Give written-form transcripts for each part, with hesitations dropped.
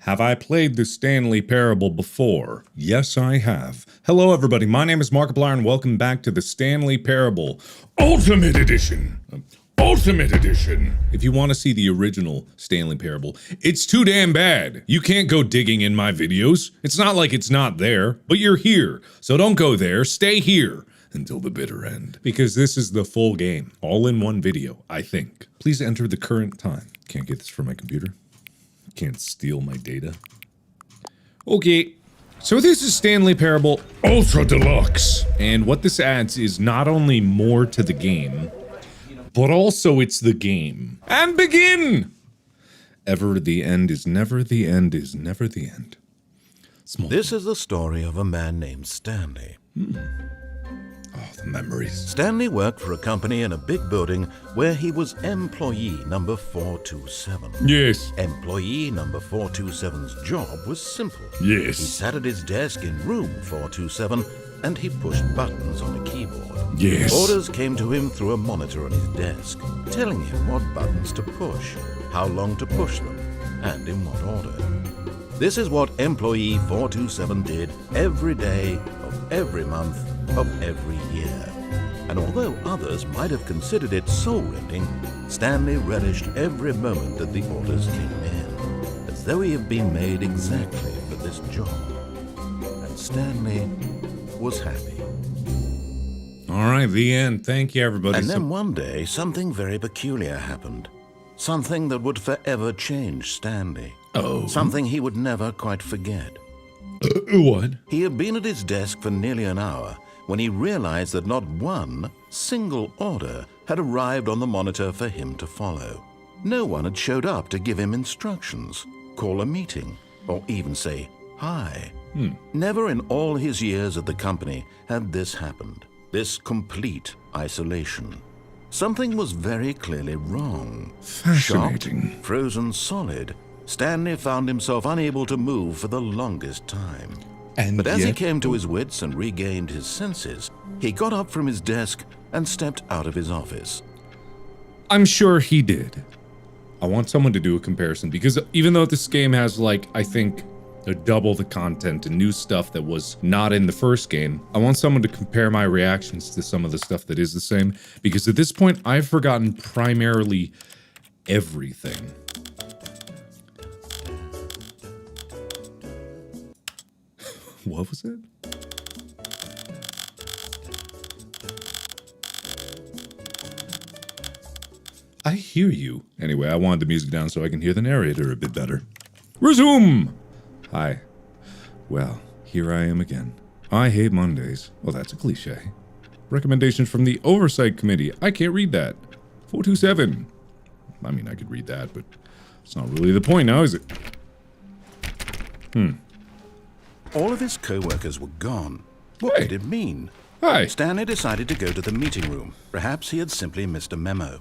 Have I played the Stanley Parable before? Yes, I have. Hello, everybody. My name is Markiplier, and welcome back to the Stanley Parable Ultimate Edition. Ultimate Edition. If you want to see the original Stanley Parable, it's too damn bad. You can't go digging in my videos. It's not like it's not there, but you're here. So don't go there. Stay here until the bitter end. Because this is the full game, all in one video, I think. Please enter the current time. Can't get this from my computer. Can't steal my data. Okay, so this is Stanley Parable Ultra Deluxe. And what this adds is not only more to the game, but also it's the game. And begin! Ever the end is never the end is never the end. This is the story of a man named Stanley. Oh, the memories. Stanley worked for a company in a big building where he was employee number 427. Yes. Employee number 427's job was simple. Yes. He sat at his desk in room 427 and he pushed buttons on a keyboard. Yes. Orders came to him through a monitor on his desk, telling him what buttons to push, how long to push them, and in what order. This is what employee 427 did every day of every month of every year. And although others might have considered it soul-rending, Stanley relished every moment that the orders came in, as though he had been made exactly for this job. And Stanley was happy. All right, the end. Thank you, everybody. And then one day, something very peculiar happened. Something that would forever change Stanley. Oh. Something he would never quite forget. What? He had been at his desk for nearly an hour when he realized that not one single order had arrived on the monitor for him to follow. No one had showed up to give him instructions, call a meeting, or even say hi. Never in all his years at the company had this happened, this complete isolation. Something was very clearly wrong. Fascinating. Shocked, frozen solid, Stanley found himself unable to move for the longest time. But as he came to his wits and regained his senses, he got up from his desk and stepped out of his office. I'm sure he did. I want someone to do a comparison, because even though this game has, like, I think, double the content and new stuff that was not in the first game, I want someone to compare my reactions to some of the stuff that is the same, because at this point, I've forgotten primarily everything. What was it? I hear you. Anyway, I wanted the music down so I can hear the narrator a bit better. Resume! Hi. Well, here I am again. I hate Mondays. Well, that's a cliche. Recommendations from the Oversight Committee. I can't read that. 427. I mean, I could read that, but it's not really the point now, is it? All of his co-workers were gone. What Hey. did it mean? Hi. Stanley decided to go to the meeting room. Perhaps he had simply missed a memo.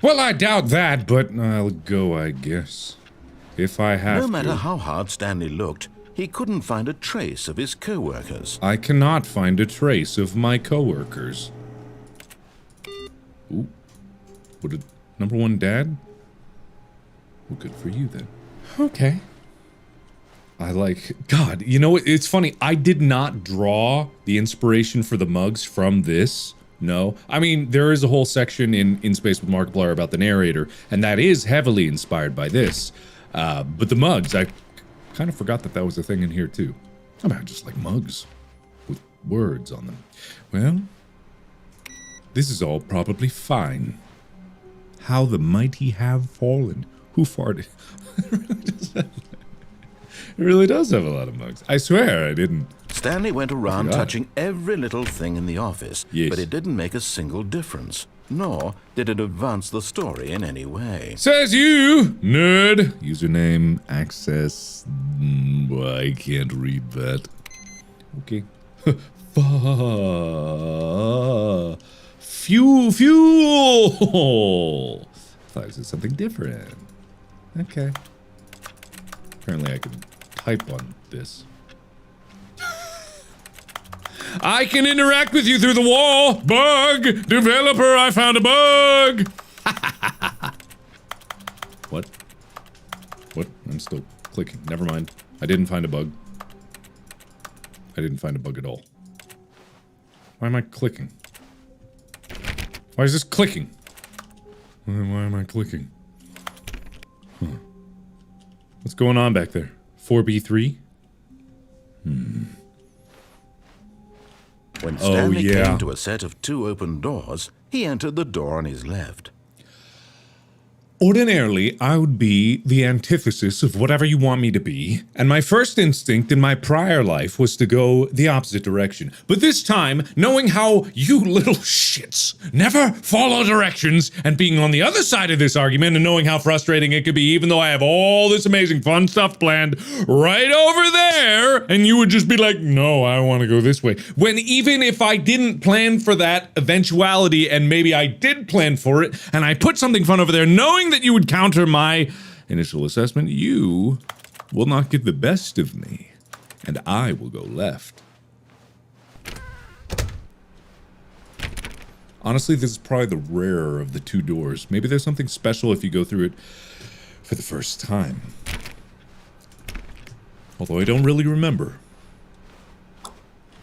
Well, I doubt that, but I'll go, I guess. If I have No matter to. how hard Stanley looked, he couldn't find a trace of his co-workers. I cannot find a trace of my coworkers. Ooh. What did number one dad? Well, good for you then. Okay. I like, God, you know what? It's funny. I did not draw the inspiration for the mugs from this. No. I mean, there is a whole section in Space with Markiplier about the narrator, and that is heavily inspired by this. But the mugs, I kind of forgot that that was a thing in here too. I mean, I just like mugs with words on them. Well, this is all probably fine. How the mighty have fallen. Who farted? It really does have a lot of mugs. I swear I didn't. Stanley went around forgot. touching every little thing in the office, Yes. but it didn't make a single difference, nor did it advance the story in any way. Says you, nerd. Username, access. I can't read that. Okay. Fuel. Thought it said something different. Okay. Apparently I can type on this. I can interact with you through the wall! Bug! Developer, I found a bug! What? What? I'm still clicking? Never mind. I didn't find a bug. I didn't find a bug at all. Why am I clicking? Why is this clicking? Why am I clicking? Huh. What's going on back there? 4B3? When Stanley came to a set of 2 open doors, he entered the door on his left. Ordinarily, I would be the antithesis of whatever you want me to be, and my first instinct in my prior life was to go the opposite direction. But this time, knowing how you little shits never follow directions, and being on the other side of this argument and knowing how frustrating it could be, even though I have all this amazing fun stuff planned right over there, and you would just be like, no, I want to go this way. When even if I didn't plan for that eventuality, and maybe I did plan for it, and I put something fun over there, knowing that you would counter my initial assessment, you will not get the best of me, and I will go left. Honestly, this is probably the rarer of the 2 doors. Maybe there's something special if you go through it for the first time. Although I don't really remember.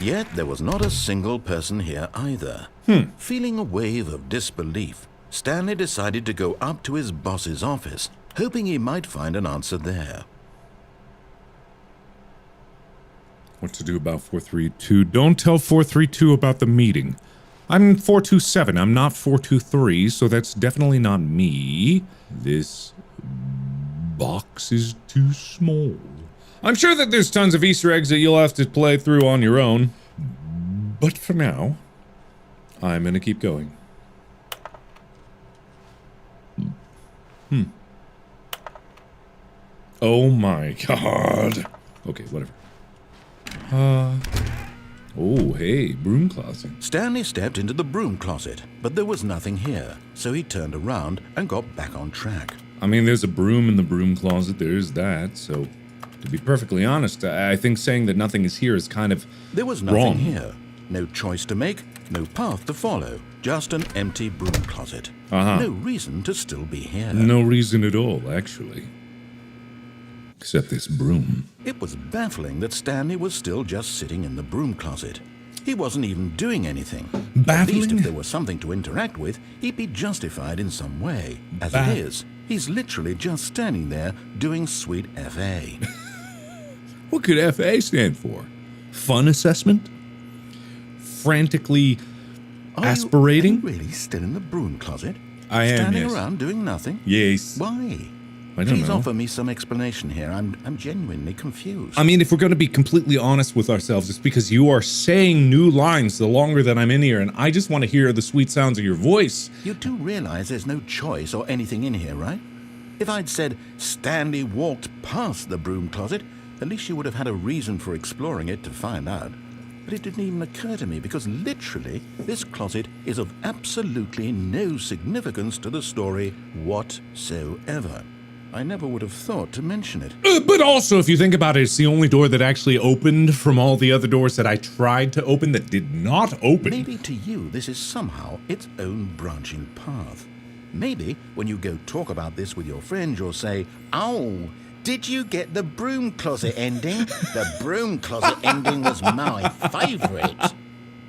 Yet there was not a single person here either. Feeling a wave of disbelief, Stanley decided to go up to his boss's office, hoping he might find an answer there. What to do about 432? Don't tell 432 about the meeting. I'm 427, I'm not 423, so that's definitely not me. This box is too small. I'm sure that there's tons of Easter eggs that you'll have to play through on your own. But for now, I'm gonna keep going. Oh my god. Okay, whatever. Oh, hey, broom closet. Stanley stepped into the broom closet, but there was nothing here, so he turned around and got back on track. I mean, there's a broom in the broom closet, there's that, so to be perfectly honest, I think saying that nothing is here is kind of There was nothing wrong. here. No choice to make, no path to follow, just an empty broom closet. No reason to still be here. No reason at all, actually. Except this broom. It was baffling that Stanley was still just sitting in the broom closet. He wasn't even doing anything. At least Baffling? if there was something to interact with, he'd be justified in some way. As it is, he's literally just standing there doing sweet FA. What could FA stand for? Fun assessment? Frantically aspirating? Are you really still in the broom closet? I am, Standing yes. around doing nothing? Yes. Why? I don't Please know. offer me some explanation here. I'm genuinely confused. I mean, if we're going to be completely honest with ourselves, it's because you are saying new lines the longer that I'm in here, and I just want to hear the sweet sounds of your voice. You do realize there's no choice or anything in here, right? If I'd said Stanley walked past the broom closet, at least you would have had a reason for exploring it to find out. But it didn't even occur to me because literally this closet is of absolutely no significance to the story whatsoever. I never would have thought to mention it. But also, if you think about it, it's the only door that actually opened from all the other doors that I tried to open that did not open. Maybe to you this is somehow its own branching path. Maybe when you go talk about this with your friend, you'll say, "Oh, did you get the broom closet ending? The broom closet ending was my favorite."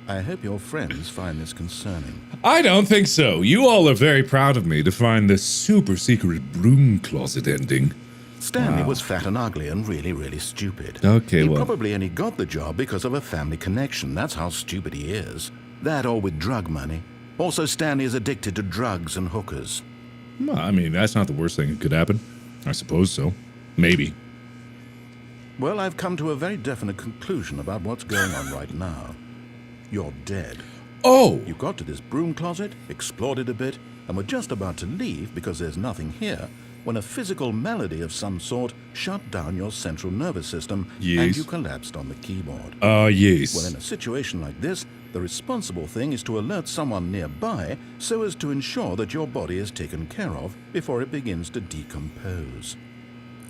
I hope your friends find this concerning. I don't think so. You all are very proud of me to find this super secret broom closet ending. Stanley was fat and ugly and really, really stupid. Okay, he well. probably only got the job because of a family connection. That's how stupid he is. That or with drug money. Also, Stanley is addicted to drugs and hookers. Well, I mean, that's not the worst thing that could happen. I suppose so. Maybe. Well, I've come to a very definite conclusion about what's going on right now. You're dead. Oh! You got to this broom closet, explored it a bit, and were just about to leave because there's nothing here, when a physical malady of some sort shut down your central nervous system and Yes. you collapsed on the keyboard. Yes. Well, in a situation like this, the responsible thing is to alert someone nearby so as to ensure that your body is taken care of before it begins to decompose.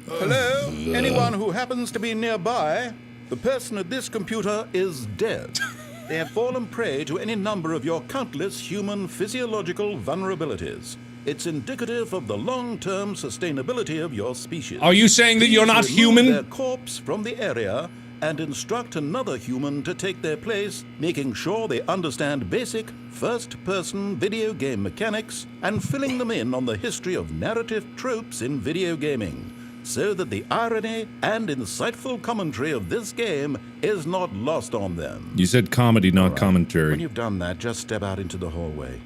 Hello? Anyone who happens to be nearby? The person at this computer is dead. They have fallen prey to any number of your countless human physiological vulnerabilities. It's indicative of the long-term sustainability of your species. Are you saying that you're not Please remove human? their corpse from the area and instruct another human to take their place, making sure they understand basic first-person video game mechanics and filling them in on the history of narrative tropes in video gaming, so that the irony and insightful commentary of this game is not lost on them. You said comedy, not When commentary. you've done that, just step out into the hallway.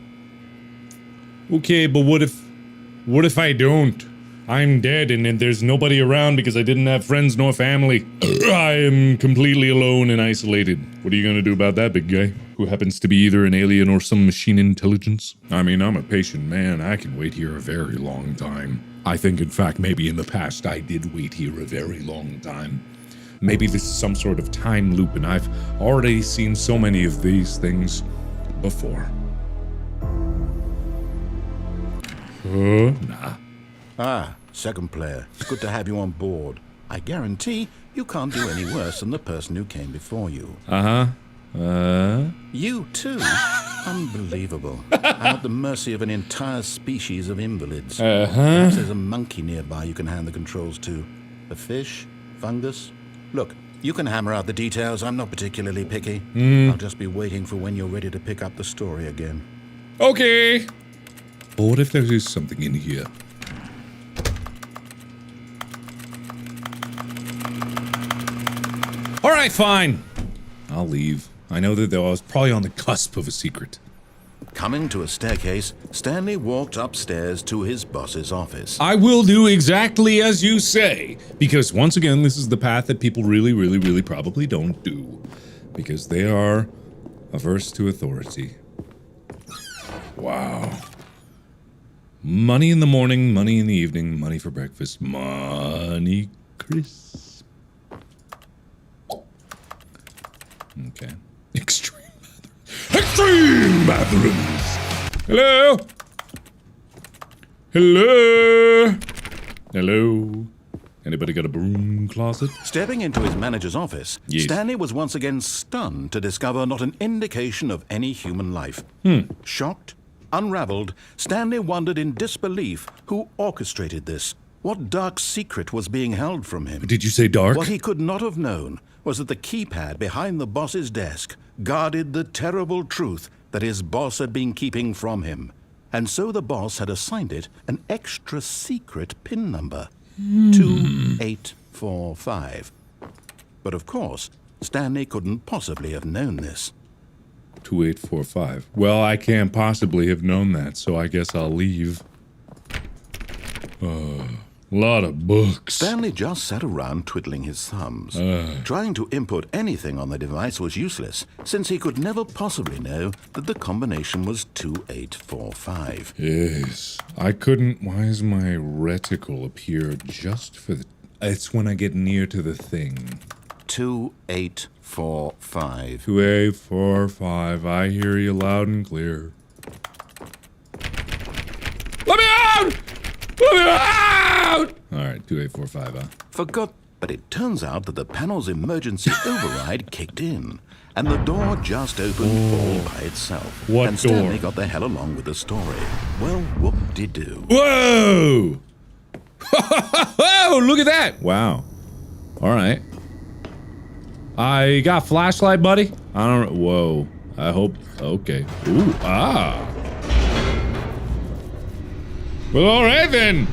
Okay, but what if I don't? I'm dead and there's nobody around because I didn't have friends nor family. I am completely alone and isolated. What are you gonna do about that, big guy? Who happens to be either an alien or some machine intelligence? I mean, I'm a patient man. I can wait here a very long time. I think, in fact, maybe in the past I did wait here a very long time. Maybe this is some sort of time loop and I've already seen so many of these things before. Nah. Ah, second player. It's good to have you on board. I guarantee you can't do any worse than the person who came before you. You too? Unbelievable. I'm at the mercy of an entire species of invalids. Perhaps there's a monkey nearby you can hand the controls to. A fish? Fungus? Look, you can hammer out the details. I'm not particularly picky. I'll just be waiting for when you're ready to pick up the story again. Okay. But what if there is something in here? Alright, fine. I'll leave. I know that I was probably on the cusp of a secret. Coming to a staircase, Stanley walked upstairs to his boss's office. I will do exactly as you say. Because once again, this is the path that people really probably don't do. Because they are averse to authority. Wow. Money in the morning, money in the evening, money for breakfast, money crisp. Okay. Extreme bathrooms. Hello? Hello? Hello? Anybody got a broom closet? Stepping into his manager's office, Yes. Stanley was once again stunned to discover not an indication of any human life. Shocked, unraveled, Stanley wondered in disbelief who orchestrated this. What dark secret was being held from him? Did you say dark? What he could not have known was that the keypad behind the boss's desk guarded the terrible truth that his boss had been keeping from him. And so the boss had assigned it an extra secret PIN number. 2845. But of course, Stanley couldn't possibly have known this. 2845. Well, I can't possibly have known that, so I guess I'll leave. Lot of books. Stanley just sat around twiddling his thumbs. Trying to input anything on the device was useless, since he could never possibly know that the combination was 2845. Yes. I couldn't. Why does my reticle appear just for the. It's when I get near to the thing. 2845. 2845. I hear you loud and clear. Let me out! Let me out! Alright, 2845, huh? Forgot, but it turns out that the panel's emergency override kicked in, and the door just opened all by itself. What and Stanley door? got the hell along with the story. Well, whoop-de-doo. Whoa! Whoa! Look at that! Wow. Alright. I got flashlight, buddy? I don't. Whoa. I hope. Okay. Ooh. Ah. Well, alright then.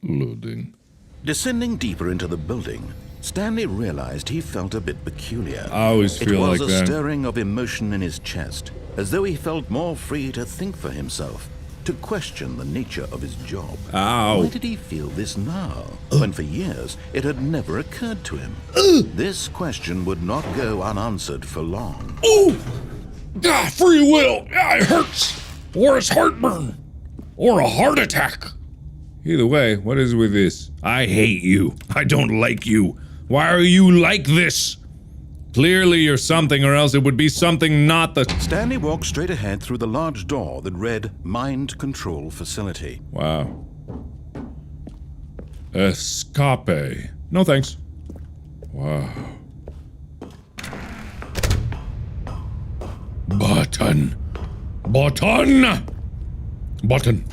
Loading. Descending deeper into the building, Stanley realized he felt a bit peculiar. I always feel like It was a that. stirring of emotion in his chest, as though he felt more free to think for himself, to question the nature of his job. Ow. Why did he feel this now, when for years it had never occurred to him? This question would not go unanswered for long. Ooh! Ah, free will! Ah, it hurts! Or it's heartburn! Or a heart attack! Either way, what is with this? I hate you. I don't like you. Why are you like this? Clearly you're something, or else it would be something not the— Stanley walked straight ahead through the large door that read Mind Control Facility. Wow. Escape. No thanks. Wow. Button. Button! Button.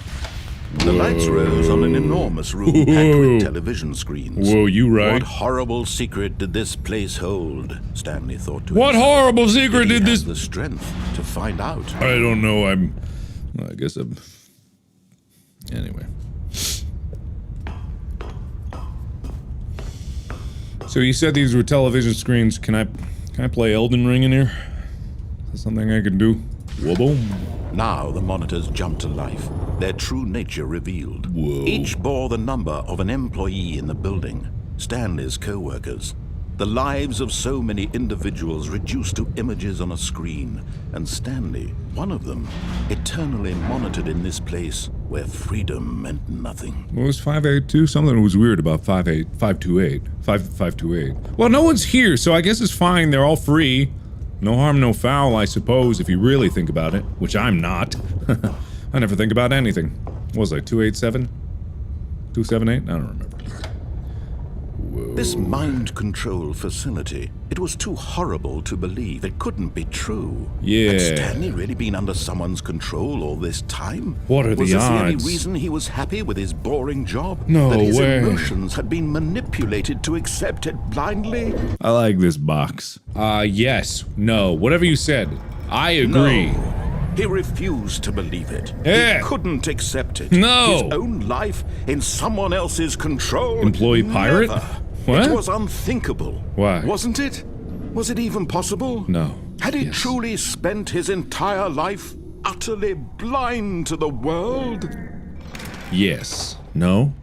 The lights rose on an enormous room packed with television screens. Whoa, you right. What horrible secret did this place hold? Stanley thought to What himself. horrible secret did this... the strength to find out. I don't know, I guess I'm... Anyway. So you said these were television screens. Can I play Elden Ring in here? Is that something I can do? Whoa-boom. Now the monitors jumped to life, their true nature revealed. Whoa. Each bore the number of an employee in the building, Stanley's co-workers. The lives of so many individuals reduced to images on a screen, and Stanley, one of them, eternally monitored in this place where freedom meant nothing. What was 582? Something was weird about 528. 528. Well, no one's here, so I guess it's fine. They're all free. No harm, no foul, I suppose, if you really think about it. Which I'm not. I never think about anything. What was I, 287? 278? I don't remember. Whoa. This mind control facility, it was too horrible to believe. It couldn't be true. Yeah. Had Stanley really been under someone's control all this time? What are the odds? Was this the only reason he was happy with his boring job? No that his way. emotions had been manipulated to accept it blindly? I like this box. Yes. No. Whatever you said. I agree. No. He refused to believe it. Yeah. He couldn't accept it. No. His own life in someone else's control. Employee pirate? Never. What? It was unthinkable. Why? Wasn't it? Was it even possible? No. Had he Yes. truly spent his entire life utterly blind to the world? Yes. No?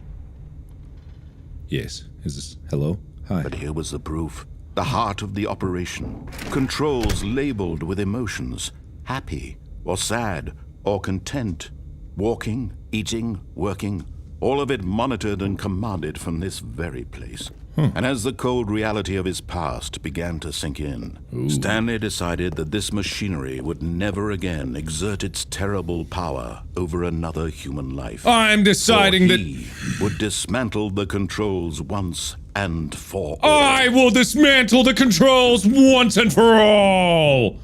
Yes. Is this... Hello? Hi. But here was the proof. The heart of the operation. Controls labeled with emotions. Happy, or sad, or content. Walking, eating, working. All of it monitored and commanded from this very place. And as the cold reality of his past began to sink in, Stanley decided that this machinery would never again exert its terrible power over another human life. I'm deciding that... He would dismantle the controls once and for all. I will dismantle the controls once and for all!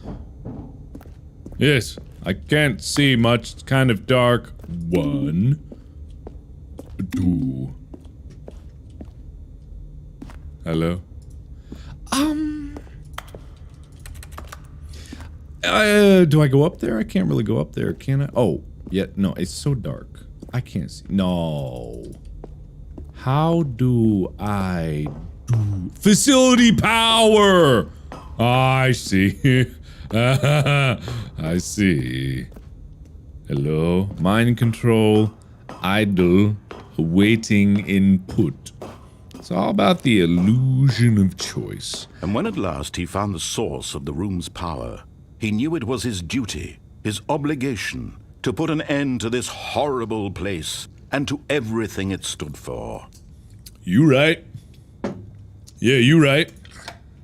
Yes, I can't see much. It's kind of dark. 1, 2. Hello? Do I go up there? I can't really go up there, can I? Oh, yeah, no, it's so dark. I can't see. No. How do I do... Facility power! I see. I see. Hello? Mind control. Idle. Awaiting input. It's all about the illusion of choice. And when at last he found the source of the room's power, he knew it was his duty, his obligation, to put an end to this horrible place and to everything it stood for. You right. Yeah, you right.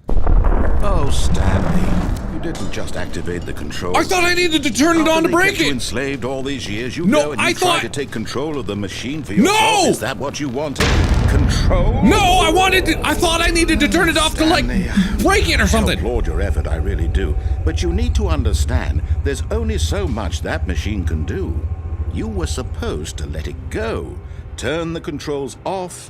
Oh, Stanley, you didn't just activate the controls. I thought I needed to turn it on to break you it! enslaved all these years, you No, go and I you try thought- to take control of the machine for yourself. No! Is that what you wanted? Control? No, I thought I needed to turn it off to, like, Stanley, break it or I something. applaud your effort, I really do. But you need to understand, there's only so much that machine can do. You were supposed to let it go, turn the controls off,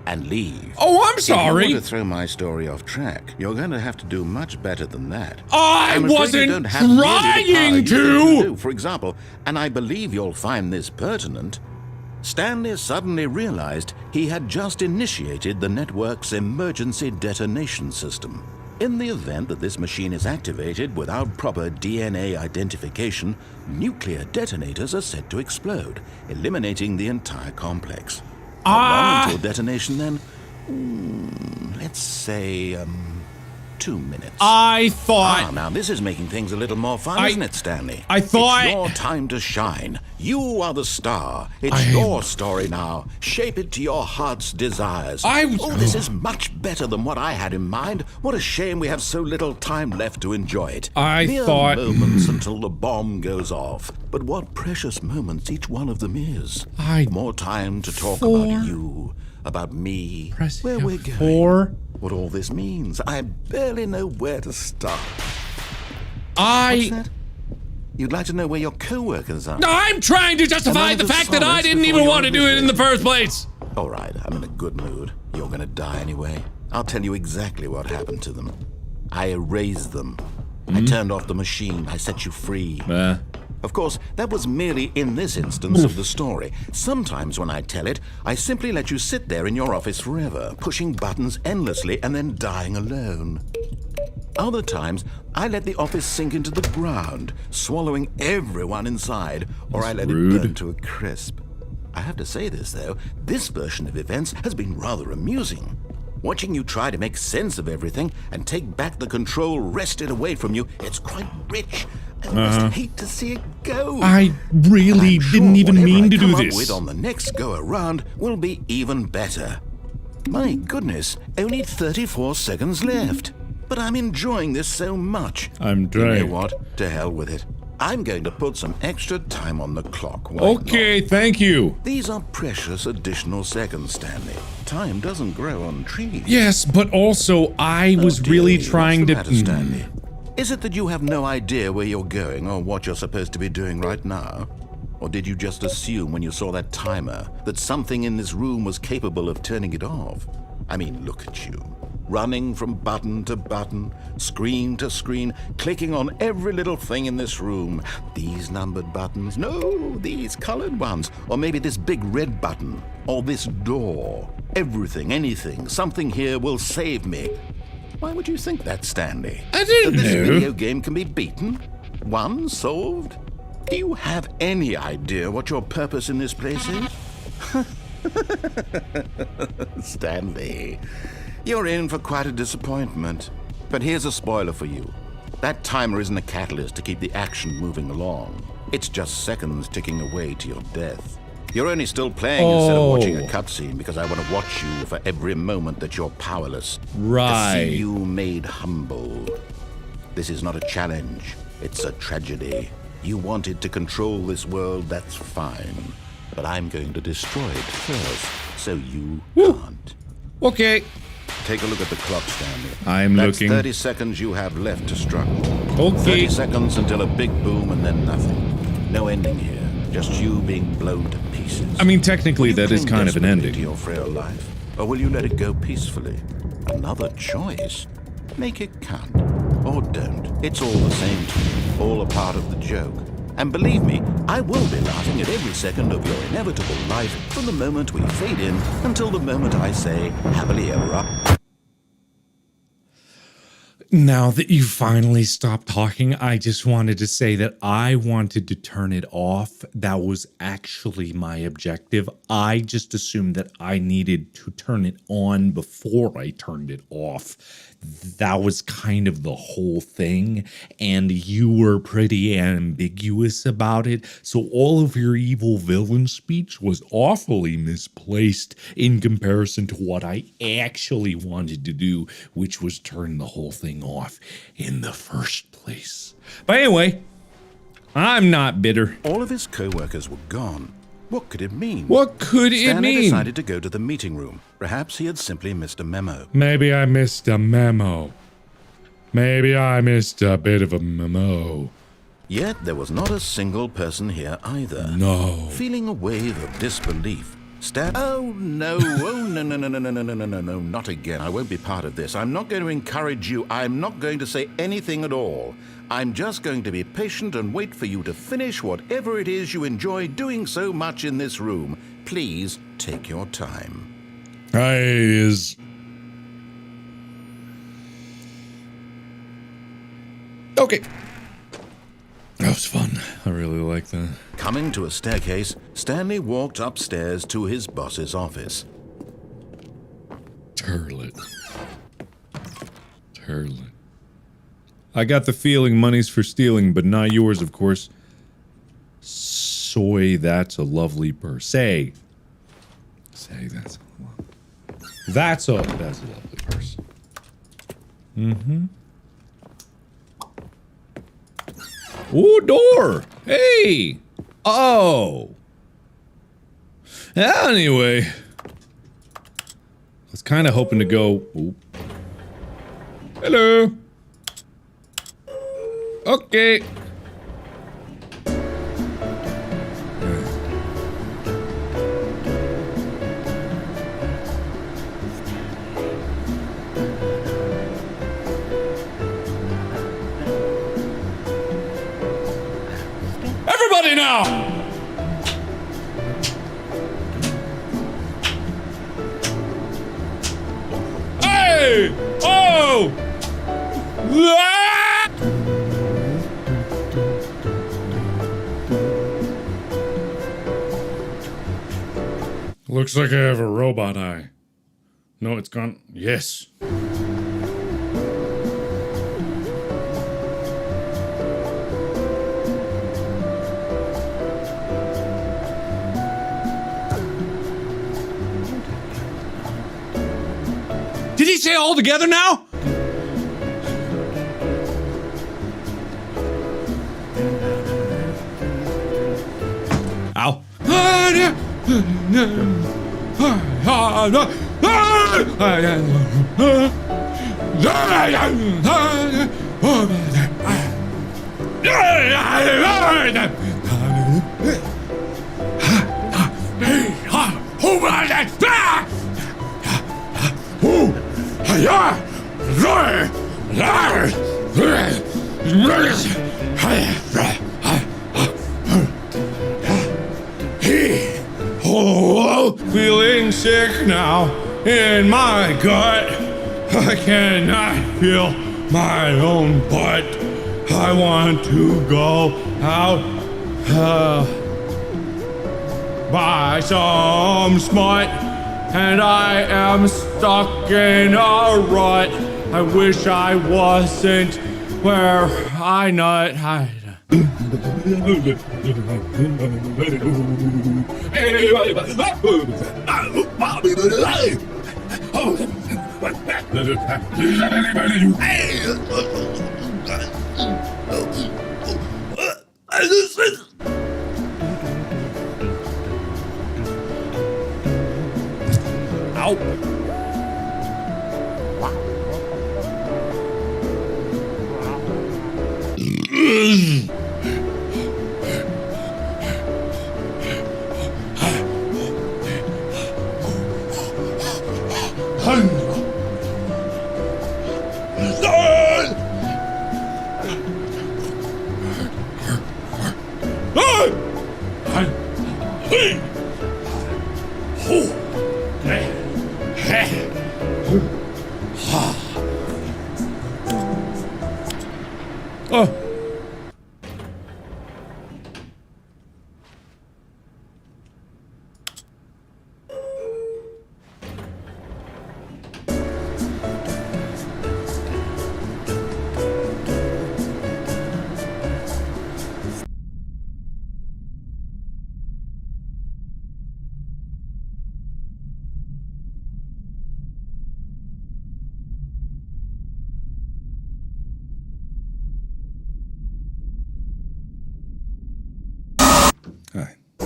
and leave. Oh, I'm If you sorry. want to throw my story off track, you're going to have to do much better than that. I I'm afraid you wasn't don't have nearly the power trying you think you to! do. For example, and I believe you'll find this pertinent, Stanley suddenly realized he had just initiated the network's emergency detonation system. In the event that this machine is activated without proper DNA identification, nuclear detonators are set to explode, eliminating the entire complex. How long until detonation then? Let's say, 2 minutes. I thought... Now this is making things a little more fun, isn't it, Stanley? I thought... It's your time to shine. You are the star. It's your story now. Shape it to your heart's desires. Oh, this is much better than what I had in mind. What a shame we have so little time left to enjoy it. Mere moments until the bomb goes off. But what precious moments each one of them is. More time to talk about you, about me, where we're going. What all this means. I barely know where to start. What's that? You'd like to know where your co-workers are. No, I'm trying to justify the fact that I didn't even want to do it in the first place. All right, I'm in a good mood. You're gonna die anyway. I'll tell you exactly what happened to them. I erased them. I turned off the machine. I set you free. Of course, that was merely in this instance of the story. Sometimes when I tell it, I simply let you sit there in your office forever, pushing buttons endlessly and then dying alone. Other times, I let the office sink into the ground, swallowing everyone inside, or I let it burn to a crisp. I have to say this, though, this version of events has been rather amusing. Watching you try to make sense of everything and take back the control wrested away from you, it's quite rich. I just hate to see it go. I really didn't even mean to do this. With on the next go around will be even better. My goodness, only 34 seconds left. But I'm enjoying this so much. I'm trying. You know what? To hell with it. I'm going to put some extra time on the clock. Okay, thank you. These are precious additional seconds, Stanley. Time doesn't grow on trees. Yes, but also I was really trying to... Stanley? Is it that you have no idea where you're going or what you're supposed to be doing right now? Or did you just assume when you saw that timer that something in this room was capable of turning it off? I mean, look at you. Running from button to button, screen to screen, clicking on every little thing in this room. These numbered buttons, no, these colored ones. Or maybe this big red button, or this door. Everything, anything, something here will save me. Why would you think that, Stanley? I didn't know. That this video game can be beaten? Won? Solved? Do you have any idea what your purpose in this place is? Stanley, you're in for quite a disappointment. But here's a spoiler for you. That timer isn't a catalyst to keep the action moving along. It's just seconds ticking away to your death. You're only still playing instead of watching a cutscene because I want to watch you for every moment that you're powerless. Right. To see you made humble. This is not a challenge. It's a tragedy. You wanted to control this world, that's fine. But I'm going to destroy it first, so you can't. Okay. Take a look at the clock, Stanley. I'm That's looking. 30 seconds you have left to struggle. Okay. 30 seconds until a big boom and then nothing. No ending here. Just you being blown to pieces. I mean, technically, that is kind of an ending. To your frail life, or will you let it go peacefully? Another choice. Make it count, or don't. It's all the same to me. All a part of the joke. And believe me, I will be laughing at every second of your inevitable life from the moment we fade in until the moment I say, happily ever up. Now that you finally stopped talking, I just wanted to say that I wanted to turn it off. That was actually my objective. I just assumed that I needed to turn it on before I turned it off. That was kind of the whole thing, and you were pretty ambiguous about it, so all of your evil villain speech was awfully misplaced in comparison to what I actually wanted to do, which was turn the whole thing off in the first place. But anyway, I'm not bitter. All of his co-workers were gone. What could it mean? What could it Stanley mean? decided to go to the meeting room. Perhaps he had simply missed a memo. Maybe I missed a memo. Maybe I missed a bit of a memo. Yet there was not a single person here either. No. Feeling a wave of disbelief, Oh no, no, not again. I won't be part of this. I'm not going to encourage you. I'm not going to say anything at all. I'm just going to be patient and wait for you to finish whatever it is you enjoy doing so much in this room. Please take your time. Okay. That was fun. I really like that. Coming to a staircase, Stanley walked upstairs to his boss's office. Turlet. I got the feeling money's for stealing, but not yours, of course. Soy, that's a lovely purse. Say that's a lovely purse. Mm-hmm. Ooh, door! Hey! Oh! Anyway. I was kind of hoping to go... Ooh. Hello! Okay. everybody now! Hey! Oh! Ah! Looks like I have a robot eye. No, it's gone. Yes. Did he say all together now? Ow. Oh, feeling sick now in my gut. I cannot feel my own butt. I want to go out, buy some smut, and I am stuck in a rut. I wish I wasn't where I nut. Oh.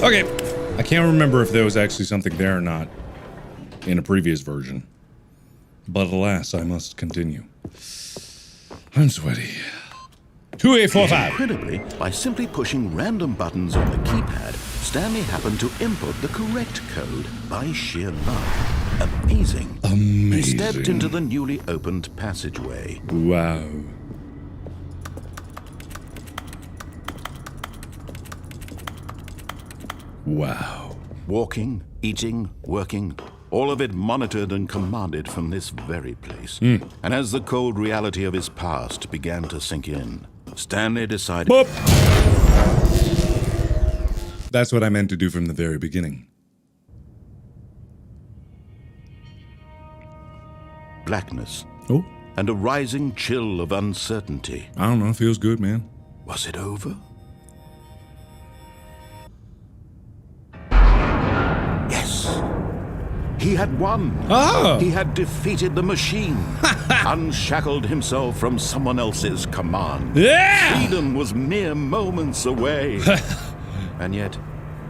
Okay, I can't remember if there was actually something there or not in a previous version. But alas, I must continue. I'm sweaty. 2845. Incredibly, by simply pushing random buttons on the keypad, Stanley happened to input the correct code by sheer luck. Amazing. Amazing. He stepped into the newly opened passageway. Wow. Wow. Walking, eating, working, all of it monitored and commanded from this very place. And as the cold reality of his past began to sink in, Stanley decided... Boop. That's what I meant to do from the very beginning. Blackness. Oh. And a rising chill of uncertainty. I don't know, feels good, man. Was it over? Yes! He had won! Oh! He had defeated the machine! Unshackled himself from someone else's command. Yeah! Freedom was mere moments away. And yet,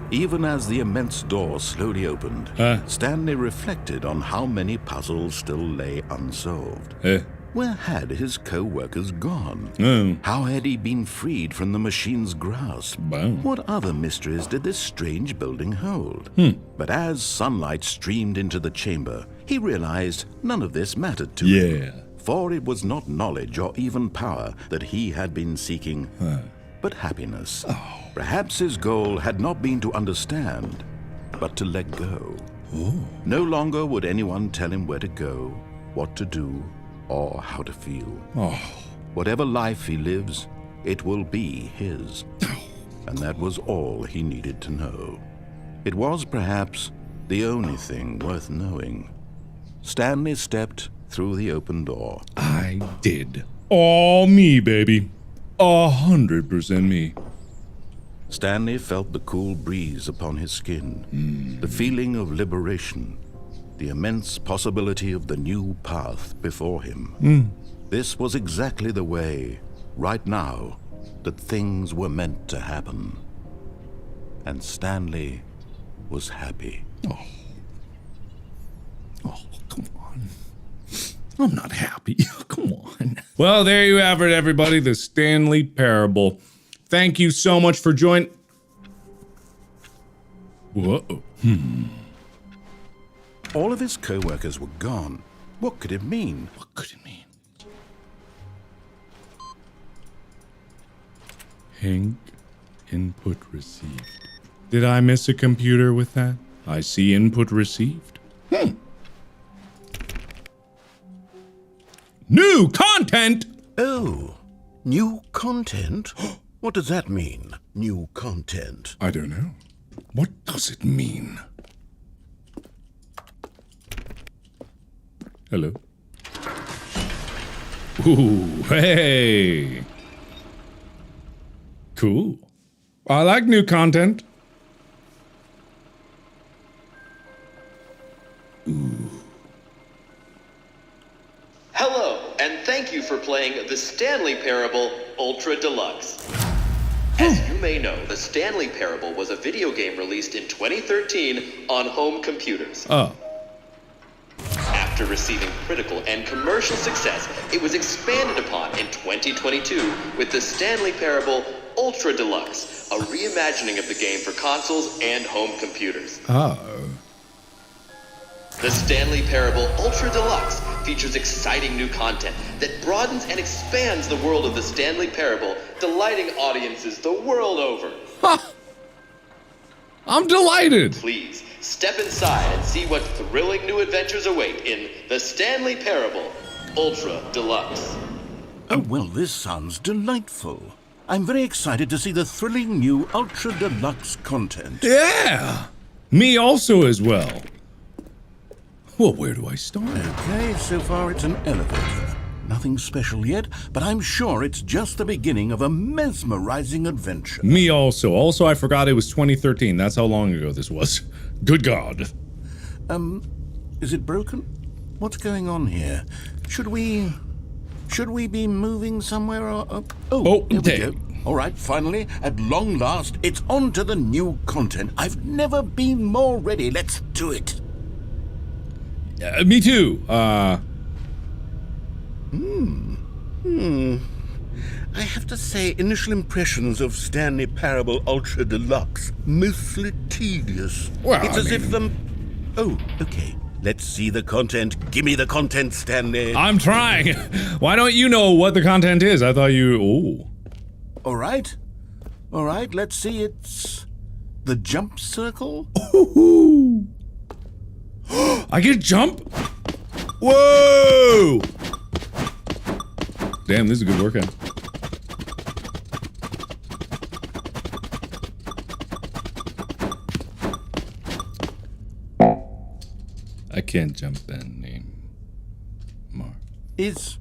even as the immense door slowly opened, Stanley reflected on how many puzzles still lay unsolved. Where had his co-workers gone? How had he been freed from the machine's grasp? What other mysteries did this strange building hold? But as sunlight streamed into the chamber, he realized none of this mattered to him. For it was not knowledge or even power that he had been seeking, but happiness. Perhaps his goal had not been to understand, but to let go. No longer would anyone tell him where to go, what to do, or how to feel. Whatever life he lives, it will be his. And that was all he needed to know. It was perhaps the only thing worth knowing. Stanley stepped through the open door. I did. All me, baby. 100% me. Stanley felt the cool breeze upon his skin, the feeling of liberation, the immense possibility of the new path before him. This was exactly the way, right now, that things were meant to happen. And Stanley was happy. Oh, come on. I'm not happy. Come on. Well, there you have it, everybody. The Stanley Parable. Thank you so much for joining. Whoa. All of his co-workers were gone. What could it mean? What could it mean? Hank input received. Did I miss a computer with that? I see input received. New content! Oh, new content? What does that mean, new content? I don't know. What does it mean? Hello. Ooh, hey. Cool. I like new content. Hello, and thank you for playing the Stanley Parable Ultra Deluxe. As you may know, the Stanley Parable was a video game released in 2013 on home computers. After receiving critical and commercial success, it was expanded upon in 2022 with the Stanley Parable Ultra Deluxe, a reimagining of the game for consoles and home computers. The Stanley Parable Ultra Deluxe features exciting new content that broadens and expands the world of the Stanley Parable, delighting audiences the world over. I'm delighted. Please, step inside and see what thrilling new adventures await in the Stanley Parable Ultra Deluxe. Oh, well, this sounds delightful. I'm very excited to see the thrilling new Ultra Deluxe content. Yeah. Me also as well. Well, where do I start? Okay, so far it's an elevator. Nothing special yet, but I'm sure it's just the beginning of a mesmerizing adventure. Me also. Also, I forgot it was 2013. That's how long ago this was. Good God. Is it broken? What's going on here? Should we be moving somewhere or... Oh, there we there. go. All right, finally, at long last, it's on to the new content. I've never been more ready. Let's do it. Me too. I have to say, initial impressions of Stanley Parable Ultra Deluxe, mostly tedious. Well, it's as if the... Oh, okay. Let's see the content. Give me the content, Stanley. I'm trying. Why don't you know what the content is? I thought you... Oh. All right, let's see. It's the jump circle. Ooh. I get jump? Whoa! Damn, this is a good workout. I can't jump anymore. Is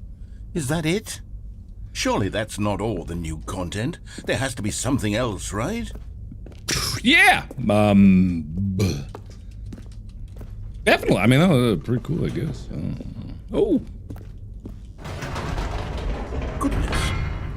that it? Surely that's not all the new content. There has to be something else, right? Yeah. Definitely. I mean, that was pretty cool, I guess. Oh. Goodness.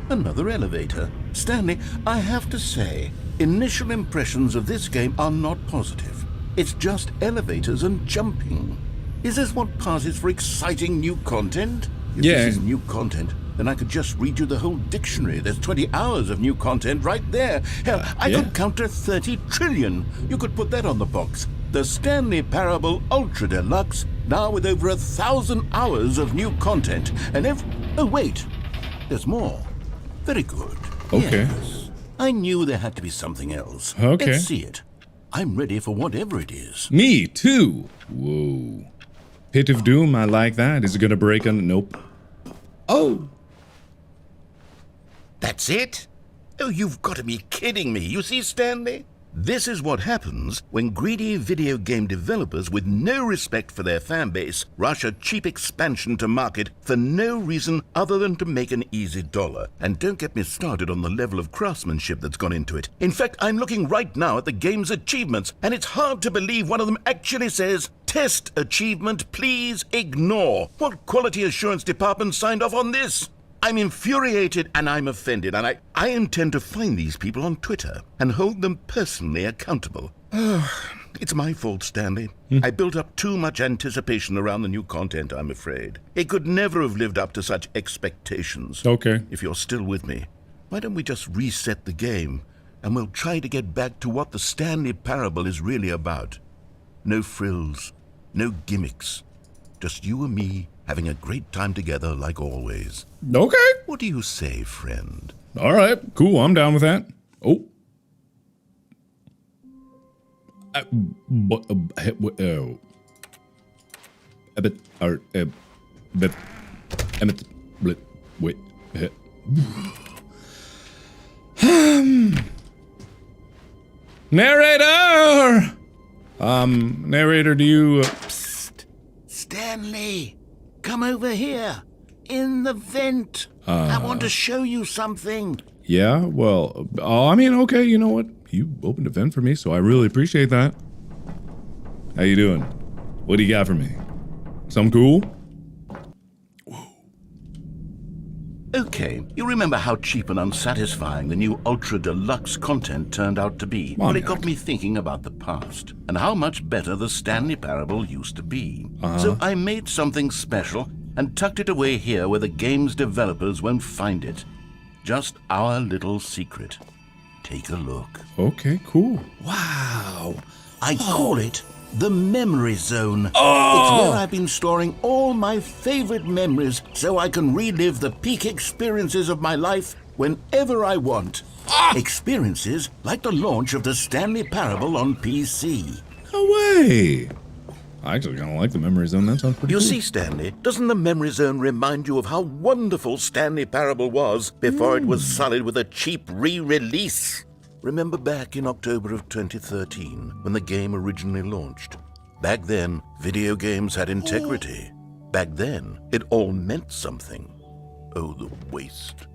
Another elevator. Stanley, I have to say, initial impressions of this game are not positive. It's just elevators and jumping. Is this what passes for exciting new content? If this is new content, then I could just read you the whole dictionary. There's 20 hours of new content right there. Hell, I could count to 30 trillion. You could put that on the box. The Stanley Parable Ultra Deluxe, now with over 1,000 hours of new content. And oh, wait. There's more. Very good. Okay. Yes. I knew there had to be something else. Okay. Let's see it. I'm ready for whatever it is. Me too. Whoa. Pit of Doom, I like that. Is it gonna break on? Nope. Oh. That's it? Oh, you've got to be kidding me. You see, Stanley? This is what happens when greedy video game developers with no respect for their fan base rush a cheap expansion to market for no reason other than to make an easy dollar. And don't get me started on the level of craftsmanship that's gone into it. In fact, I'm looking right now at the game's achievements, and it's hard to believe one of them actually says, "Test achievement, please ignore." What quality assurance department signed off on this? I'm infuriated and I'm offended, and I intend to find these people on Twitter and hold them personally accountable. It's my fault, Stanley. I built up too much anticipation around the new content, I'm afraid. It could never have lived up to such expectations. Okay. If you're still with me, why don't we just reset the game and we'll try to get back to what the Stanley Parable is really about. No frills, no gimmicks, just you and me having a great time together like always. Okay. What do you say, friend? All right. Cool. I'm down with that. Oh. Narrator! Narrator, do you... Psst! Stanley! Come over here! In the vent! I want to show you something! Yeah, well, I mean, okay, you know what? You opened a vent for me, so I really appreciate that. How you doing? What do you got for me? Something cool? Okay, you remember how cheap and unsatisfying the new Ultra Deluxe content turned out to be? Well, it got me thinking about the past, and how much better the Stanley Parable used to be. So I made something special and tucked it away here where the game's developers won't find it. Just our little secret. Take a look. Okay, cool. Wow. I call it the Memory Zone. It's where I've been storing all my favorite memories so I can relive the peak experiences of my life whenever I want. Experiences like the launch of the Stanley Parable on PC. No way. I actually kind of like the Memory Zone. That sounds pretty You cool. see, Stanley, doesn't the Memory Zone remind you of how wonderful Stanley Parable was before it was sullied with a cheap re-release? Remember back in October of 2013 when the game originally launched? Back then, video games had integrity. Back then, it all meant something. Oh, the waste.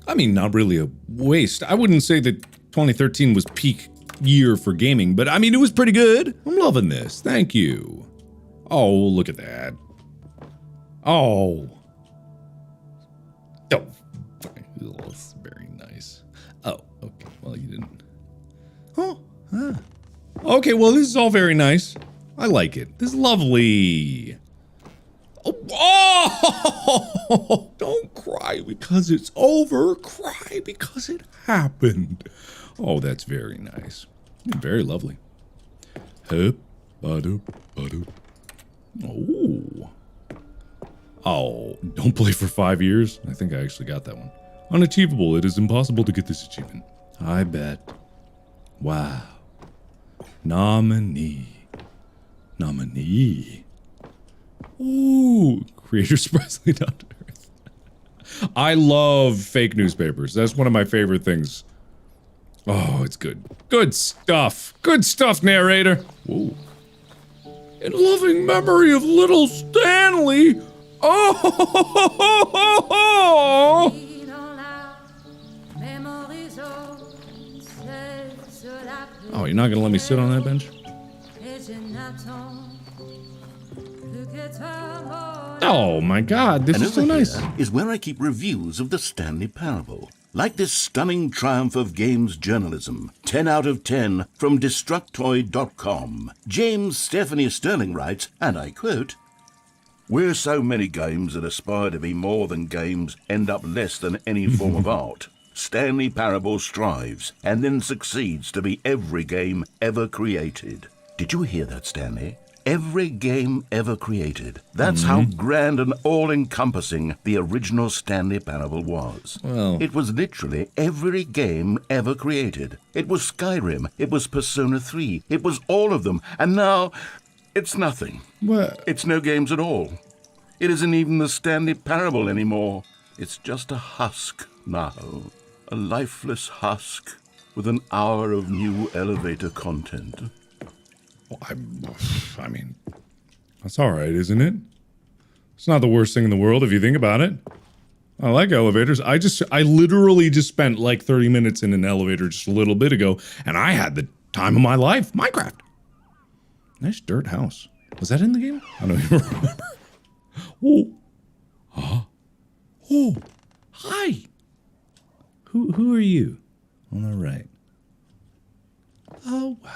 I mean, not really a waste. I wouldn't say that 2013 was peak year for gaming, but I mean, it was pretty good. I'm loving this. Thank you. Oh, look at that. Oh. Oh. That's very nice. Oh, okay. Well, you didn't. Oh. Okay, well, this is all very nice. I like it. This is lovely. Oh, don't cry because it's over. Cry because it happened. Oh, that's very nice. Very lovely. Oh. Oh, don't play for 5 years. I think I actually got that one. Unachievable. It is impossible to get this achievement. I bet. Wow. Nominee. Ooh, creator surprisingly down to earth. I love fake newspapers. That's one of my favorite things. Oh, it's good. Good stuff. Good stuff, narrator. Whoa. In loving memory of little Stanley. Oh. Oh, you're not gonna let me sit on that bench? Oh my God, this is so nice. Is where I keep reviews of the Stanley Parable. Like this stunning triumph of games journalism, 10 out of 10 from Destructoid.com. James Stephanie Sterling writes, and I quote, "Where so many games that aspire to be more than games end up less than any form of art, Stanley Parable strives and then succeeds to be every game ever created." Did you hear that, Stanley? every game ever created. That's how grand and all-encompassing the original Stanley Parable was. Well, it was literally every game ever created. It was Skyrim. It was Persona 3. It was all of them. And now, it's nothing. what? It's no games at all. It isn't even the Stanley Parable anymore. It's just a husk now. A lifeless husk with an hour of new elevator content. Well, I mean, that's all right, isn't it? It's not the worst thing in the world if you think about it. I like elevators. I literally just spent like 30 minutes in an elevator just a little bit ago, and I had the time of my life. Minecraft. Nice dirt house. Was that in the game? I don't even remember. Oh. Huh? Oh. Hi. Who are you? On the right. Oh, wow.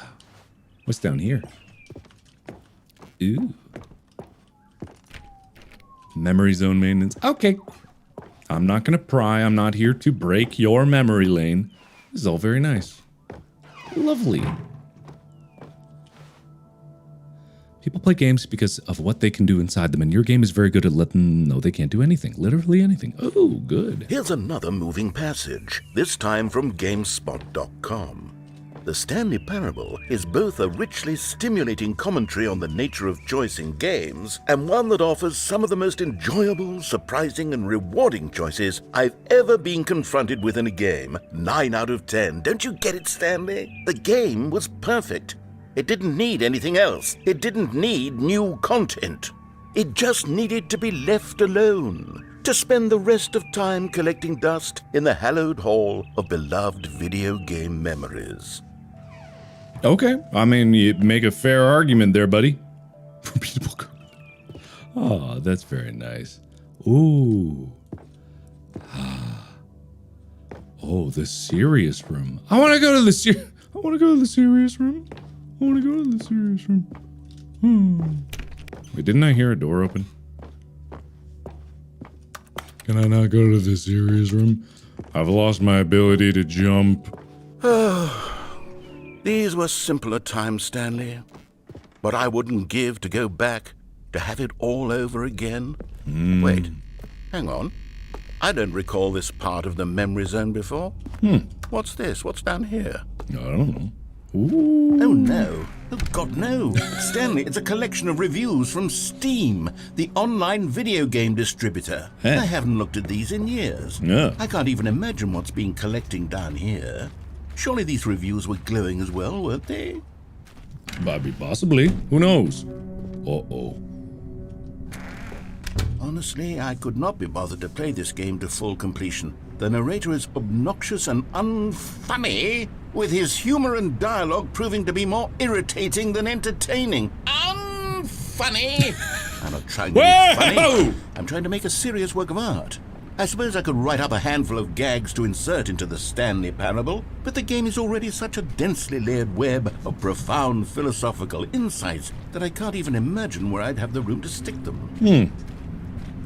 What's down here? Ooh. Memory zone maintenance. Okay. I'm not gonna pry. I'm not here to break your memory lane. This is all very nice. Lovely. People play games because of what they can do inside them, and your game is very good at letting them know they can't do anything. Literally anything. Oh, good. Here's another moving passage, this time from GameSpot.com. The Stanley Parable is both a richly stimulating commentary on the nature of choice in games, and one that offers some of the most enjoyable, surprising, and rewarding choices I've ever been confronted with in a game. 9 out of 10. Don't you get it, Stanley? The game was perfect. It didn't need anything else. It didn't need new content. It just needed to be left alone, to spend the rest of time collecting dust in the hallowed hall of beloved video game memories. Okay. I mean, you make a fair argument there, buddy. Repeatable code. Oh, that's very nice. Ooh. Oh, the serious room. I want to go to the serious room. I want to go to the serious room. Wait, didn't I hear a door open? Can I not go to the serious room? I've lost my ability to jump. These were simpler times, Stanley. But I wouldn't give to go back, to have it all over again. Wait, hang on. I don't recall this part of the memory zone before. What's this? What's down here? I don't know. Ooh. Oh, no. Oh, God, no. Stanley, it's a collection of reviews from Steam, the online video game distributor. Huh. I haven't looked at these in years. No. I can't even imagine what's been collecting down here. Surely these reviews were glowing as well, weren't they? Maybe, possibly. Who knows? Uh-oh. Honestly, I could not be bothered to play this game to full completion. The narrator is obnoxious and unfunny, with his humor and dialogue proving to be more irritating than entertaining. Unfunny! I'm not trying to be funny. I'm trying to make a serious work of art. I suppose I could write up a handful of gags to insert into the Stanley Parable, but the game is already such a densely layered web of profound philosophical insights that I can't even imagine where I'd have the room to stick them.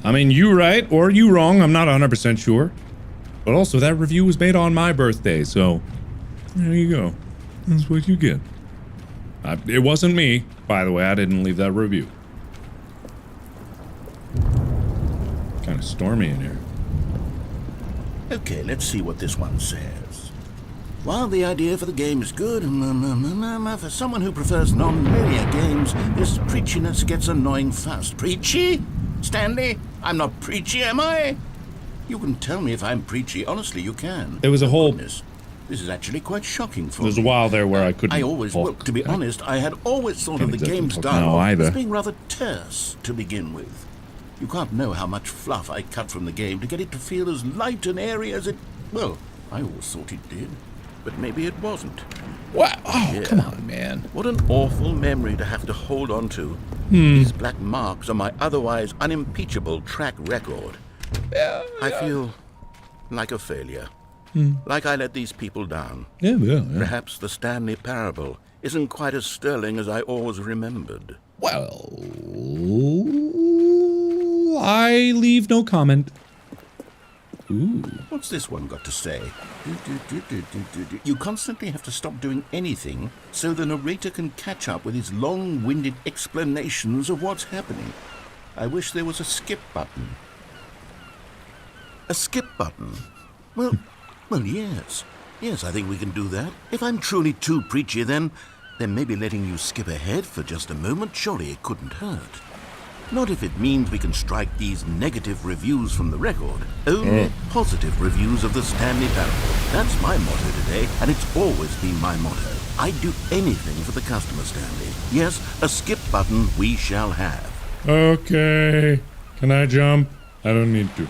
I mean, you right or you wrong, I'm not 100% sure. But also, that review was made on my birthday, so there you go. That's what you get. It wasn't me, by the way. I didn't leave that review. Kind of stormy in here. Okay, let's see what this one says. While the idea for the game is good, for someone who prefers non-linear games, this preachiness gets annoying fast. Preachy? Stanley, I'm not preachy, am I? You can tell me if I'm preachy. Honestly, you can. There was a whole... This is actually quite shocking for me. There was a while there where I couldn't well, to be honest, I had always thought of the game's dialogue as being rather terse to begin with. You can't know how much fluff I cut from the game to get it to feel as light and airy as it... Well, I always thought it did. But maybe it wasn't. Wow. Oh, come on, man. What an awful memory to have to hold on to. These black marks are my otherwise unimpeachable track record. I feel like a failure. Like I let these people down. Yeah. Perhaps the Stanley Parable isn't quite as sterling as I always remembered. Well, I leave no comment. Ooh. What's this one got to say? You constantly have to stop doing anything so the narrator can catch up with his long-winded explanations of what's happening. I wish there was a skip button. A skip button? Well, yes. Yes, I think we can do that. If I'm truly too preachy, then maybe letting you skip ahead for just a moment, surely it couldn't hurt. Not if it means we can strike these negative reviews from the record. Only positive reviews of the Stanley Parable. That's my motto today, and it's always been my motto. I'd do anything for the customer, Stanley. Yes, a skip button we shall have. Okay. Can I jump? I don't need to.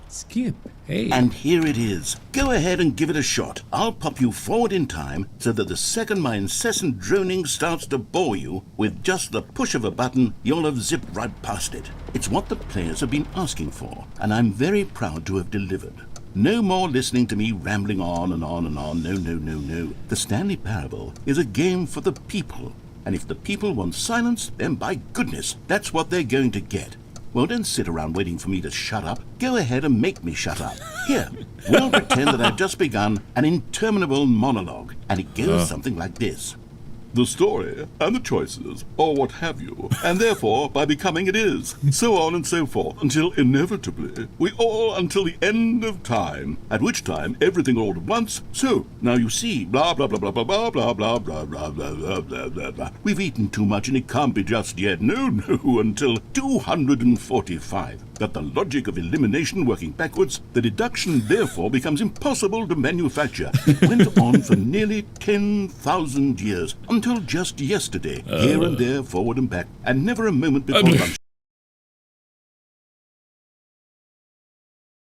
Skip. Hey. And here it is. Go ahead and give it a shot. I'll pop you forward in time so that the second my incessant droning starts to bore you, with just the push of a button, you'll have zipped right past it. It's what the players have been asking for, and I'm very proud to have delivered. No more listening to me rambling on and on and on. No. The Stanley Parable is a game for the people. And if the people want silence, then by goodness, that's what they're going to get. Well, don't sit around waiting for me to shut up. Go ahead and make me shut up. Here, we'll pretend that I've just begun an interminable monologue, and it goes something like this. The story, and the choices, or what have you, and therefore, by becoming it is, so on and so forth, until inevitably, we all until the end of time, at which time everything all at once, so, now you see, blah, blah, blah, blah, blah, blah, blah, blah, blah, blah, blah, blah, blah, blah, blah. We've eaten too much and it can't be just yet, no, until 245. But the logic of elimination working backwards, the deduction therefore becomes impossible to manufacture. It went on for nearly 10,000 years, until just yesterday, here and there, forward and back, and never a moment before lunch.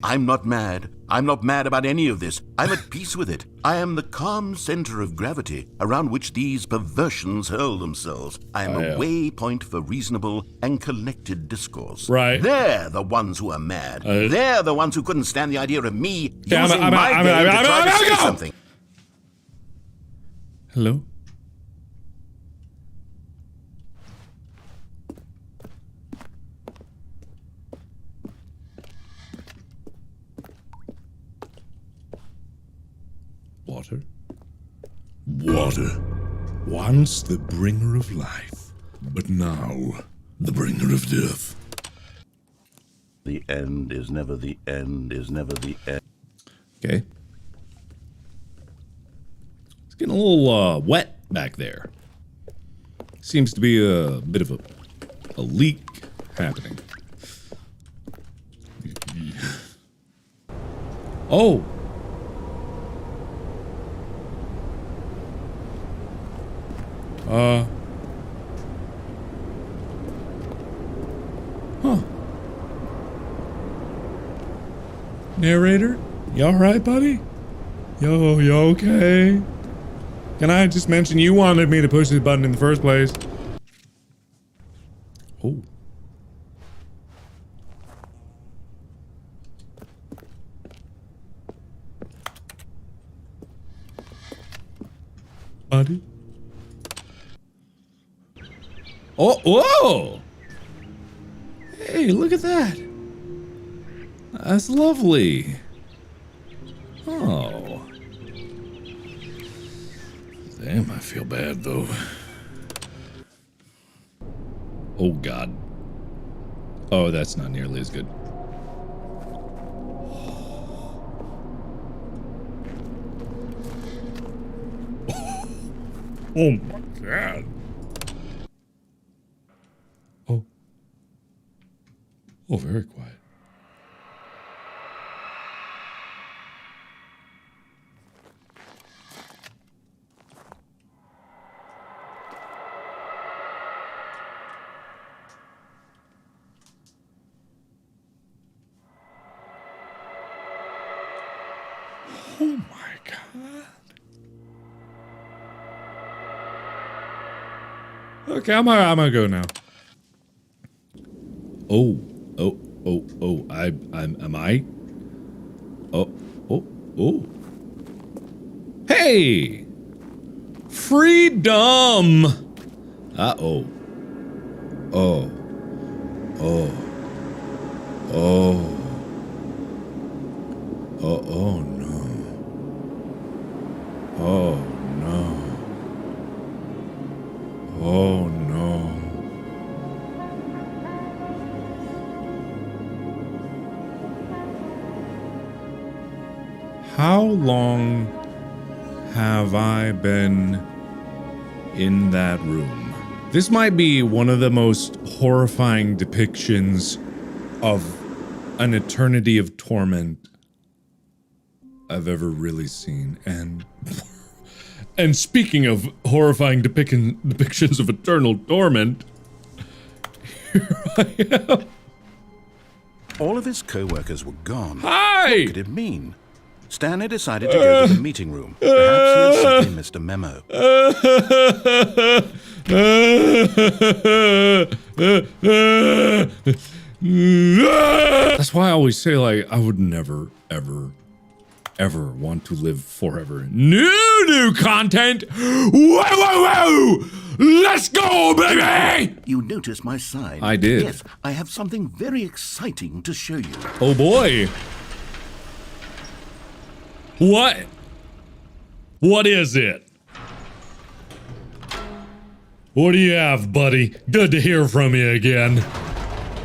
I'm not mad. I'm not mad about any of this. I'm at peace with it. I am the calm center of gravity around which these perversions hurl themselves. I am a waypoint for reasonable and collected discourse. Right. They're the ones who are mad. They're the ones who couldn't stand the idea of me using my game to try to say something. Hello? Water? Water. Once the bringer of life, but now the bringer of death. The end is never the end is never the end. Okay. It's getting a little wet back there. Seems to be a bit of a leak happening. Oh! Huh. Narrator? You alright, buddy? Yo, you okay? Can I just mention you wanted me to push this button in the first place? Oh. Buddy? Oh, whoa! Hey, look at that. That's lovely. Oh. Damn, I feel bad though. Oh God. Oh, that's not nearly as good. Oh my God. Oh. Oh, very quiet. Oh my God. Okay, I'm gonna go now. Oh. Am I? Oh. Hey! Freedom! Uh-oh. Oh. Oh no. Oh no. Oh no. How long have I been in that room? This might be one of the most horrifying depictions of an eternity of torment I've ever really seen. And speaking of horrifying depictions of eternal torment, here I am. All of his co-workers were gone. Hi! What could it mean? Stanley decided to go to the meeting room. Perhaps he had simply missed a memo. That's why I always say, like, I would never, ever, ever want to live forever. New content! Whoa, whoa, whoa! Let's go, baby! You noticed my sign? I did. Yes, I have something very exciting to show you. Oh boy. What? What is it? What do you have, buddy? Good to hear from you again.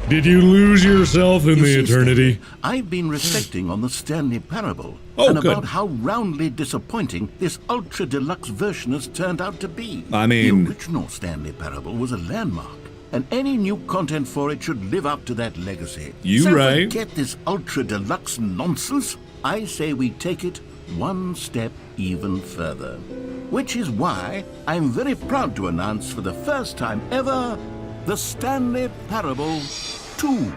Did you lose yourself in the eternity? Stanley, I've been reflecting on the Stanley Parable Oh, and good. about how roundly disappointing this ultra deluxe version has turned out to be. I mean- the original Stanley Parable was a landmark, and any new content for it should live up to that legacy. You so right. Forget this ultra deluxe nonsense. I say we take it one step even further. Which is why I'm very proud to announce for the first time ever the Stanley Parable 2.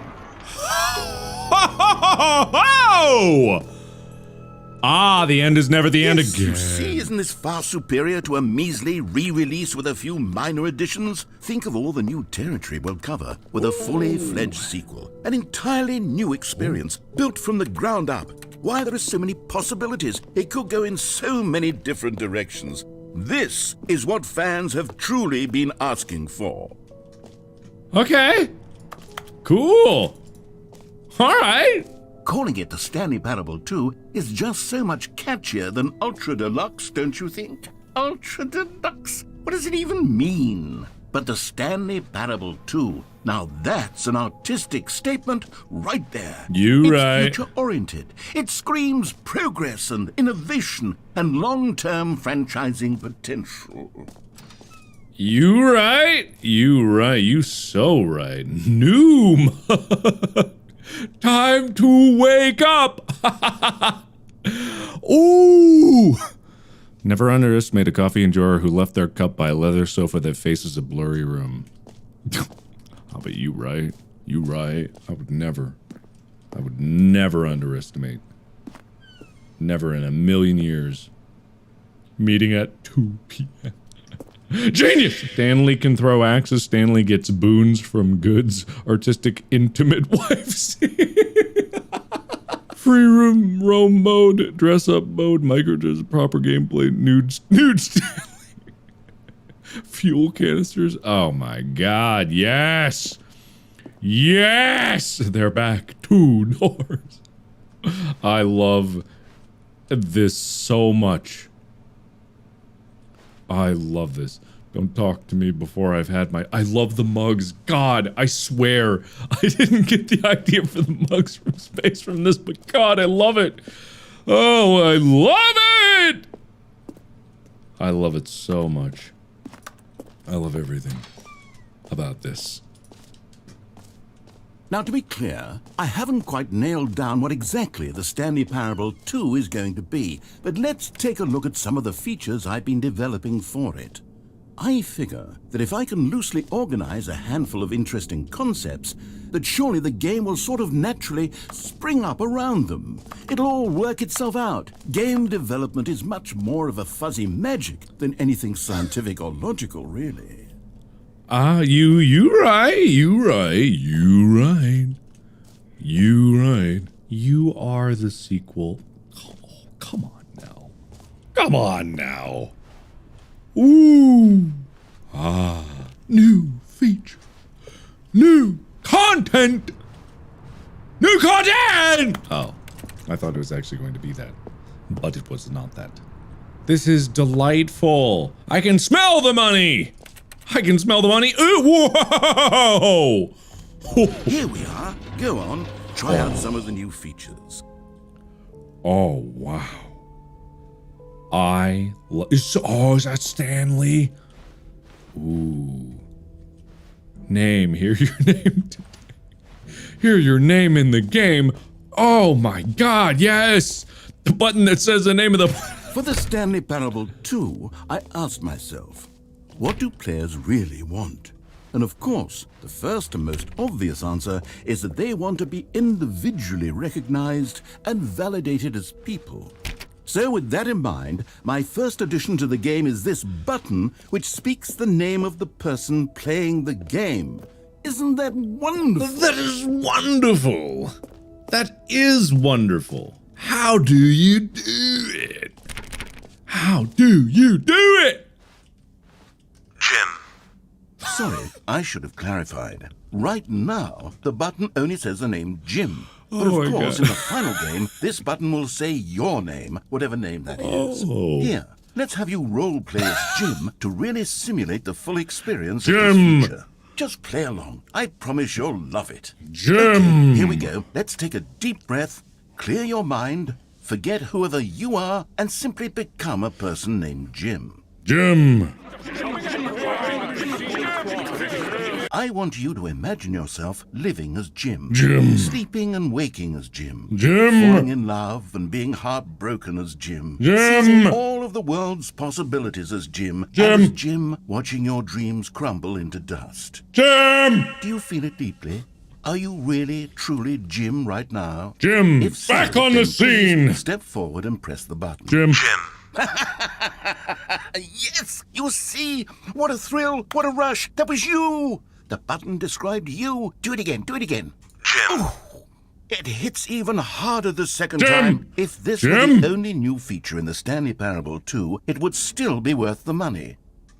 Ah, the end is never the end Yes, again. you see, isn't this far superior to a measly re-release with a few minor additions? Think of all the new territory we'll cover with a fully fledged sequel. An entirely new experience, built from the ground up. Why, there are so many possibilities. It could go in so many different directions. This is what fans have truly been asking for. Okay. Cool. All right. Calling it the Stanley Parable 2 is just so much catchier than Ultra Deluxe, don't you think? Ultra Deluxe? What does it even mean? But the Stanley Parable 2, now that's an artistic statement right there. You it's right. future-oriented. It screams progress and innovation and long-term franchising potential. You right. You right. You so right. Noom. Time to wake up. Ooh. Never underestimate a coffee enjoyer who left their cup by a leather sofa that faces a blurry room. Oh, but you right. You right. I would never underestimate. Never in a million years. Meeting at 2 p.m. Genius! Stanley can throw axes. Stanley gets boons from goods. Artistic intimate wives. Free roam mode. Dress up mode. Microchips. Proper gameplay. Nude Stanley. Fuel canisters. Oh my god. Yes! Yes! They're back. 2 doors. I love this so much. I love this. Don't talk to me before I've had my... I love the mugs. God, I swear. I didn't get the idea for the mugs from space from this, but God, I love it. Oh, I love it! I love it so much. I love everything about this. Now, to be clear, I haven't quite nailed down what exactly the Stanley Parable 2 is going to be, but let's take a look at some of the features I've been developing for it. I figure that if I can loosely organize a handful of interesting concepts, that surely the game will sort of naturally spring up around them. It'll all work itself out. Game development is much more of a fuzzy magic than anything scientific or logical, really. Ah, you right. You right. You are the sequel. Oh, come on now. Come on now. Ooh. Ah. New feature. New content. New content! Oh. I thought it was actually going to be that, but it was not that. This is delightful. I can smell the money. I can smell the money. Ooh, whoa! Here we are. Go on. Try out some of the new features. Oh, wow. Is that Stanley? Ooh. Name. Hear your name. Hear your name in the game. Oh my god, yes! The button that says the name of the... For the Stanley Parable 2, I asked myself, what do players really want? And of course, the first and most obvious answer is that they want to be individually recognized and validated as people. So with that in mind, my first addition to the game is this button which speaks the name of the person playing the game. Isn't that wonderful? That is wonderful! That is wonderful. How do you do it? How do you do it? Jim. Sorry, I should have clarified. Right now, the button only says the name Jim. But Oh of my course, God. in the final game, this button will say your name, whatever name that is. Oh. Here, let's have you role-play as Jim to really simulate the full experience Jim. of this feature. Just play along. I promise you'll love it. Jim! Here we go. Let's take a deep breath, clear your mind, forget whoever you are, and simply become a person named Jim. Jim! I want you to imagine yourself living as Jim. Jim. Sleeping and waking as Jim. Jim. Falling in love and being heartbroken as Jim. Jim. Seizing all of the world's possibilities as Jim. Jim. And as Jim, watching your dreams crumble into dust. Jim! Do you feel it deeply? Are you really, truly Jim right now? Jim, If so, back on the then please scene! Step forward and press the button. Jim. Yes! You see? What a thrill! What a rush! That was you! The button described you. Do it again. Do it again. Jim. It hits even harder the second Jim! time. If this were Jim! the only new feature in the Stanley Parable 2, it would still be worth the money.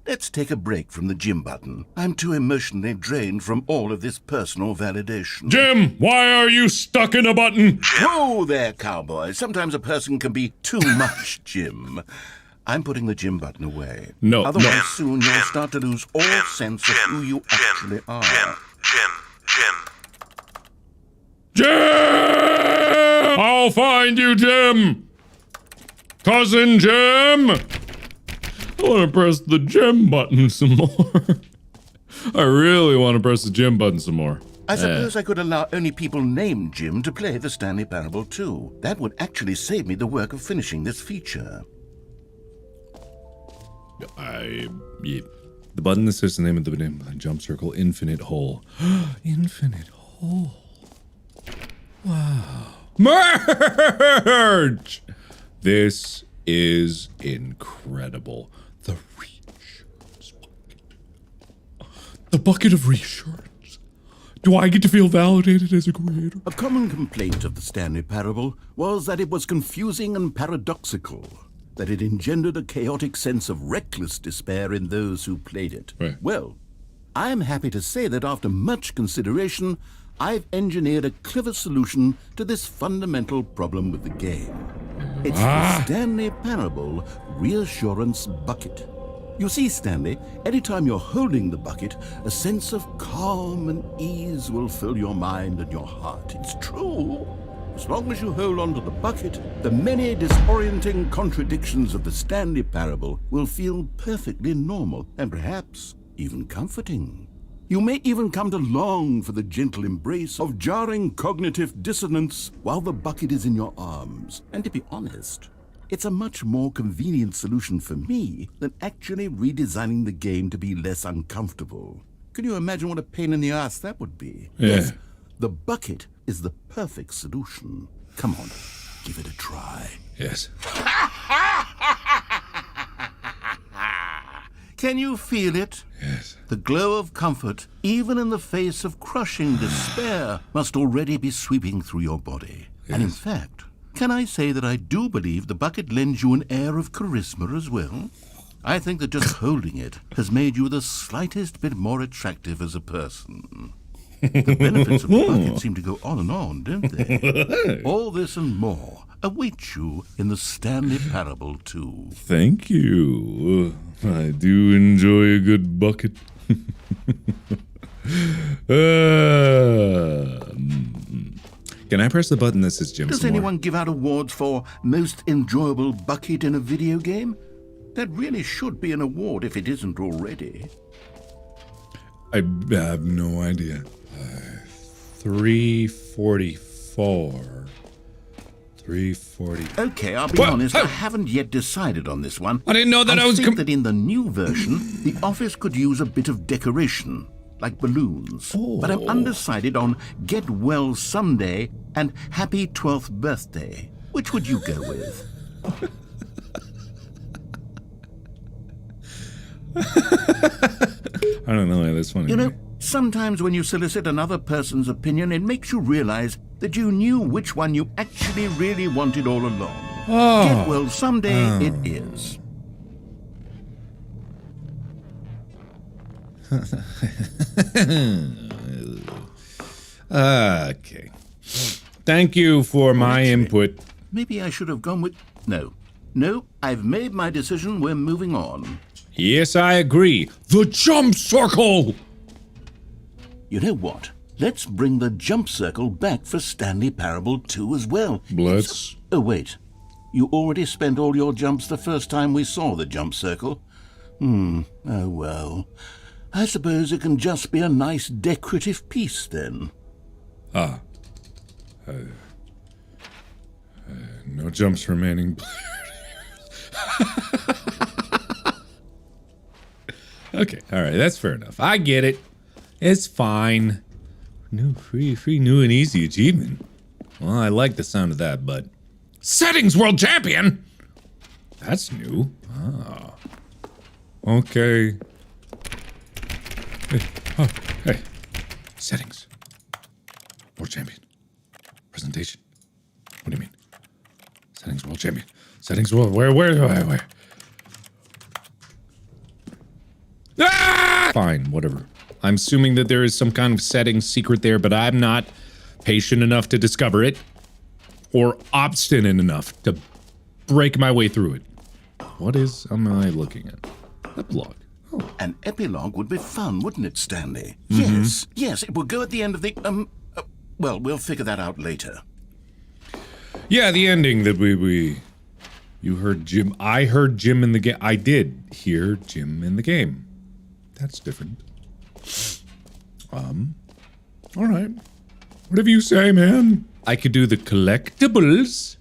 Let's take a break from the Jim button. I'm too emotionally drained from all of this personal validation. Jim, why are you stuck in a button? Whoa there, cowboy. Sometimes a person can be too much Jim. I'm putting the Jim button away. No, Otherwise, no. soon you'll start to lose all sense of who you actually are. Jim! I'll find you, Jim! Cousin Jim! I want to press the Jim button some more. I really want to press the Jim button some more. I suppose I could allow only people named Jim to play the Stanley Parable 2. That would actually save me the work of finishing this feature. Yeah. The button that says the name of the name, jump circle, infinite hole. Infinite hole. Wow. Merge! This is incredible. The reassurance bucket. The bucket of reassurance. Do I get to feel validated as a creator? A common complaint of the Stanley Parable was that it was confusing and paradoxical, that it engendered a chaotic sense of reckless despair in those who played it. Right. Well, I am happy to say that after much consideration, I've engineered a clever solution to this fundamental problem with the game. It's the Stanley Parable Reassurance Bucket. You see, Stanley, anytime you're holding the bucket, a sense of calm and ease will fill your mind and your heart. It's true. As long as you hold on to the bucket, the many disorienting contradictions of the Stanley Parable will feel perfectly normal and perhaps even comforting. You may even come to long for the gentle embrace of jarring cognitive dissonance while the bucket is in your arms. And to be honest, it's a much more convenient solution for me than actually redesigning the game to be less uncomfortable. Can you imagine what a pain in the ass that would be? Yeah. Yes, the bucket is the perfect solution. Come on, give it a try. Yes. Can you feel it? Yes. The glow of comfort, even in the face of crushing despair, must already be sweeping through your body. And in fact, can I say that I do believe the bucket lends you an air of charisma as well? I think that just holding it has made you the slightest bit more attractive as a person. The benefits of the bucket seem to go on and on, don't they? All this and more awaits you in the Stanley Parable 2. Thank you. I do enjoy a good bucket. Can I press the button that says Jim? Does anyone give out awards for most enjoyable bucket in a video game? That really should be an award if it isn't already. I have no idea. 344. 340. Okay, I'll be honest, I haven't yet decided on this one. I didn't know that I was. think that in the new version, the office could use a bit of decoration, like balloons. But I'm undecided on Get Well Someday and Happy 12th Birthday. Which would you go with? I don't know. That's funny. You know, sometimes when you solicit another person's opinion, it makes you realize that you knew which one you actually really wanted all along. Get Well Someday it is. Okay. Thank you for my input. Maybe I should have gone with... No, I've made my decision. We're moving on. Yes, I agree. The jump circle! You know what? Let's bring the jump circle back for Stanley Parable 2 as well. Let's. Oh, wait. You already spent all your jumps the first time we saw the jump circle. Oh, well. I suppose it can just be a nice decorative piece, then. No jumps remaining. Okay, all right, that's fair enough. I get it. It's fine. New free new and easy achievement. Well, I like the sound of that, but settings world champion. That's new. Okay. Hey. Settings. World champion. Presentation. What do you mean? Settings world champion. Settings world. Where? Ah! Fine, whatever. I'm assuming that there is some kind of settings secret there, but I'm not patient enough to discover it or obstinate enough to break my way through it. What am I looking at? Epilogue. Oh. An epilogue would be fun, wouldn't it, Stanley? Yes, it will go at the end of the... well, we'll figure that out later. Yeah, the ending that you heard Jim. I heard Jim in the game. I did hear Jim in the game. That's different. All right. Whatever you say, man. I could do the collectibles.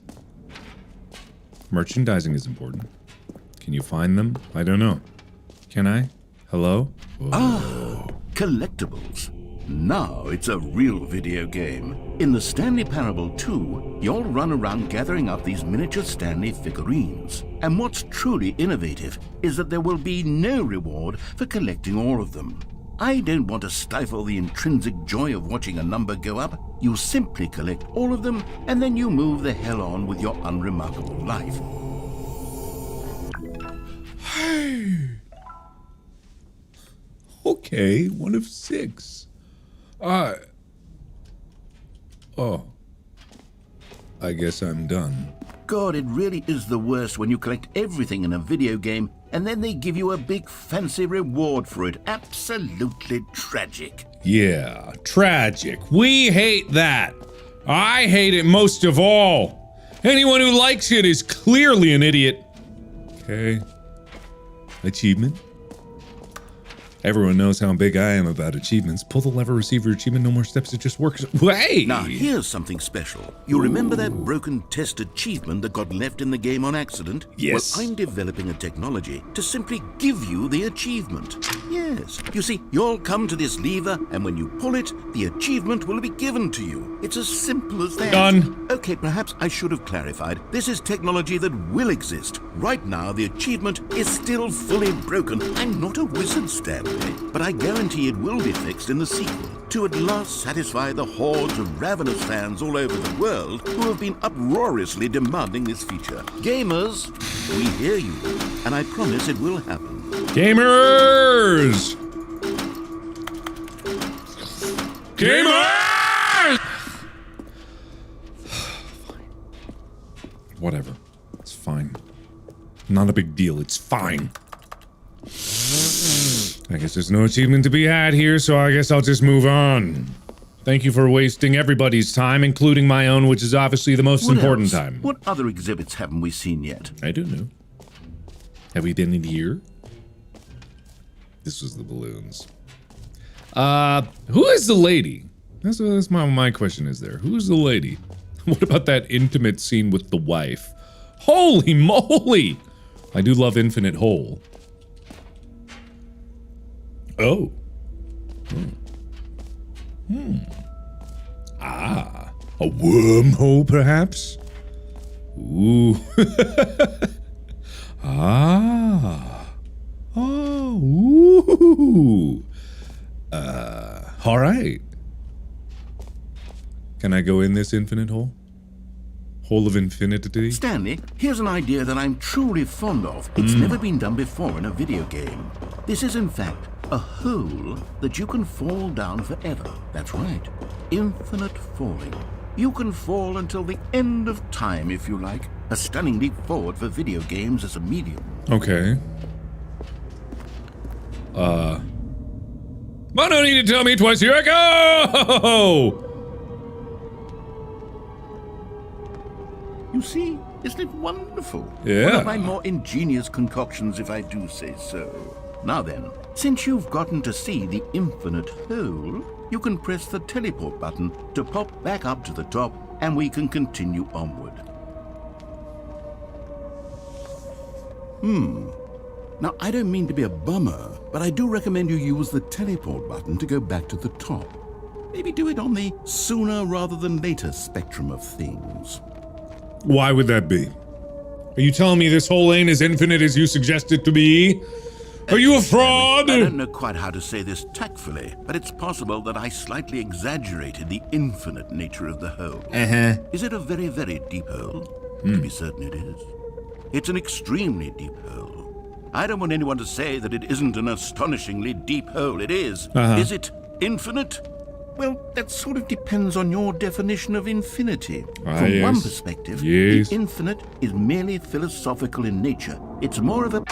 Merchandising is important. Can you find them? I don't know. Can I? Hello? Whoa. Collectibles. Now it's a real video game. In the Stanley Parable 2, you'll run around gathering up these miniature Stanley figurines. And what's truly innovative is that there will be no reward for collecting all of them. I don't want to stifle the intrinsic joy of watching a number go up. You simply collect all of them, and then you move the hell on with your unremarkable life. Okay, 1 of 6. I guess I'm done. God, it really is the worst when you collect everything in a video game and then they give you a big fancy reward for it. Absolutely tragic. Yeah, tragic. We hate that. I hate it most of all. Anyone who likes it is clearly an idiot. Okay. Achievement. Everyone knows how big I am about achievements. Pull the lever, receive your achievement, no more steps, it just works. Hey! Now here's something special. You remember that broken test achievement that got left in the game on accident? Yes. Well, I'm developing a technology to simply give you the achievement. Yes. You see, you'll come to this lever, and when you pull it, the achievement will be given to you. It's as simple as that. Done. Okay, perhaps I should have clarified. This is technology that will exist. Right now, the achievement is still fully broken. I'm not a wizard, Stanley. But I guarantee it will be fixed in the sequel to at last satisfy the hordes of ravenous fans all over the world who have been uproariously demanding this feature. Gamers, we hear you, and I promise it will happen. Gamers! Gamers! Whatever. It's fine. Not a big deal. It's fine. I guess there's no achievement to be had here, so I guess I'll just move on. Thank you for wasting everybody's time, including my own, which is obviously the most important time. What other exhibits haven't we seen yet? I don't know. Have we been in here? This was the balloons. Who is the lady? That's my question is there. Who is the lady? What about that intimate scene with the wife? Holy moly! I do love Infinite Hole. Oh. Ah. A wormhole, perhaps? Ooh. Ah. Oh. Ooh. All right. Can I go in this infinite hole? Hole of infinity? Stanley, here's an idea that I'm truly fond of. It's never been done before in a video game. This is, in fact, a hole that you can fall down forever. That's right. Infinite falling. You can fall until the end of time, if you like. A stunning leap forward for video games as a medium. Okay. Well, no need to tell me twice. Here I go! You see, isn't it wonderful? Yeah. One of my more ingenious concoctions, if I do say so. Now then, since you've gotten to see the infinite hole, you can press the teleport button to pop back up to the top, and we can continue onward. Now, I don't mean to be a bummer, but I do recommend you use the teleport button to go back to the top. Maybe do it on the sooner rather than later spectrum of things. Why would that be? Are you telling me this hole ain't as infinite as you suggest it to be? Are you a fraud? I don't know quite how to say this tactfully, but it's possible that I slightly exaggerated the infinite nature of the hole. Is it a very, very deep hole? To be certain it is. It's an extremely deep hole. I don't want anyone to say that it isn't an astonishingly deep hole. It is. Is it infinite? Well, that sort of depends on your definition of infinity. From one perspective, the infinite is merely philosophical in nature. It's more of a...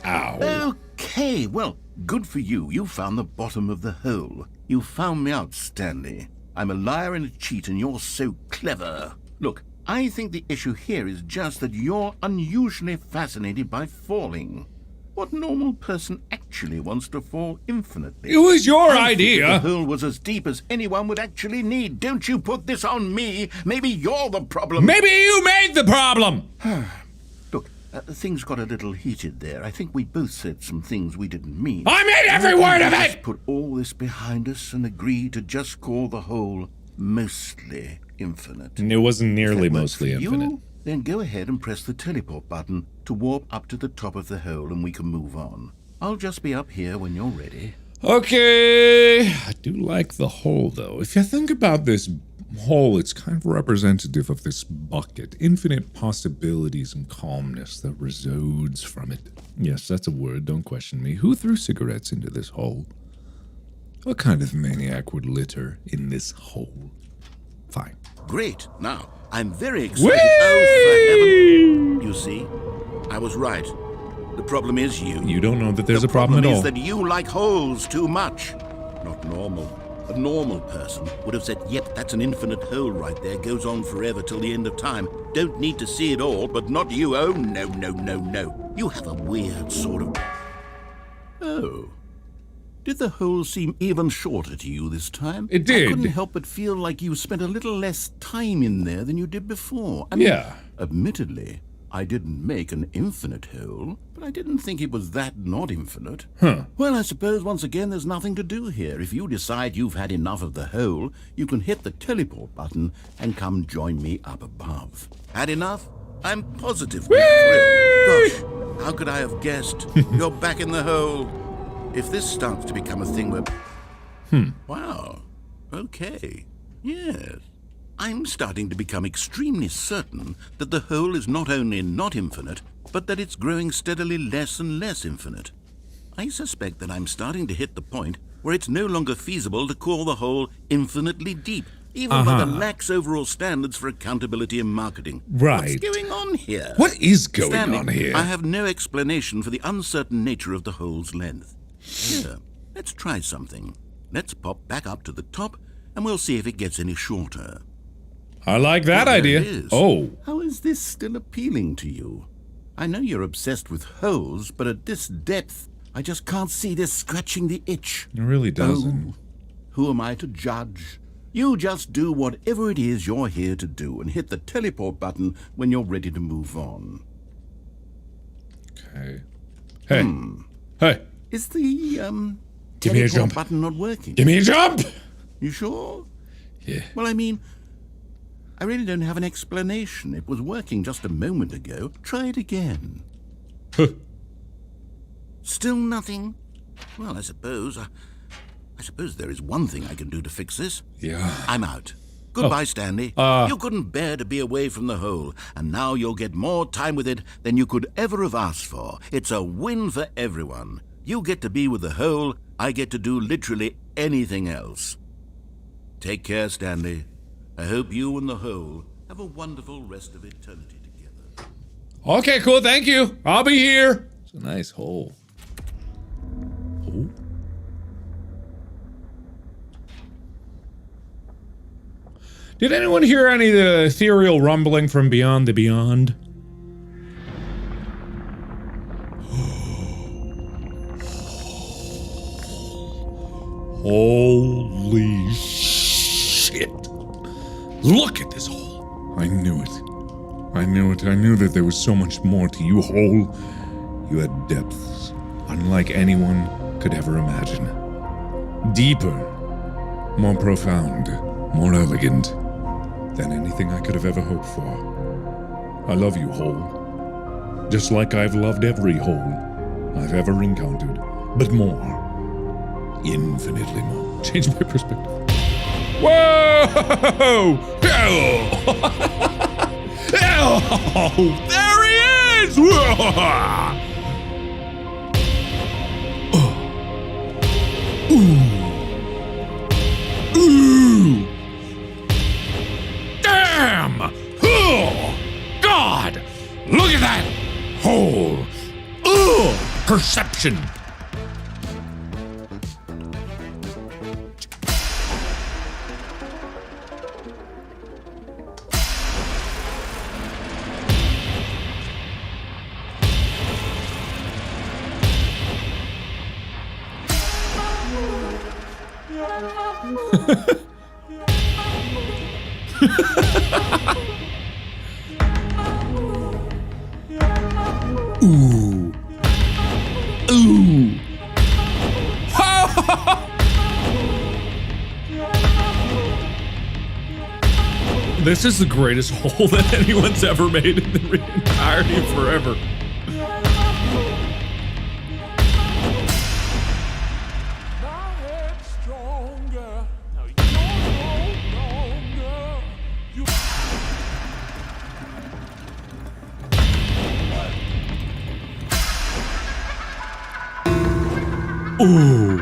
Ow. Okay, well, good for you. You found the bottom of the hole. You found me out, Stanley. I'm a liar and a cheat, and you're so clever. Look, I think the issue here is just that you're unusually fascinated by falling. What normal person actually wants to fall infinitely? It was your I idea. think the hole was as deep as anyone would actually need. Don't you put this on me. Maybe you're the problem. Maybe you made the problem. Look, things got a little heated there. I think we both said some things we didn't mean. I made every word of Let's it. put all this behind us and agree to just call the hole mostly infinite. And it wasn't nearly If that works mostly for you, infinite. then go ahead and press the teleport button to warp up to the top of the hole and we can move on. I'll just be up here when you're ready. Okay. I do like the hole, though. If you think about this hole, it's kind of representative of this bucket. Infinite possibilities and calmness that resides from it. Yes, that's a word. Don't question me. Who threw cigarettes into this hole? What kind of maniac would litter in this hole? Fine. Great. Now, I'm very excited. Oh, for heaven. You see, I was right. The problem is you. You don't know that there's The a problem at all. is that you like holes too much. Not normal. A normal person would have said, yep, that's an infinite hole right there. Goes on forever till the end of time. Don't need to see it all, but not you. Oh, no, no, no, no. You have a weird sort of... Oh. Did the hole seem even shorter to you this time? It did. I couldn't help but feel like you spent a little less time in there than you did before. I mean, Yeah. admittedly, I didn't make an infinite hole, but I didn't think it was that not infinite. Well, I suppose once again there's nothing to do here. If you decide you've had enough of the hole, you can hit the teleport button and come join me up above. Had enough? I'm positively thrilled. Gosh, how could I have guessed? You're back in the hole. If this starts to become a thing where... Wow. Okay. Yes. I'm starting to become extremely certain that the hole is not only not infinite, but that it's growing steadily less and less infinite. I suspect that I'm starting to hit the point where it's no longer feasible to call the hole infinitely deep, even by the lax overall standards for accountability in marketing. Right. What's going on here? What is going Stanley, on here? I have no explanation for the uncertain nature of the hole's length. Here, let's try something. Let's pop back up to the top, and we'll see if it gets any shorter. I like that There idea. it is. Oh. How is this still appealing to you? I know you're obsessed with holes, but at this depth, I just can't see this scratching the itch. It really doesn't. Oh, who am I to judge? You just do whatever it is you're here to do and hit the teleport button when you're ready to move on. Okay. Hey. Hey. Is the, Give me a teleport jump. button not working? Give me a jump! You sure? Yeah. Well, I mean, I really don't have an explanation. It was working just a moment ago. Try it again. Huh. Still nothing? Well, I suppose there is one thing I can do to fix this. Yeah. I'm out. Goodbye, Stanley. You couldn't bear to be away from the hole, and now you'll get more time with it than you could ever have asked for. It's a win for everyone. You get to be with the hole, I get to do literally anything else. Take care, Stanley. I hope you and the hole have a wonderful rest of eternity together. Okay, cool. Thank you. I'll be here. It's a nice hole. Oh. Did anyone hear any of the ethereal rumbling from beyond the beyond? Holy shit. Look at this hole. I knew it. I knew it. I knew that there was so much more to you, hole. You had depths unlike anyone could ever imagine. Deeper, more profound, more elegant than anything I could have ever hoped for. I love you, hole. Just like I've loved every hole I've ever encountered, but more. Infinitely more. Change my perspective. Whoa! Oh, there he is! Ooh! Damn! Oh, God! Look at that hole! Ugh! Perception! Ooh. Ooh. This is the greatest hole that anyone's ever made in the entirety of forever. Ooh.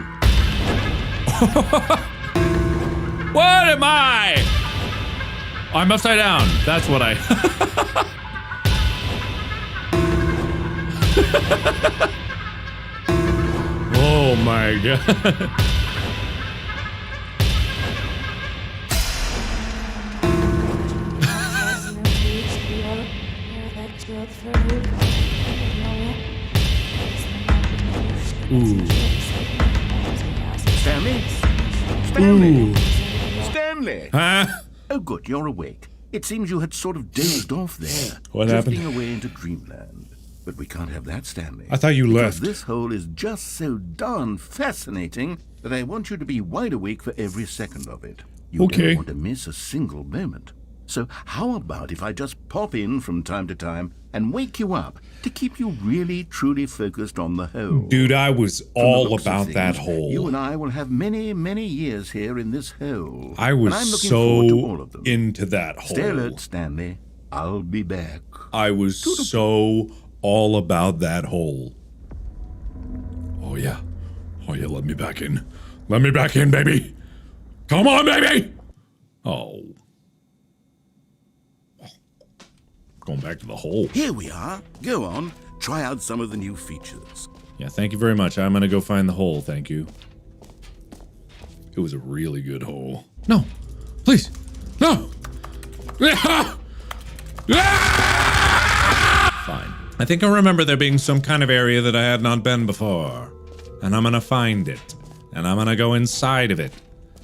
What am I? I'm upside down. That's what I... Oh my God. Ooh. Stanley? Stanley? Ooh. Stanley? Huh? Oh, good, you're awake. It seems you had sort of dozed off there. What happened? Drifting away into dreamland. But we can't have that, Stanley. I thought you Because left. this hole is just so darn fascinating that I want you to be wide awake for every second of it. You Okay. don't want to miss a single moment. So how about if I just pop in from time to time and wake you up to keep you really, truly focused on the hole? Dude, I was From the all looks of about that things, hole. You and I will have many, many years here in this hole. I and I'm was looking forward to all so of them. into that hole. Stay alert, Stanley. I'll be back. I was so all about that hole. Oh yeah. Oh yeah, let me back in. Let me back in, baby. Come on, baby. Oh. Going back to the hole. Here we are. Go on. Try out some of the new features. Yeah, thank you very much. I'm gonna go find the hole, thank you. It was a really good hole. No. Please. No. Fine. I think I remember there being some kind of area that I had not been before. And I'm gonna find it. And I'm gonna go inside of it.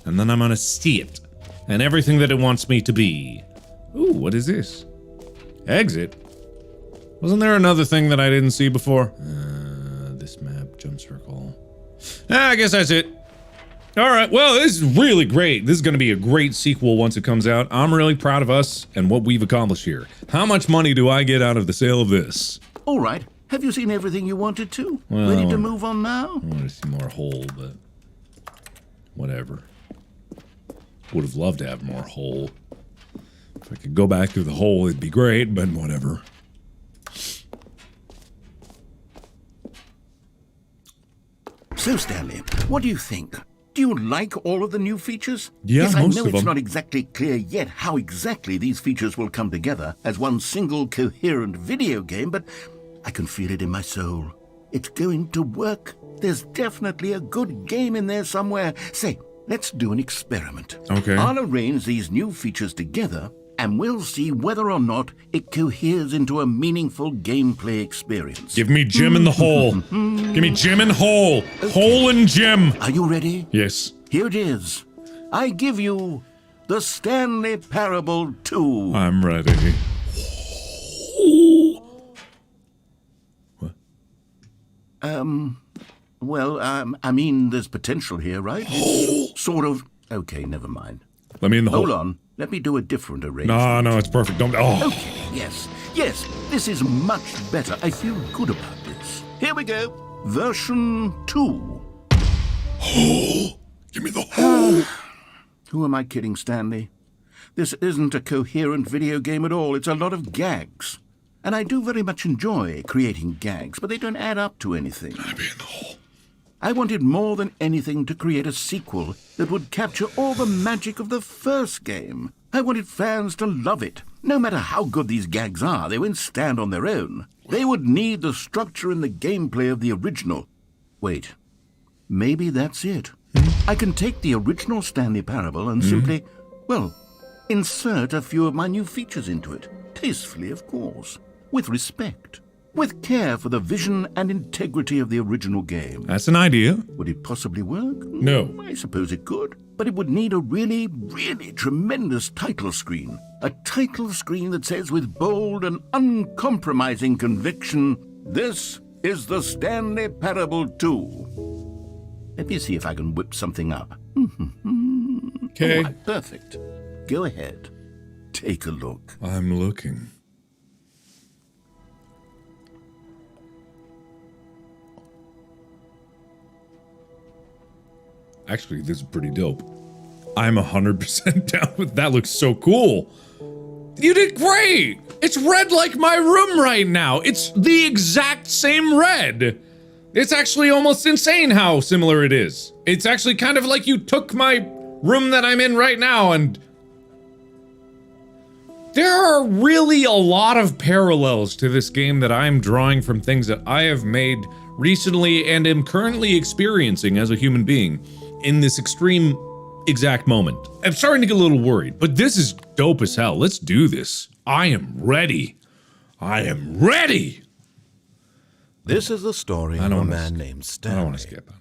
And then I'm gonna see it. And everything that it wants me to be. Ooh, what is this? Exit? Wasn't there another thing that I didn't see before? This map, jump circle. I guess that's it. Alright, well, this is really great. This is gonna be a great sequel once it comes out. I'm really proud of us and what we've accomplished here. How much money do I get out of the sale of this? All right. Have you seen everything you wanted to? Well, Ready to move on now? I want to see more hole, but whatever. Would have loved to have more hole. If I could go back through the hole, it'd be great, but whatever. So, Stanley, what do you think? Do you like all of the new features? Yeah, yes, I most know of it's them. not exactly clear yet how exactly these features will come together as one single coherent video game, but I can feel it in my soul. It's going to work. There's definitely a good game in there somewhere. Say, let's do an experiment. Okay. I'll arrange these new features together, and we'll see whether or not it coheres into a meaningful gameplay experience. Give me Jim in the hole. Give me Jim in hole. Hole and Jim. Are you ready? Yes. Here it is. I give you the Stanley Parable 2. I'm ready. What? I mean, there's potential here, right? Sort of. Okay, never mind. Let me in the hole. Hold on. Let me do a different arrangement. No, it's perfect. Don't. Oh. Okay, yes. This is much better. I feel good about this. Here we go. Version 2. Give me the hole. Who am I kidding, Stanley? This isn't a coherent video game at all. It's a lot of gags. And I do very much enjoy creating gags, but they don't add up to anything. Let me in the hole. I wanted more than anything to create a sequel that would capture all the magic of the first game. I wanted fans to love it. No matter how good these gags are, they won't stand on their own. They would need the structure and the gameplay of the original. Wait, maybe that's it. I can take the original Stanley Parable and simply, insert a few of my new features into it. Tastefully, of course. With respect. With care for the vision and integrity of the original game. That's an idea. Would it possibly work? No. I suppose it could. But it would need a really, really tremendous title screen. A title screen that says with bold and uncompromising conviction, "This is the Stanley Parable 2." Let me see if I can whip something up. Okay. All right, perfect. Go ahead. Take a look. I'm looking. Actually, this is pretty dope. I'm 100% down with that. Looks so cool. You did great. It's red like my room right now. It's the exact same red. It's actually almost insane how similar it is. It's actually kind of like you took my room that I'm in right now and... There are really a lot of parallels to this game that I'm drawing from things that I have made recently and am currently experiencing as a human being in this extreme exact moment. I'm starting to get a little worried, but this is dope as hell. Let's do this. I am ready. I am ready. This is the story of a man named Stanley. I don't want to skip.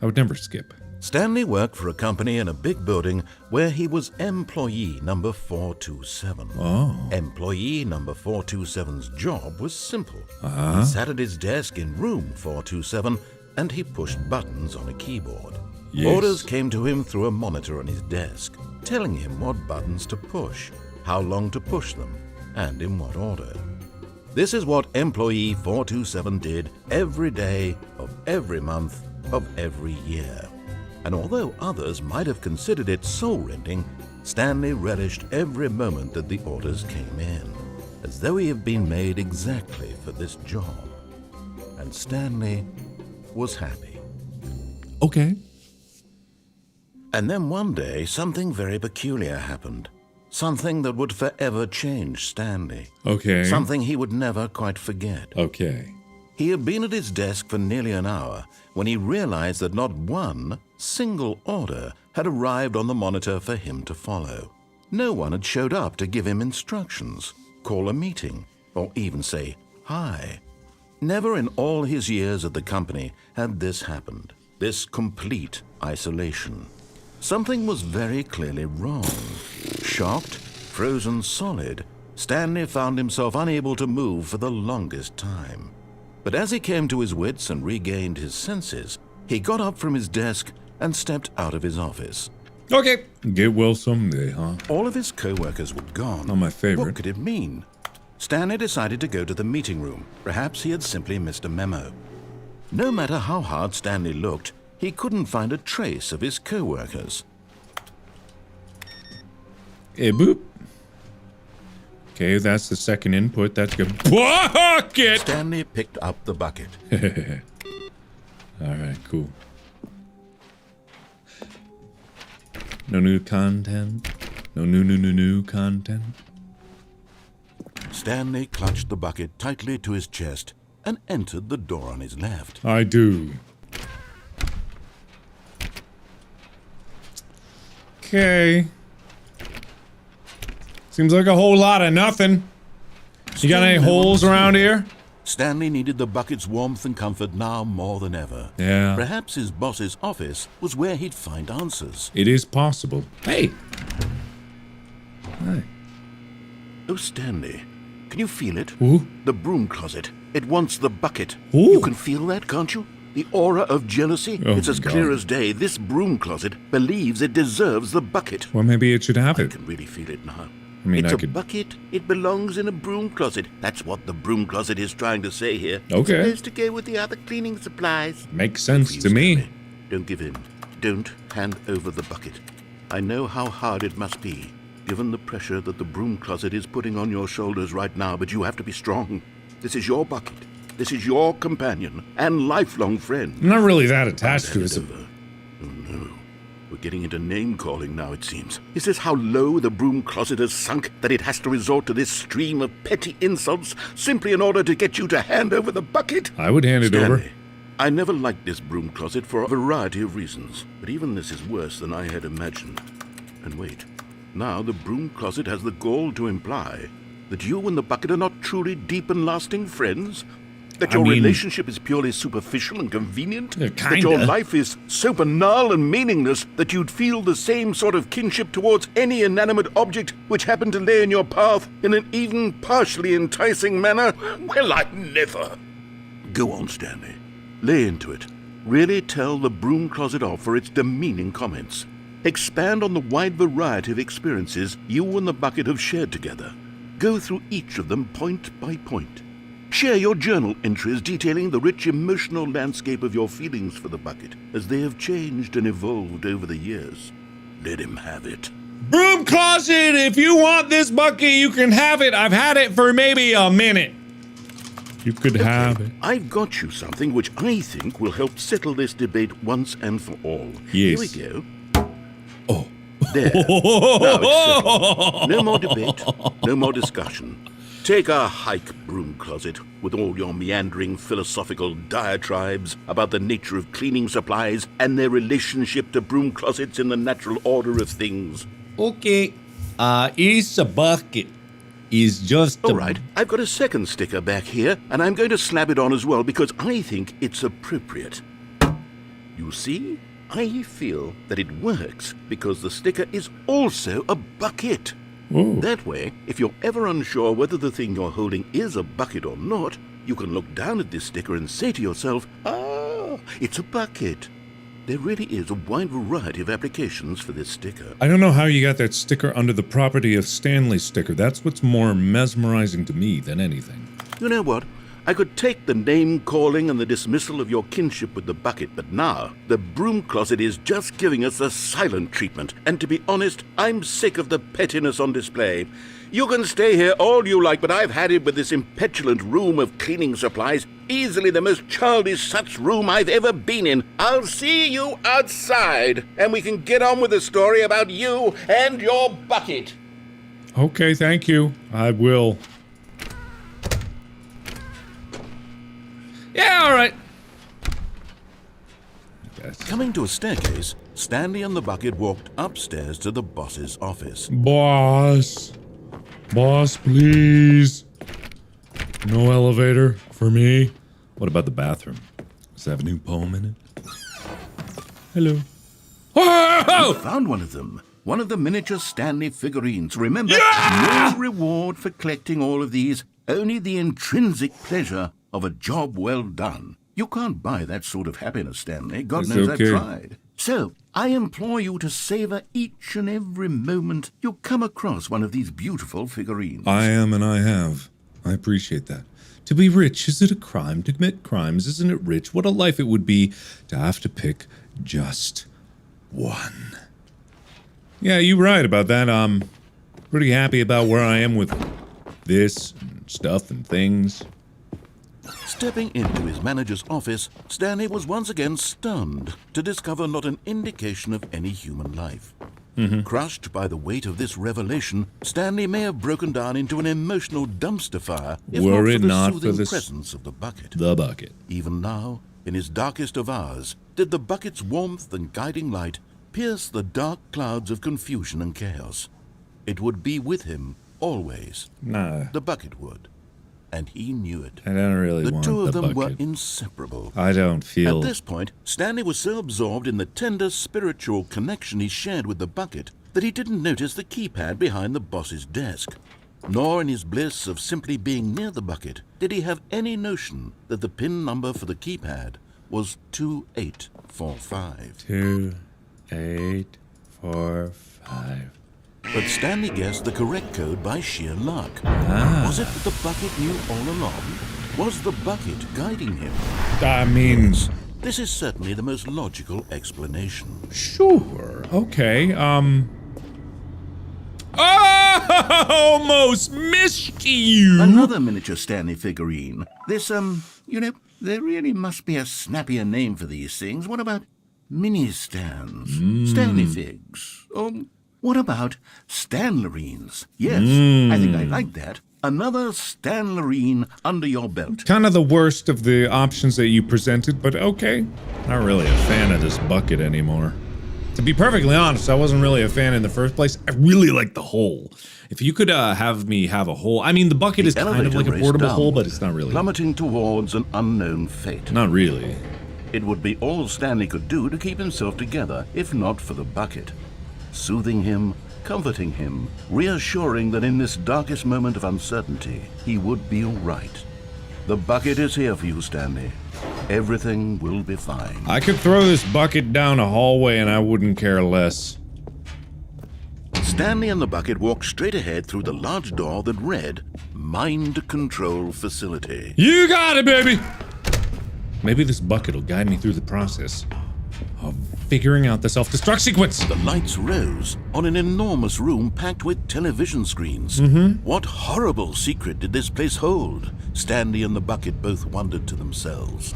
I would never skip. Stanley worked for a company in a big building where he was employee number 427. Oh. Employee number 427's job was simple. He sat at his desk in room 427 and he pushed buttons on a keyboard. Yes. Orders came to him through a monitor on his desk, telling him what buttons to push, how long to push them, and in what order. This is what employee 427 did every day of every month of every year. And although others might have considered it soul-rending, Stanley relished every moment that the orders came in, as though he had been made exactly for this job. And Stanley was happy. Okay. And then one day, something very peculiar happened. Something that would forever change Stanley. Okay. Something he would never quite forget. Okay. He had been at his desk for nearly an hour when he realized that not one single order had arrived on the monitor for him to follow. No one had showed up to give him instructions, call a meeting, or even say hi. Never in all his years at the company had this happened, this complete isolation. Something was very clearly wrong. Shocked, frozen solid, Stanley found himself unable to move for the longest time. But as he came to his wits and regained his senses, he got up from his desk and stepped out of his office. Okay. Get well someday, huh? All of his co-workers were gone. Not my favorite. What could it mean? Stanley decided to go to the meeting room. Perhaps he had simply missed a memo. No matter how hard Stanley looked, he couldn't find a trace of his co-workers. Hey, boop. Okay, that's the second input. That's good. Bucket! Stanley picked up the bucket. Alright, cool. No new content. No new content. Stanley clutched the bucket tightly to his chest and entered the door on his left. I do. Okay. Seems like a whole lot of nothing. You got any holes around here? Stanley needed the bucket's warmth and comfort now more than ever. Yeah. Perhaps his boss's office was where he'd find answers. It is possible. Hey. Hi. Oh, Stanley, can you feel it? Ooh. The broom closet. It wants the bucket. Ooh. You can feel that, can't you? The aura of jealousy. Oh, it's as God. clear as day. This broom closet believes it deserves the bucket. Well, maybe it should have I it. can really feel it now. I mean, it's I a could- bucket. It belongs in a broom closet. That's what the broom closet is trying to say here. Okay. It's supposed to go with the other cleaning supplies. Makes sense Please, to me. Stanley, don't give in. Don't hand over the bucket. I know how hard it must be, given the pressure that the broom closet is putting on your shoulders right now, but you have to be strong. This is your bucket. This is your companion and lifelong friend. I'm not really that attached to Hand it. it over. Oh no. We're getting into name-calling now, it seems. Is this how low the broom closet has sunk, that it has to resort to this stream of petty insults simply in order to get you to hand over the bucket? I would hand it over. Stanley, I never liked this broom closet for a variety of reasons, but even this is worse than I had imagined. And wait, now the broom closet has the gall to imply that you and the bucket are not truly deep and lasting friends? That your relationship is purely superficial and convenient? That your kinda. life is so banal and meaningless that you'd feel the same sort of kinship towards any inanimate object which happened to lay in your path in an even partially enticing manner? Well, I never. Go on, Stanley. Lay into it. Really tell the broom closet off for its demeaning comments. Expand on the wide variety of experiences you and the bucket have shared together. Go through each of them point by point. Share your journal entries detailing the rich emotional landscape of your feelings for the bucket as they have changed and evolved over the years. Let him have it. Broom closet, if you want this bucket, you can have it. I've had it for maybe a minute. You could have it. I've got you something which I think will help settle this debate once and for all. Yes. Here we go. Oh. There. Now it's settled. No more debate, no more discussion. Take a hike, broom closet, with all your meandering philosophical diatribes about the nature of cleaning supplies and their relationship to broom closets in the natural order of things. Okay, it's a bucket. It's just All right, I've got a second sticker back here, and I'm going to slap it on as well because I think it's appropriate. You see, I feel that it works because the sticker is also a bucket. Ooh. That way, if you're ever unsure whether the thing you're holding is a bucket or not, you can look down at this sticker and say to yourself, ah, it's a bucket. There really is a wide variety of applications for this sticker. I don't know how you got that sticker under the property of Stanley sticker. That's what's more mesmerizing to me than anything. You know what? I could take the name-calling and the dismissal of your kinship with the bucket, but now the broom closet is just giving us the silent treatment. And to be honest, I'm sick of the pettiness on display. You can stay here all you like, but I've had it with this impetulant room of cleaning supplies. Easily the most childish such room I've ever been in. I'll see you outside, and we can get on with the story about you and your bucket. Okay, thank you. I will. Yeah, all right. Yes. Coming to a staircase, Stanley and the bucket walked upstairs to the boss's office. Boss. Boss, please. No elevator for me. What about the bathroom? Does it have a new poem in it? Hello. Whoa! Found one of them. One of the miniature Stanley figurines. Remember, Yeah! no reward for collecting all of these, only the intrinsic pleasure of a job well done. You can't buy that sort of happiness, Stanley. God It's knows okay. I've tried. So, I implore you to savor each and every moment you come across one of these beautiful figurines. I am and I have. I appreciate that. To be rich, is it a crime? To commit crimes, isn't it rich? What a life it would be to have to pick just one. Yeah, you're right about that. I'm pretty happy about where I am with this and stuff and things. Stepping into his manager's office, Stanley was once again stunned to discover not an indication of any human life. Crushed by the weight of this revelation, Stanley may have broken down into an emotional dumpster fire if Were not it for the not soothing for this- presence of the bucket. The bucket. Even now, in his darkest of hours, did the bucket's warmth and guiding light pierce the dark clouds of confusion and chaos. It would be with him always. Nah, The bucket would. And he knew it. I don't really The want two of the them were bucket. inseparable. I don't feel... At this point, Stanley was so absorbed in the tender spiritual connection he shared with the bucket that he didn't notice the keypad behind the boss's desk. Nor in his bliss of simply being near the bucket did he have any notion that the PIN number for the keypad was 2845. 2, 8, 4, 5. But Stanley guessed the correct code by sheer luck. Was it that the bucket knew all along? Was the bucket guiding him? I mean, This is certainly the most logical explanation. sure. Okay, almost missed you! Another miniature Stanley figurine. This, there really must be a snappier name for these things. What about mini-stands? Stanley figs? Or what about Stanlerines? Yes, I think I like that. Another Stanlerine under your belt. Kind of the worst of the options that you presented, but okay. Not really a fan of this bucket anymore. To be perfectly honest, I wasn't really a fan in the first place. I really like the hole. If you could have me have a hole... I mean, the bucket is kind of elevator like a raced portable down, hole, but it's not really. Plummeting towards an unknown fate. Not really. It would be all Stanley could do to keep himself together, if not for the bucket. Soothing him, comforting him, reassuring that in this darkest moment of uncertainty, he would be all right. The bucket is here for you, Stanley. Everything will be fine. I could throw this bucket down a hallway and I wouldn't care less. Stanley and the bucket walked straight ahead through the large door that read, Mind Control Facility. You got it, baby! Maybe this bucket will guide me through the process of figuring out the self-destruct sequence. The lights rose on an enormous room packed with television screens. What horrible secret did this place hold? Stanley and the bucket both wondered to themselves.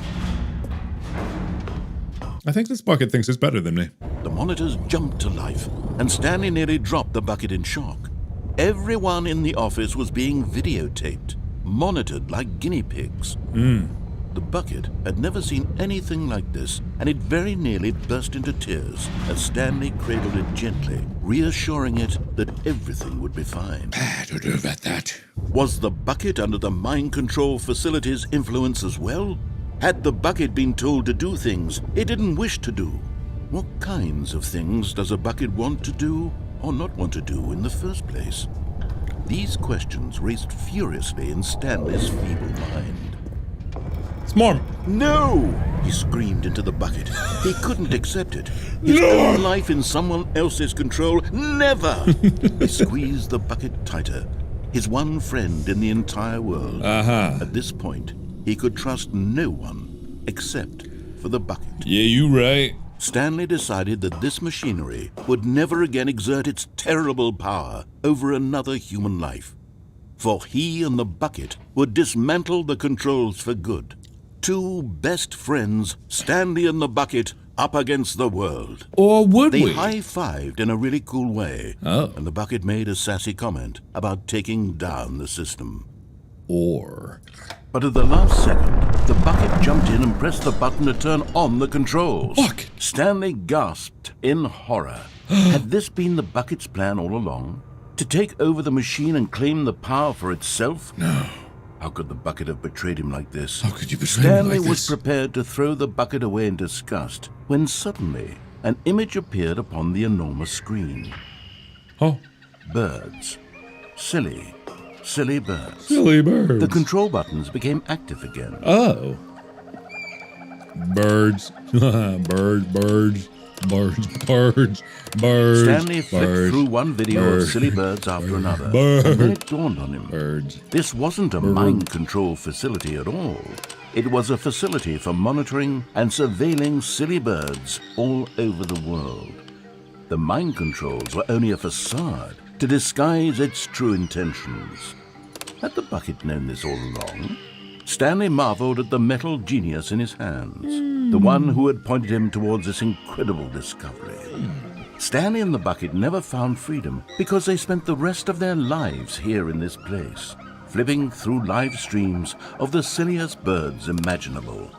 I think this bucket thinks it's better than me. The monitors jumped to life, and Stanley nearly dropped the bucket in shock. Everyone in the office was being videotaped, monitored like guinea pigs. The bucket had never seen anything like this, and it very nearly burst into tears as Stanley cradled it gently, reassuring it that everything would be fine. I don't know about that. Was the bucket under the mind control facility's influence as well? Had the bucket been told to do things it didn't wish to do? What kinds of things does a bucket want to do or not want to do in the first place? These questions raced furiously in Stanley's feeble mind. It's more. No! He screamed into the bucket. He couldn't accept it. His own life in someone else's control. Never! He squeezed the bucket tighter. His one friend in the entire world. At this point, he could trust no one except for the bucket. Yeah, you right. Stanley decided that this machinery would never again exert its terrible power over another human life. For he and the bucket would dismantle the controls for good. Two best friends, Stanley and the bucket, up against the world. Or would They we? high-fived in a really cool way, and the bucket made a sassy comment about taking down the system. But at the last second, the bucket jumped in and pressed the button to turn on the controls. Bucket! Stanley gasped in horror. Had this been the bucket's plan all along? To take over the machine and claim the power for itself? No. How could the bucket have betrayed him like this? How could you betray me Stanley like was this? prepared to throw the bucket away in disgust when suddenly an image appeared upon the enormous screen. Oh, Birds. Silly birds. silly birds. The control buttons became active again. Oh. Birds. birds. Stanley flicked through one video of silly birds after another, and then it dawned on him. This wasn't a mind control facility at all. It was a facility for monitoring and surveilling silly birds all over the world. The mind controls were only a facade to disguise its true intentions. Had the bucket known this all along? Stanley marveled at the metal genius in his hands, the one who had pointed him towards this incredible discovery. Stanley and the bucket never found freedom because they spent the rest of their lives here in this place, flipping through live streams of the silliest birds imaginable.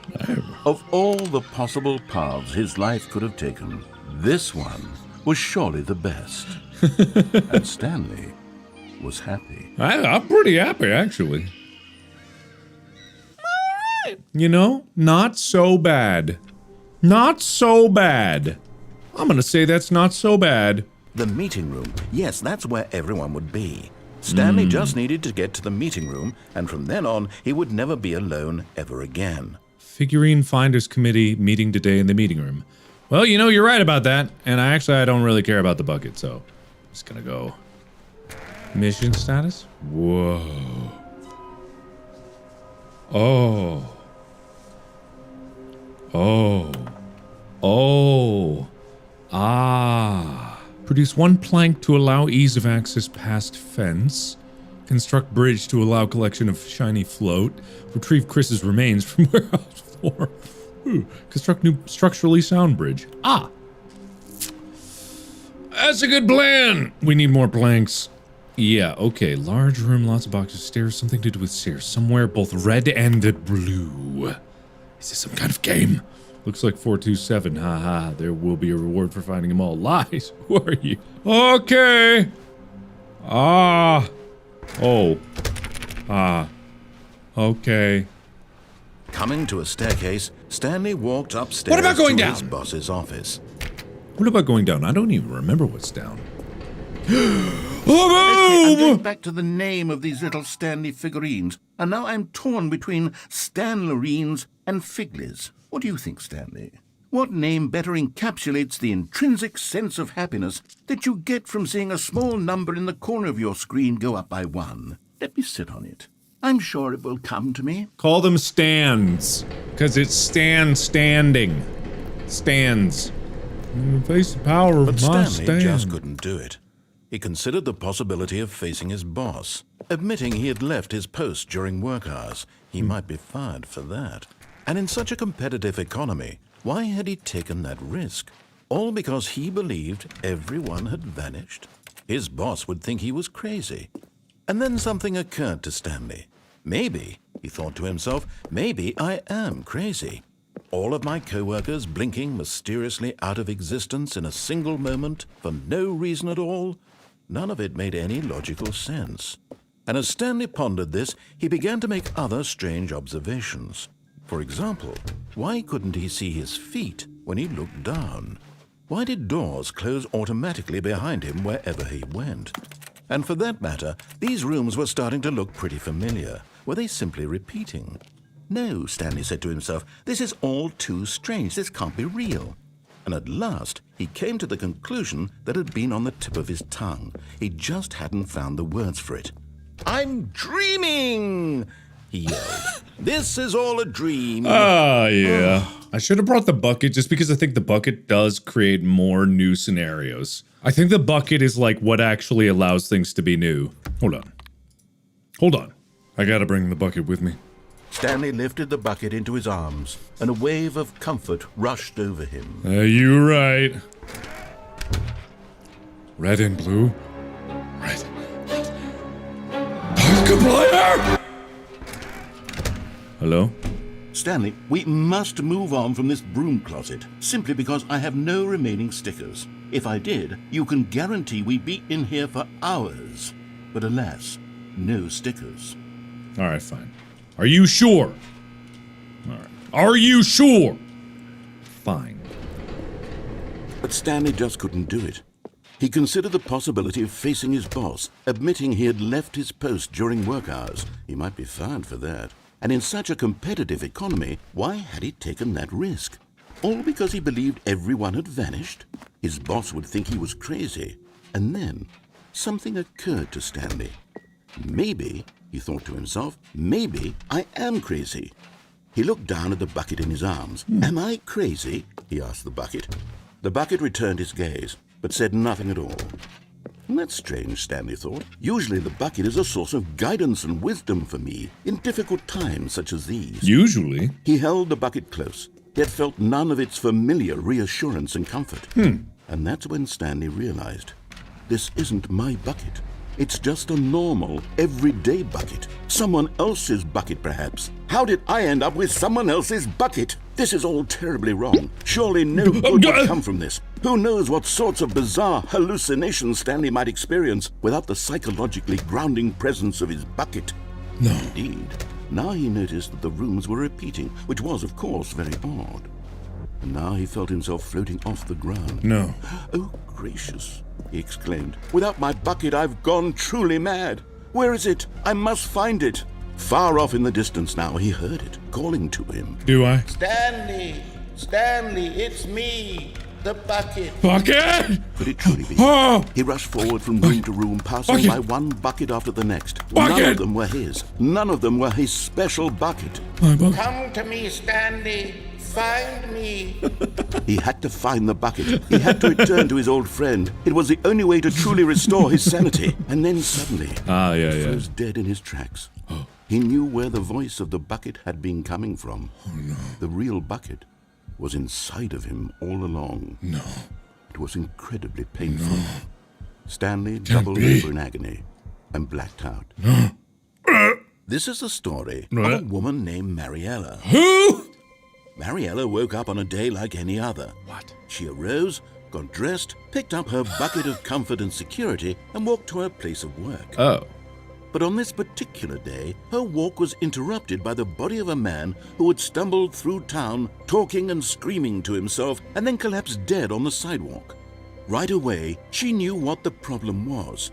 Of all the possible paths his life could have taken, this one was surely the best. And Stanley was happy. I'm pretty happy, actually. You know, not so bad. Not so bad. I'm gonna say that's not so bad. The meeting room. Yes, that's where everyone would be. Stanley just needed to get to the meeting room, and from then on, he would never be alone ever again. Figurine Finders Committee meeting today in the meeting room. Well, you know, you're right about that. And I don't really care about the bucket, so I'm just gonna go. Mission status? Whoa. Oh. Oh. Oh. Ah. Produce one plank to allow ease of access past fence. Construct bridge to allow collection of shiny float. Retrieve Chris's remains from warehouse floor. Ooh. Construct new structurally sound bridge. Ah. That's a good plan. We need more planks. Yeah, okay. Large room, lots of boxes, stairs, something to do with stairs. Somewhere both red and blue. Is this some kind of game? Looks like 427. Haha, there will be a reward for finding them all. Lies. Who are you? Okay. Ah. Oh. Ah. Okay. Coming to a staircase, Stanley walked upstairs What about going to down? his boss's office. What about going down? I don't even remember what's down. I'm Oh, going back to the name of these little Stanley figurines, and now I'm torn between Stanlerines and Figlies. What do you think, Stanley? What name better encapsulates the intrinsic sense of happiness that you get from seeing a small number in the corner of your screen go up by 1? Let me sit on it. I'm sure it will come to me. Call them stands, because it's standing. Stands. Face the power of But my Stanley stand. just couldn't do it. He considered the possibility of facing his boss. Admitting he had left his post during work hours, he might be fired for that. And in such a competitive economy, why had he taken that risk? All because he believed everyone had vanished? His boss would think he was crazy. And then something occurred to Stanley. Maybe, he thought to himself, maybe I am crazy. All of my co-workers blinking mysteriously out of existence in a single moment for no reason at all? None of it made any logical sense. And as Stanley pondered this, he began to make other strange observations. For example, why couldn't he see his feet when he looked down? Why did doors close automatically behind him wherever he went? And for that matter, these rooms were starting to look pretty familiar. Were they simply repeating? No, Stanley said to himself, this is all too strange. This can't be real. And at last, he came to the conclusion that had been on the tip of his tongue. He just hadn't found the words for it. I'm dreaming, he yelled. This is all a dream. Ah, yeah. I should have brought the bucket just because I think the bucket does create more new scenarios. I think the bucket is like what actually allows things to be new. Hold on. Hold on. I gotta bring the bucket with me. Stanley lifted the bucket into his arms, and a wave of comfort rushed over him. You're right. Red and blue. Red. MARKIPLIER! Hello? Stanley, we must move on from this broom closet, simply because I have no remaining stickers. If I did, you can guarantee we'd be in here for hours. But alas, no stickers. Alright, fine. Are you sure? Alright. Are you sure? Fine. But Stanley just couldn't do it. He considered the possibility of facing his boss, admitting he had left his post during work hours. He might be fired for that. And in such a competitive economy, why had he taken that risk? All because he believed everyone had vanished? His boss would think he was crazy. And then, something occurred to Stanley. Maybe, he thought to himself, maybe I am crazy. He looked down at the bucket in his arms. Am I crazy? He asked the bucket. The bucket returned his gaze, but said nothing at all. That's strange, Stanley thought. Usually the bucket is a source of guidance and wisdom for me in difficult times such as these. Usually. He held the bucket close, yet felt none of its familiar reassurance and comfort. And that's when Stanley realized, this isn't my bucket. It's just a normal, everyday bucket. Someone else's bucket, perhaps. How did I end up with someone else's bucket? This is all terribly wrong. Surely no good would come from this. Who knows what sorts of bizarre hallucinations Stanley might experience without the psychologically grounding presence of his bucket? No. Indeed. Now he noticed that the rooms were repeating, which was, of course, very odd. And now he felt himself floating off the ground. No. Oh, gracious, he exclaimed. Without my bucket, I've gone truly mad. Where is it? I must find it. Far off in the distance now, he heard it, calling to him. Do I? Stanley! Stanley, it's me! The bucket! Bucket! Could it truly be? Oh! He rushed forward from room to room, passing Bucket! by one bucket after the next. Bucket! None of them were his. None of them were his special bucket. My bucket. Come to me, Stanley! Find me! He had to find the bucket. He had to return to his old friend. It was the only way to truly restore his sanity. And then suddenly, he froze dead in his tracks. He knew where the voice of the bucket had been coming from. Oh, no. The real bucket was inside of him all along. No. It was incredibly painful. No. Stanley doubled be. over in agony and blacked out. No. This is the story of What? a woman named Mariella. Who? Mariella woke up on a day like any other. What? She arose, got dressed, picked up her bucket of comfort and security, and walked to her place of work. Oh. But on this particular day, her walk was interrupted by the body of a man who had stumbled through town, talking and screaming to himself, and then collapsed dead on the sidewalk. Right away, she knew what the problem was.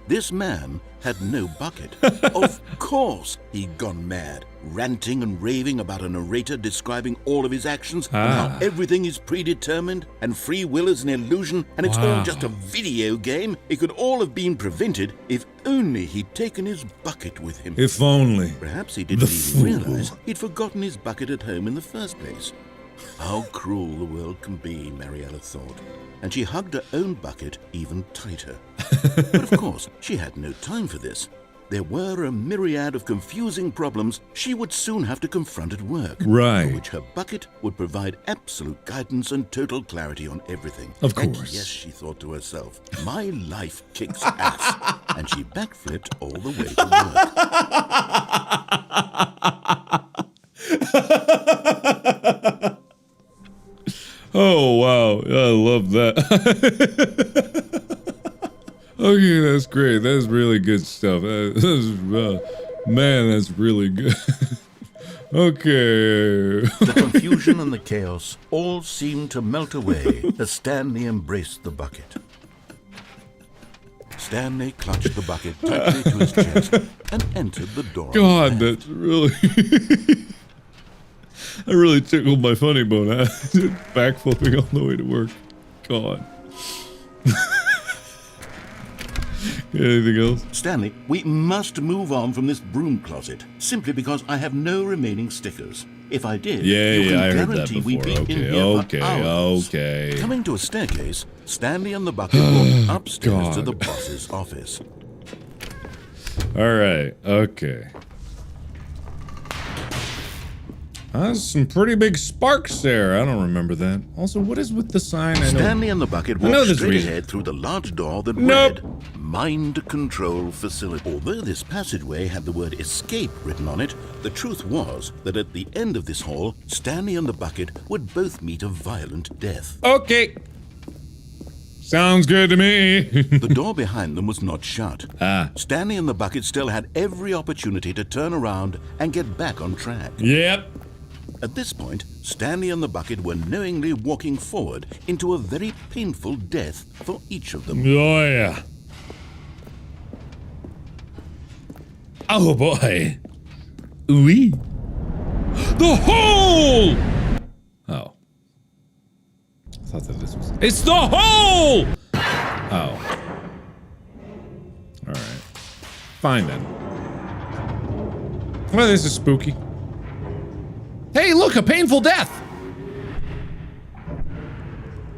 This man had no bucket. Of course he'd gone mad, ranting and raving about a narrator describing all of his actions and how everything is predetermined and free will is an illusion and it's all just a video game. It could all have been prevented if only he'd taken his bucket with him. If only. Perhaps he didn't even realize he'd forgotten his bucket at home in the first place. How cruel the world can be, Mariella thought, and she hugged her own bucket even tighter. But of course, she had no time for this. There were a myriad of confusing problems she would soon have to confront at work, Right. for which her bucket would provide absolute guidance and total clarity on everything. Of And course. yes, she thought to herself, my life kicks ass. And she backflipped all the way to work. Oh, wow. I love that. Okay, that's great. That's really good stuff. Man, that's really good. Okay. The confusion and the chaos all seemed to melt away as Stanley embraced the bucket. Stanley clutched the bucket tightly to his chest and entered the door. God, that's really... That really tickled my funny bone. Backflipping all the way to work. God. Anything else? Stanley, we must move on from this broom closet, simply because I have no remaining stickers. If I did, Yeah, you can I heard that guarantee we'd before. be in Okay, here okay, for hours. okay. Coming to a staircase, Stanley and the bucket walked upstairs to the God. boss's office. All right, okay. That's some pretty big sparks there. I don't remember that. Also, what is with the sign? I know. Stanley and the bucket I know walked there's straight reason. ahead through the large door that Nope. read Mind Control Facility. Although this passageway had the word escape written on it, the truth was that at the end of this hall, Stanley and the bucket would both meet a violent death. Okay. Sounds good to me. The door behind them was not shut. Ah. Stanley and the bucket still had every opportunity to turn around and get back on track. Yep. At this point, Stanley and the bucket were knowingly walking forward into a very painful death for each of them. Oh, yeah. Oh, boy. Ooh-wee. The hole! Oh. I thought that this was... It's the hole! Oh. Alright. Fine, then. Well, this is spooky. Hey, look, a painful death!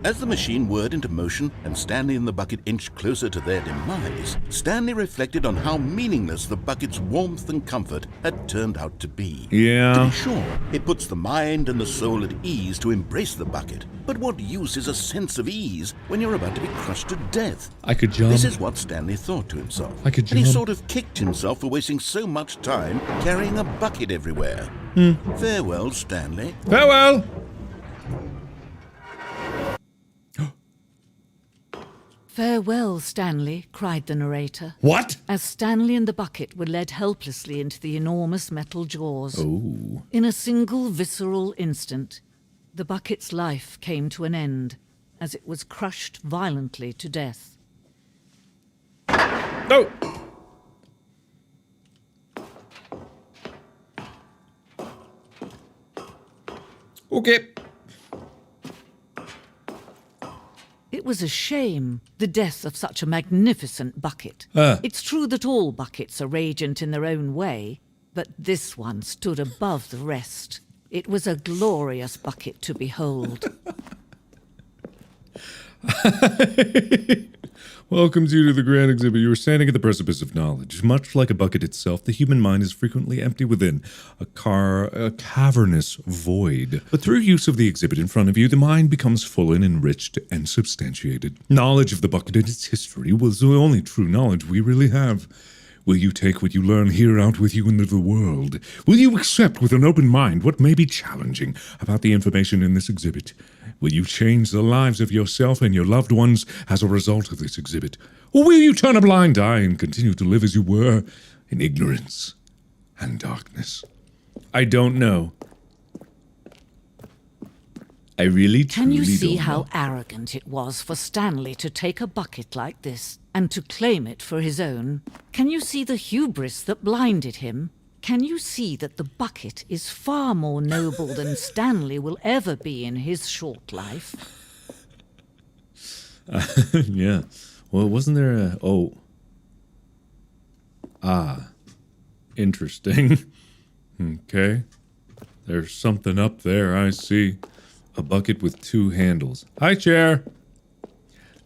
As the machine whirred into motion and Stanley and the bucket inched closer to their demise, Stanley reflected on how meaningless the bucket's warmth and comfort had turned out to be. To Yeah. be sure, it puts the mind and the soul at ease to embrace the bucket, but what use is a sense of ease when you're about to be crushed to death? I could jump. This is what Stanley thought to himself. I could And he jump. sort of kicked himself for wasting so much time carrying a bucket everywhere. Farewell, Stanley. Farewell! Farewell, Stanley, cried the narrator, What? as Stanley and the bucket were led helplessly into the enormous metal jaws. Ooh. In a single visceral instant, the bucket's life came to an end as it was crushed violently to death. No! Okay. It was a shame, the death of such a magnificent bucket. Ah. It's true that all buckets are radiant in their own way, but this one stood above the rest. It was a glorious bucket to behold. Welcomes you to the grand exhibit. You are standing at the precipice of knowledge. Much like a bucket itself, the human mind is frequently empty within, a cavernous void. But through use of the exhibit in front of you, the mind becomes full and enriched and substantiated. Knowledge of the bucket and its history was the only true knowledge we really have. Will you take what you learn here out with you into the world? Will you accept with an open mind what may be challenging about the information in this exhibit? Will you change the lives of yourself and your loved ones as a result of this exhibit? Or will you turn a blind eye and continue to live as you were, in ignorance and darkness? I don't know. I really, Can you truly see don't how know. arrogant it was for Stanley to take a bucket like this and to claim it for his own? Can you see the hubris that blinded him? Can you see that the bucket is far more noble than Stanley will ever be in his short life? Yeah. Well, wasn't there a... Oh. Ah. Interesting. Okay. There's something up there, I see. A bucket with two handles. Hi, chair!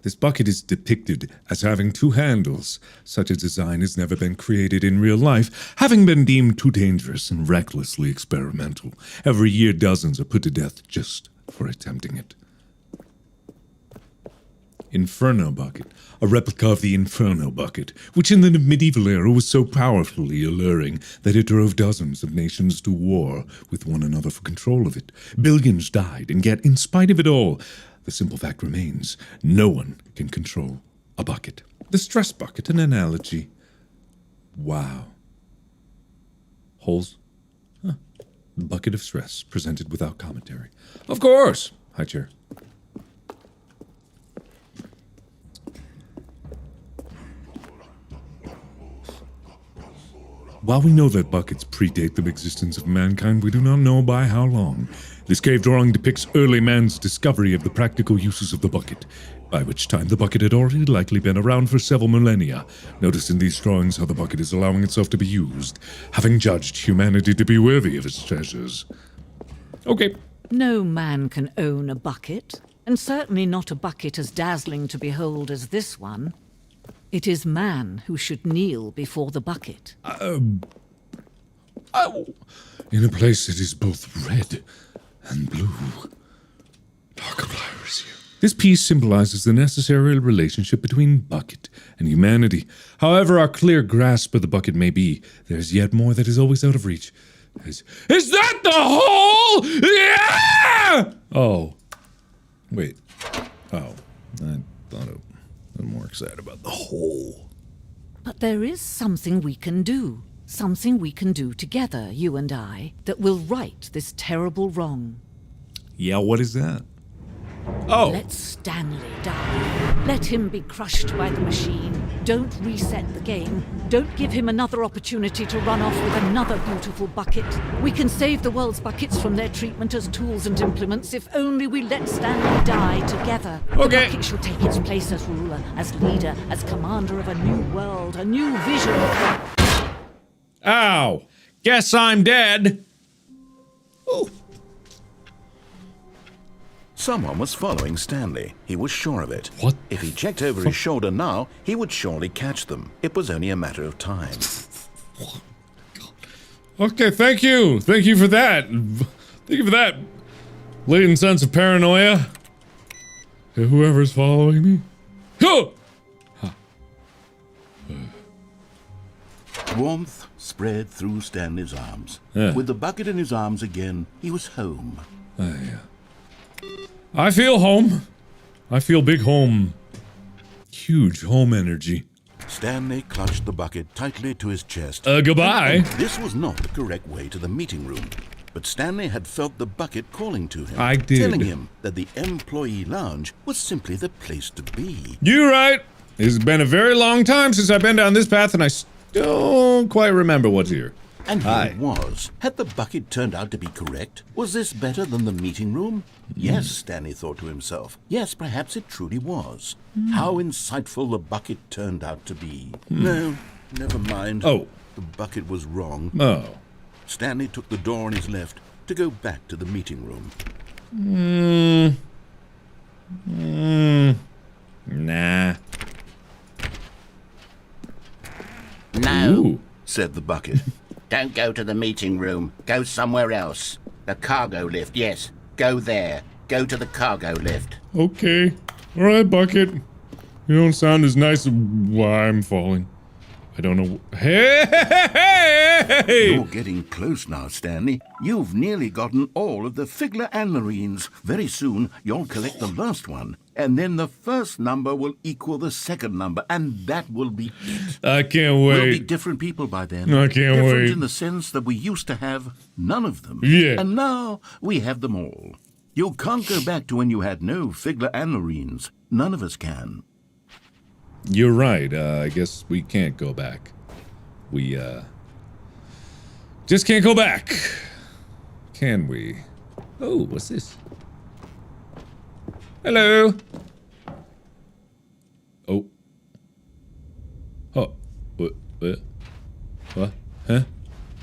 This bucket is depicted as having two handles. Such a design has never been created in real life, having been deemed too dangerous and recklessly experimental. Every year, dozens are put to death just for attempting it. Inferno bucket, a replica of the Inferno bucket, which in the medieval era was so powerfully alluring that it drove dozens of nations to war with one another for control of it. Billions died, and yet, in spite of it all, the simple fact remains, no one can control a bucket. The stress bucket, an analogy. Wow. Holes? Huh. The bucket of stress, presented without commentary. Of course! Hi, chair. While we know that buckets predate the existence of mankind, we do not know by how long. This cave drawing depicts early man's discovery of the practical uses of the bucket, by which time the bucket had already likely been around for several millennia. Notice in these drawings how the bucket is allowing itself to be used, having judged humanity to be worthy of its treasures. Okay. No man can own a bucket, and certainly not a bucket as dazzling to behold as this one. It is man who should kneel before the bucket. In a place that is both red and blue. Markiplier is here. This piece symbolizes the necessary relationship between bucket and humanity. However our clear grasp of the bucket may be, there's yet more that is always out of reach. Is that the hole? Yeah! Oh. Wait. Oh. I thought I was more excited about the hole. But there is something we can do. Something we can do together, you and I, that will right this terrible wrong. Yeah, what is that? Oh. Let Stanley die. Let him be crushed by the machine. Don't reset the game. Don't give him another opportunity to run off with another beautiful bucket. We can save the world's buckets from their treatment as tools and implements if only we let Stanley die together. Okay. The bucket shall take its place as ruler, as leader, as commander of a new world, a new vision. Ow. Guess I'm dead. Ooh. Someone was following Stanley. He was sure of it. What? If he checked over his shoulder now, he would surely catch them. It was only a matter of time. Okay, thank you. Thank you for that. Thank you for that latent sense of paranoia. Whoever's following me. Ho! Warmth spread through Stanley's arms. Yeah. With the bucket in his arms again, he was home. I feel home. I feel big home. Huge home energy. Stanley clutched the bucket tightly to his chest. Goodbye. This was not the correct way to the meeting room. But Stanley had felt the bucket calling to him. I did. Telling him that the employee lounge was simply the place to be. You're right. It's been a very long time since I've been down this path and I don't quite remember what's here. And here it was. Had the bucket turned out to be correct? Was this better than the meeting room? Yes, Stanley thought to himself. Yes, perhaps it truly was. How insightful the bucket turned out to be. No, never mind. Oh. The bucket was wrong. Oh. Stanley took the door on his left to go back to the meeting room. Nah. No, Ooh. Said the bucket. don't go to the meeting room. Go somewhere else. The cargo lift, yes. Go there. Go to the cargo lift. Okay. All right, Bucket. You don't sound as nice as why I'm falling. I don't know. Hey! You're getting close now, Stanley. You've nearly gotten all of the Figler and Marines. Very soon, you'll collect the last one. And then the first number will equal the second number, and that will be it. I can't We'll be wait. different people by then. I can't different wait. in the sense that we used to have none of them. Yeah. And now we have them all. You can't go back to when you had no Figler and Marines. None of us can. You're right. I guess we can't go back. We, just can't go back. Can we? Oh, what's this? Hello. Oh. Oh. What? What? What? Huh?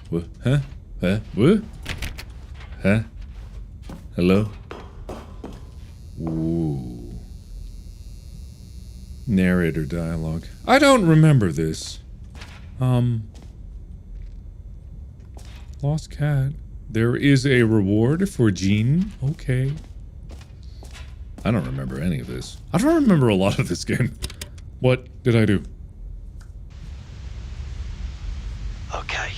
What? Huh? Huh? What? Huh? Hello? Ooh. Narrator dialogue. I don't remember this. Lost cat. There is a reward for Jean. Okay. I don't remember any of this. I don't remember a lot of this game. What did I do? Okay,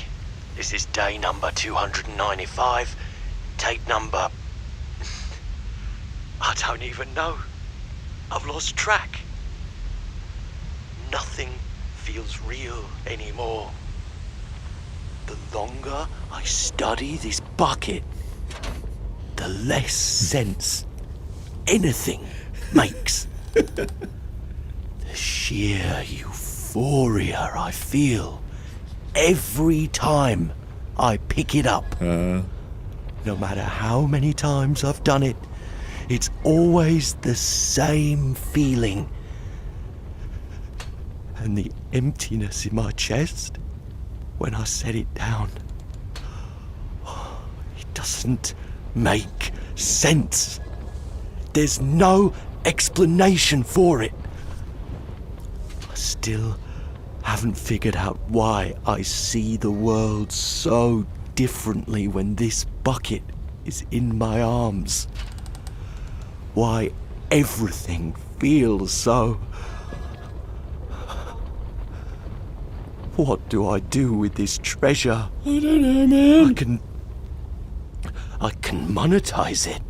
this is day number 295. Tape number... I don't even know. I've lost track. Nothing feels real anymore. The longer I study this bucket, the less sense anything makes. The sheer euphoria I feel every time I pick it up. No matter how many times I've done it, it's always the same feeling. And the emptiness in my chest when I set it down, it doesn't make sense. There's no explanation for it. I still haven't figured out why I see the world so differently when this bucket is in my arms. Why everything feels so... What do I do with this treasure? I don't know, man. I can monetize it.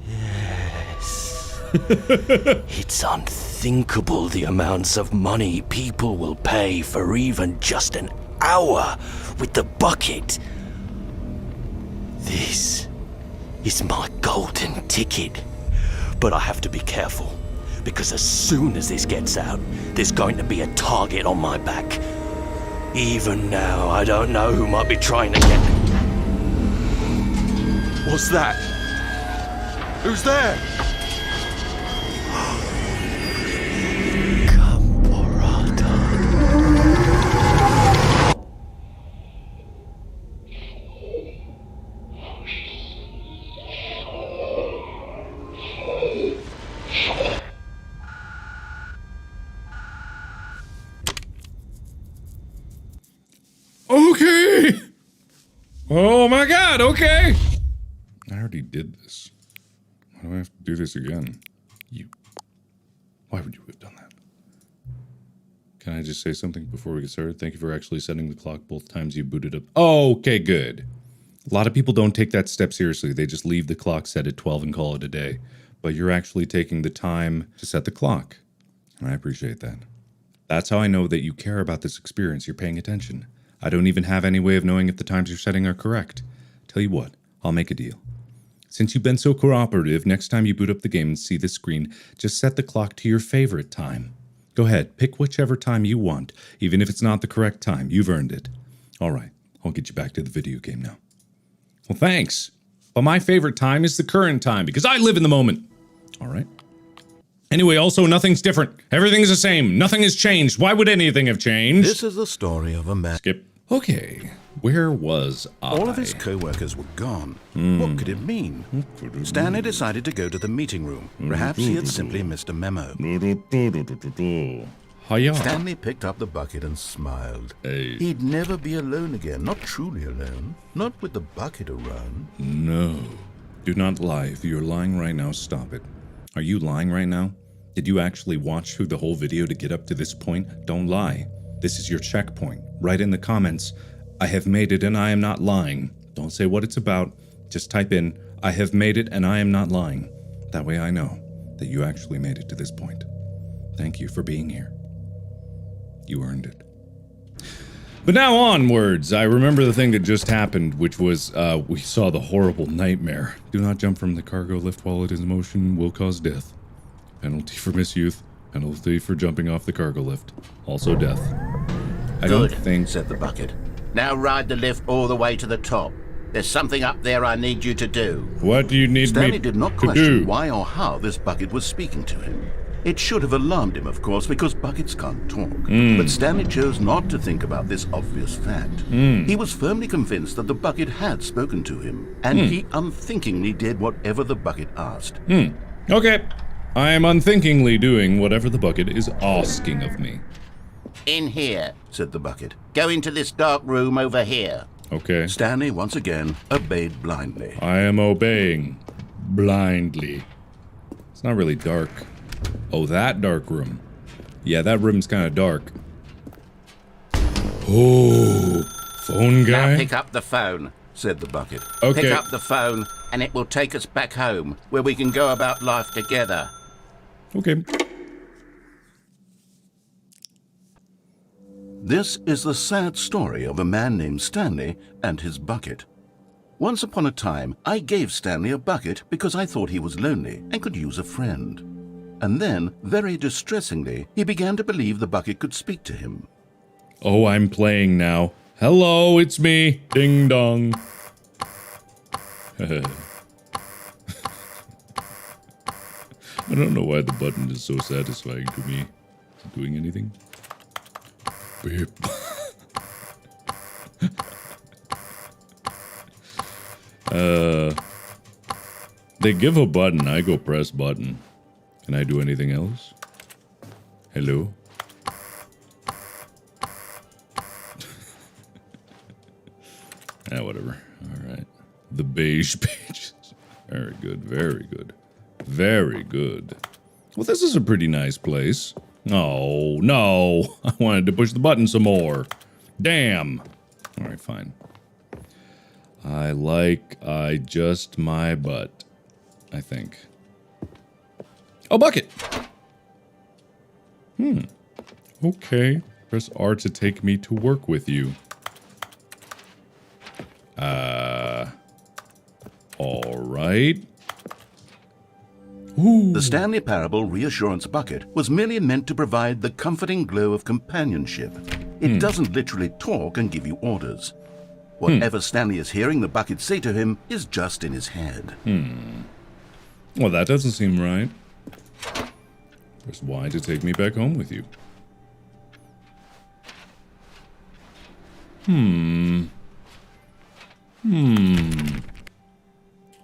Yes. It's unthinkable the amounts of money people will pay for even just an hour with the bucket. This is my golden ticket. But I have to be careful, because as soon as this gets out, there's going to be a target on my back. Even now, I don't know who might be trying to get... What's that? Who's there? Okay. Oh my god, okay. I already did this. Why do I have to do this again? Why would you have done that? Can I just say something before we get started? Thank you for actually setting the clock both times you booted up. Okay, good. A lot of people don't take that step seriously. They just leave the clock set at 12 and call it a day. But you're actually taking the time to set the clock. And I appreciate that. That's how I know that you care about this experience. You're paying attention. I don't even have any way of knowing if the times you're setting are correct. Tell you what, I'll make a deal. Since you've been so cooperative, next time you boot up the game and see this screen, just set the clock to your favorite time. Go ahead, pick whichever time you want, even if it's not the correct time. You've earned it. All right, I'll get you back to the video game now. Well, thanks. But my favorite time is the current time, because I live in the moment. All right. Anyway, also, nothing's different. Everything's the same. Nothing has changed. Why would anything have changed? This is the story of a man. Skip. Okay, where was I? All of his co-workers were gone. What could it mean? Stanley decided to go to the meeting room. Perhaps he had simply missed a memo. Hiya. Stanley picked up the bucket and smiled. Hey. He'd never be alone again. Not truly alone. Not with the bucket around. No. Do not lie. If you're lying right now, stop it. Are you lying right now? Did you actually watch through the whole video to get up to this point? Don't lie. This is your checkpoint. Write in the comments, I have made it and I am not lying. Don't say what it's about. Just type in, I have made it and I am not lying. That way I know that you actually made it to this point. Thank you for being here. You earned it. But now onwards, I remember the thing that just happened, which was, we saw the horrible nightmare. Do not jump from the cargo lift while it is in motion, will cause death. Penalty for misuse, penalty for jumping off the cargo lift. Also death. I don't think... said the bucket. Now ride the lift all the way to the top. There's something up there I need you to do. What do you need Stanley me did not to question do? why or how this bucket was speaking to him. It should have alarmed him, of course, because buckets can't talk. But Stanley chose not to think about this obvious fact. He was firmly convinced that the bucket had spoken to him, and he unthinkingly did whatever the bucket asked. Okay. I am unthinkingly doing whatever the bucket is asking of me. In here, said the bucket. Go into this dark room over here. Okay. Stanley, once again, obeyed blindly. I am obeying. Blindly. It's not really dark. Oh, that dark room. Yeah, that room's kind of dark. Oh, phone guy? Now pick up the phone, said the bucket. Okay. Pick up the phone, and it will take us back home, where we can go about life together. Okay. This is the sad story of a man named Stanley and his bucket. Once upon a time, I gave Stanley a bucket because I thought he was lonely and could use a friend. And then, very distressingly, he began to believe the bucket could speak to him. Oh, I'm playing now. Hello, it's me. Ding dong. I don't know why the button is so satisfying to me. Is it doing anything? Beep. They give a button, I go press button. Can I do anything else? Hello? Whatever. Alright. The beige pages. Very good, very good. Very good. Well, this is a pretty nice place. Oh, no. I wanted to push the button some more. Damn. Alright, fine. I just my butt. I think. Oh, bucket! Okay. Press R to take me to work with you. Alright. The Stanley Parable Reassurance Bucket was merely meant to provide the comforting glow of companionship. It doesn't literally talk and give you orders. Whatever Stanley is hearing the bucket say to him is just in his head. Well, that doesn't seem right. Press Y to take me back home with you.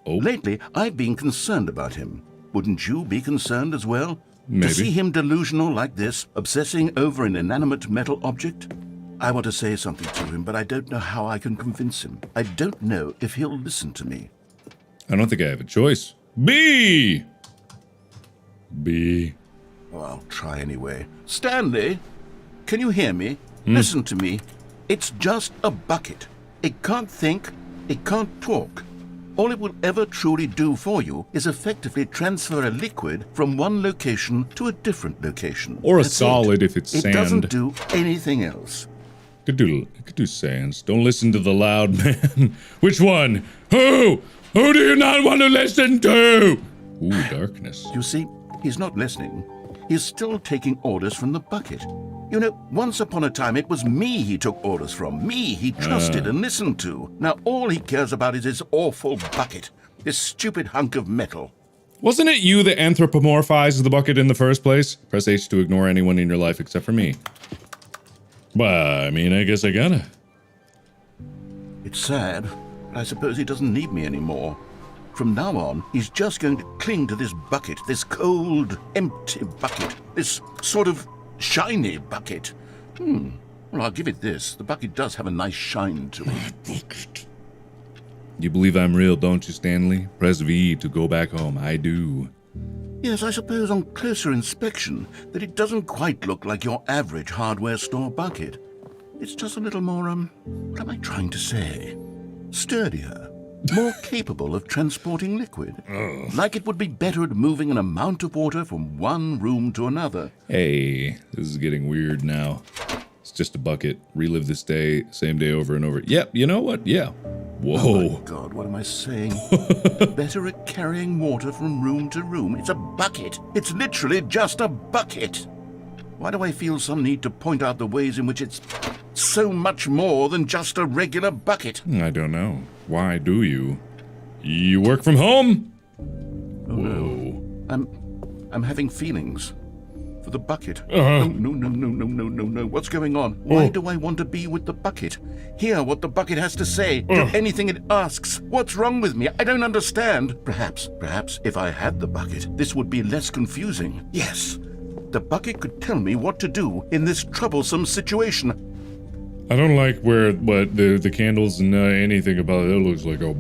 Oh. Lately, I've been concerned about him. Wouldn't you be concerned as well? Maybe. To see him delusional like this, obsessing over an inanimate metal object? I want to say something to him, but I don't know how I can convince him. I don't know if he'll listen to me. I don't think I have a choice. B! B. Well, I'll try anyway. Stanley, can you hear me? Listen to me. It's just a bucket. It can't think. It can't talk. All it will ever truly do for you is effectively transfer a liquid from one location to a different location. Or a That's solid it. if it's It sand. doesn't do anything else. It could do sands. Don't listen to the loud man. Which one? Who? Who do you not want to listen to? Ooh, darkness. You see, he's not listening. He's still taking orders from the bucket. You know, once upon a time it was me he took orders from. Me he trusted and listened to. Now all he cares about is his awful bucket. This stupid hunk of metal. Wasn't it you that anthropomorphized the bucket in the first place? Press H to ignore anyone in your life except for me. Well, I mean, I guess I gotta. It's sad, but I suppose he doesn't need me anymore. From now on, he's just going to cling to this bucket, this cold, empty bucket, this sort of shiny bucket. Well, I'll give it this. The bucket does have a nice shine to it. You believe I'm real, don't you, Stanley? Press V to go back home. I do. Yes, I suppose on closer inspection that it doesn't quite look like your average hardware store bucket. It's just a little more, what am I trying to say? Sturdier. More capable of transporting liquid. Like it would be better at moving an amount of water from one room to another. Hey, this is getting weird now. It's just a bucket. Relive this day, same day over and over. Yep, you know what? Yeah. Whoa. Oh my God, what am I saying? Better at carrying water from room to room. It's a bucket. It's literally just a bucket. Why do I feel some need to point out the ways in which it's so much more than just a regular bucket? I don't know. Why do you? You work from home? Oh, Whoa. no. I'm having feelings. For the bucket. No. What's going on? Why do I want to be with the bucket? Hear what the bucket has to say. Do anything it asks. What's wrong with me? I don't understand. Perhaps, if I had the bucket, this would be less confusing. Yes. The bucket could tell me what to do in this troublesome situation. I don't like but the candles and anything about it. It looks like a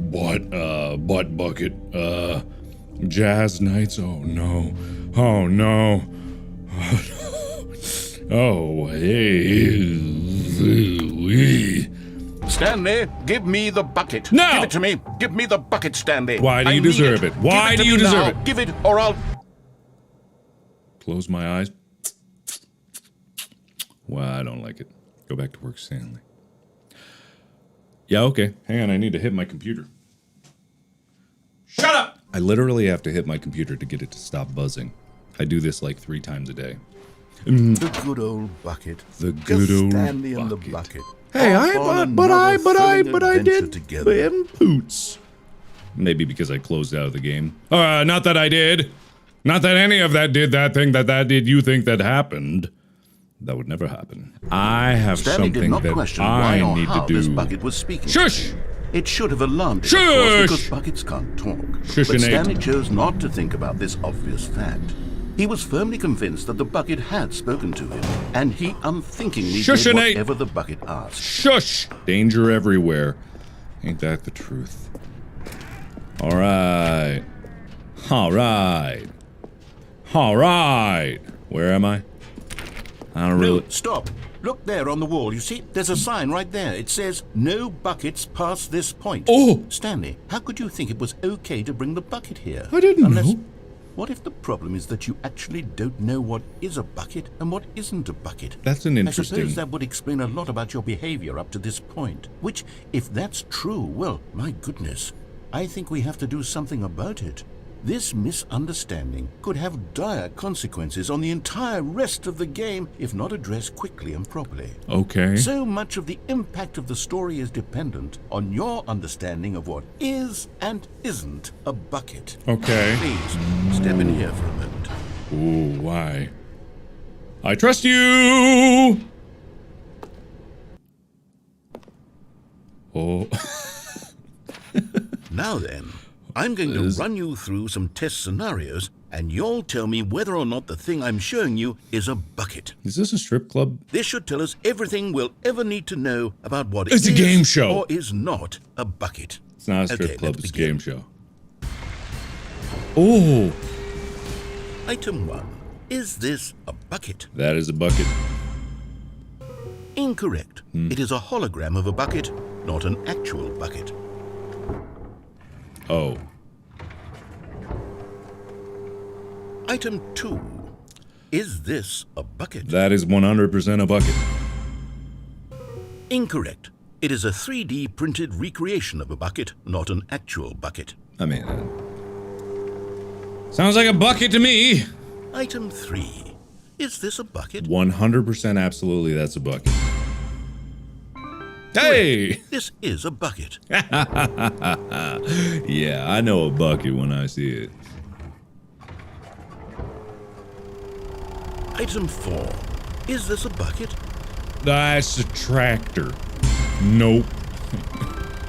butt bucket. Jazz nights. Oh no. Oh no. Oh, hey. Stanley, give me the bucket. No! Give it to me. Give me the bucket, Stanley. Why do you I need deserve it? Why Give do you to me deserve now. it? Give it, or I'll... Close my eyes. Well, I don't like it. Go back to work, Stanley. Yeah, okay. Hang on, I need to hit my computer. Shut up! I literally have to hit my computer to get it to stop buzzing. I do this like 3 times a day. The good old bucket. The good Just old Stanley and the bucket. bucket. Hey, Off on another thrilling adventure together. them boots. Maybe because I closed out of the game. Not that I did. Not that any of that did that thing that did you think that happened. That would never happen. I have Stanley did something not that question why I or need how to this do. bucket was speaking. Shush! It should have alarmed him, of course, Shush! because buckets can't talk. Shush, But Nate. Stanley chose not to think about this obvious fact. He was firmly convinced that the bucket had spoken to him, and he unthinkingly Shush, did Nate. whatever the bucket asked. Shush! Danger everywhere. Ain't that the truth? Alright. Alright. Alright. Where am I? I don't really... No, stop. Look there on the wall. You see, there's a sign right there. It says, no buckets past this point. Oh! Stanley, how could you think it was okay to bring the bucket here? I didn't know. What if the problem is that you actually don't know what is a bucket and what isn't a bucket? That's an I interesting... suppose that would explain a lot about your behavior up to this point. Which, if that's true, well, my goodness, I think we have to do something about it. This misunderstanding could have dire consequences on the entire rest of the game if not addressed quickly and properly. Okay. So much of the impact of the story is dependent on your understanding of what is and isn't a bucket. Okay. Please, step in here for a moment. Ooh, why? I trust you! Oh. Now then, I'm going to run you through some test scenarios, and you'll tell me whether or not the thing I'm showing you is a bucket. Is this a strip club? This should tell us everything we'll ever need to know about what It's a is game show. or is not a bucket. It's not a strip Okay, club, let's it's a begin. game show. Oh, Item 1. Is this a bucket? that is a bucket. Incorrect. It is a hologram of a bucket, not an actual bucket. Oh. Item 2. Is this a bucket? That is 100% a bucket. Incorrect. It is a 3D printed recreation of a bucket, not an actual bucket. I mean, sounds like a bucket to me. Item 3. Is this a bucket? 100% absolutely that's a bucket. Hey! This is a bucket. Yeah, I know a bucket when I see it. Item 4. Is this a bucket? That's a tractor. Nope.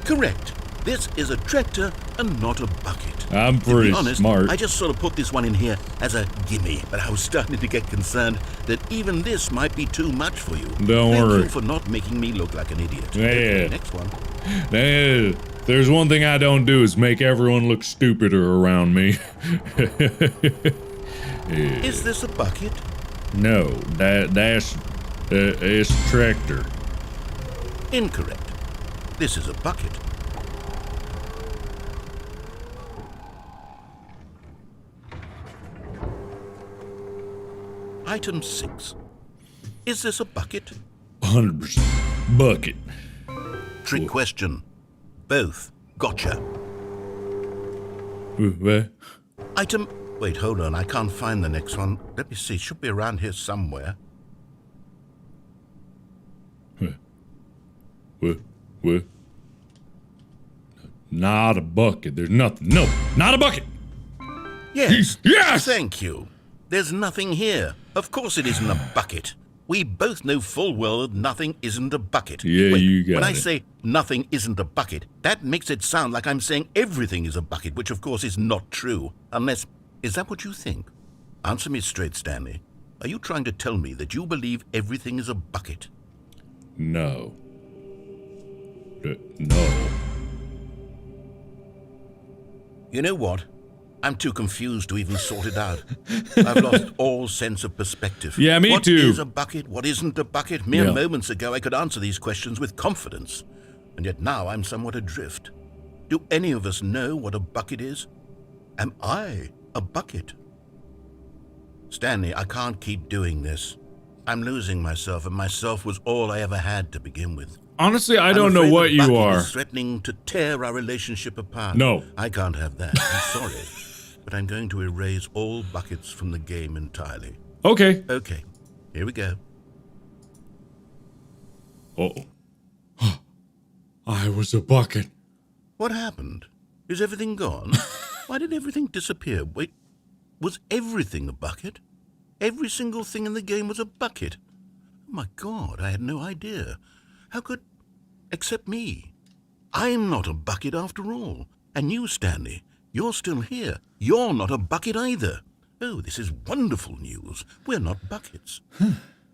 Correct. This is a tractor and not a bucket. I'm To pretty be honest, smart. I just sort of put this one in here as a gimme, but I was starting to get concerned that even this might be too much for you. Don't Thank worry. you for not making me look like an idiot. Yeah. Okay, next one. Hey, there's one thing I don't do is make everyone look stupider around me. Is this a bucket? No, that's a tractor. Incorrect. This is a bucket. Item 6. Is this a bucket? 100% bucket. Trick question. Both. Gotcha. What? Item... Wait, hold on. I can't find the next one. Let me see. It should be around here somewhere. What? Not a bucket. There's nothing. No, not a bucket. Yes. Yes! Thank you. There's nothing here. Of course it isn't a bucket. We both know full well that nothing isn't a bucket. Yeah, Wait, you got when I it. say nothing isn't a bucket, that makes it sound like I'm saying everything is a bucket, which of course is not true. Unless... Is that what you think? Answer me straight, Stanley. Are you trying to tell me that you believe everything is a bucket? No. No. You know what? I'm too confused to even sort it out. I've lost all sense of perspective. Yeah, me too. What is a bucket? What isn't a bucket? Mere Yeah. moments ago I could answer these questions with confidence. And yet now I'm somewhat adrift. Do any of us know what a bucket is? Am I a bucket? Stanley, I can't keep doing this. I'm losing myself, and myself was all I ever had to begin with. Honestly, I I'm don't know afraid what the you bucket are. is threatening to tear our relationship apart. No. I can't have that. I'm sorry. But I'm going to erase all buckets from the game entirely. Okay. Okay, here we go. Uh-oh. I was a bucket. What happened? Is everything gone? Why did everything disappear? Wait, was everything a bucket? Every single thing in the game was a bucket. Oh my God, I had no idea. How could... except me. I'm not a bucket after all. And you, Stanley, you're still here. You're not a bucket either. Oh, this is wonderful news. We're not buckets.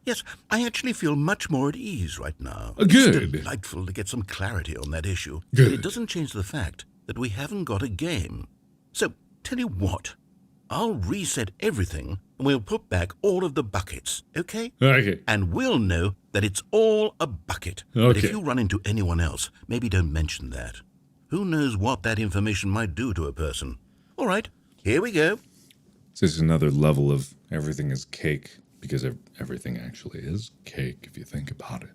Yes, I actually feel much more at ease right now. Good. It's delightful to get some clarity on that issue. Good. But it doesn't change the fact that we haven't got a game. So, tell you what. I'll reset everything and we'll put back all of the buckets, okay? Okay. And we'll know that it's all a bucket. But if Okay. you run into anyone else, maybe don't mention that. Who knows what that information might do to a person? All right, here we go. This is another level of everything is cake, because everything actually is cake if you think about it.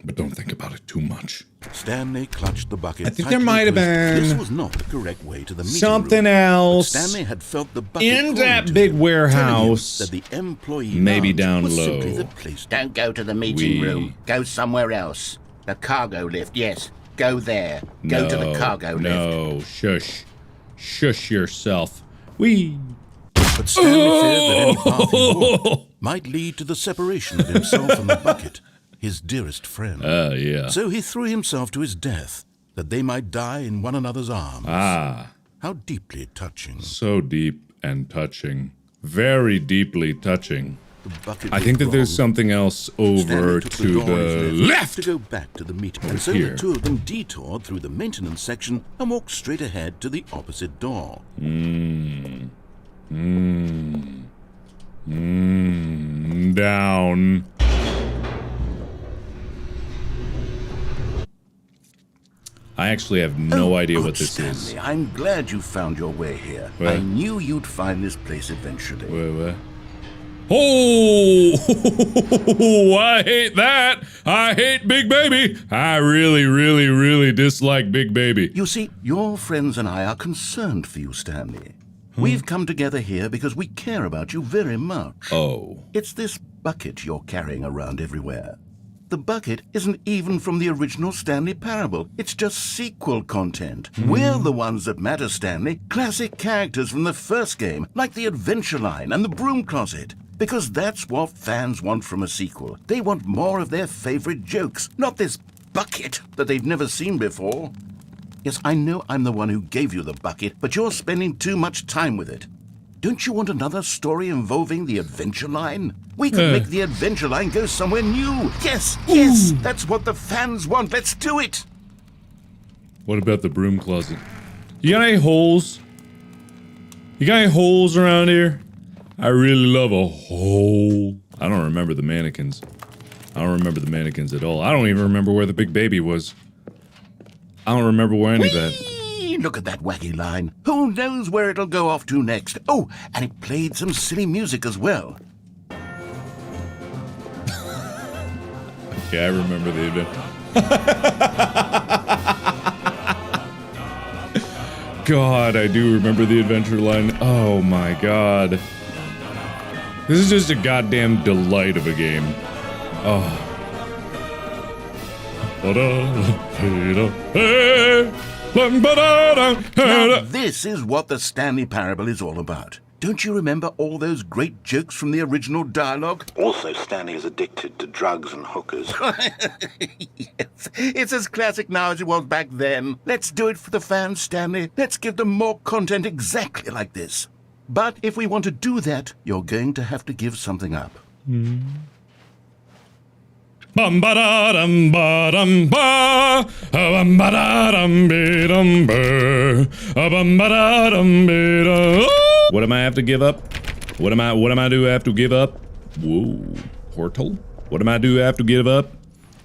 But don't think about it too much. Stanley clutched the bucket. I think there tightly might have because been this was not the correct way to the meeting something room. else But Stanley had felt the bucket in calling that to big him, warehouse. telling him that the employee Maybe lounge down was low. simply the place. Don't go to the meeting We- room. Go somewhere else. The cargo lift, yes. Go there. Go to the cargo lift. No, shush. Shush yourself. We. But Stanley feared that any path he walked might lead to the separation of himself and the bucket, his dearest friend. Yeah. So he threw himself to his death, that they might die in one another's arms. Ah, How deeply touching. so deep and touching. Very deeply touching. The bucket I think that there's wrong. something else over Stanley took to door on the his left. to go back to the meeting. Over And so here. the two of them detoured through the maintenance section and walked straight ahead to the opposite door. Down. I actually have no idea Good what this Stanley, is. I'm glad you found your way here. Where? I knew you'd find this place eventually. Where? Oh, I hate that. I hate Big Baby. I really, really, really dislike Big Baby. You see, your friends and I are concerned for you, Stanley. We've come together here because we care about you very much. Oh. It's this bucket you're carrying around everywhere. The bucket isn't even from the original Stanley Parable. It's just sequel content. We're the ones that matter, Stanley. Classic characters from the first game, like the Adventure Line and the Broom Closet. Because that's what fans want from a sequel. They want more of their favorite jokes, not this bucket that they've never seen before. Yes, I know I'm the one who gave you the bucket, but you're spending too much time with it. Don't you want another story involving the Adventure Line? We could make the Adventure Line go somewhere new. Yes, yes, that's what the fans want. Let's do it. What about the broom closet? You got any holes? You got any holes around here? I really love a hole. I don't remember the mannequins. I don't remember the mannequins at all. I don't even remember where the Big Baby was. I don't remember where any of that. Whee! Look at that wacky line. Who knows where it'll go off to next? Oh, and it played some silly music as well. Yeah, I remember the event. God, I do remember the Adventure Line. Oh my god. This is just a goddamn delight of a game. Oh. Now, this is what the Stanley Parable is all about. Don't you remember all those great jokes from the original dialogue? Also, Stanley is addicted to drugs and hookers. Yes, it's as classic now as it was back then. Let's do it for the fans, Stanley. Let's give them more content exactly like this. But if we want to do that, you're going to have to give something up. Bum ba da dum ba dum ba, bum ba da dum be dum ba, bum ba da dum be da. What am I have to give up? What am I do have to give up? Whoa, portal. What am I do have to give up?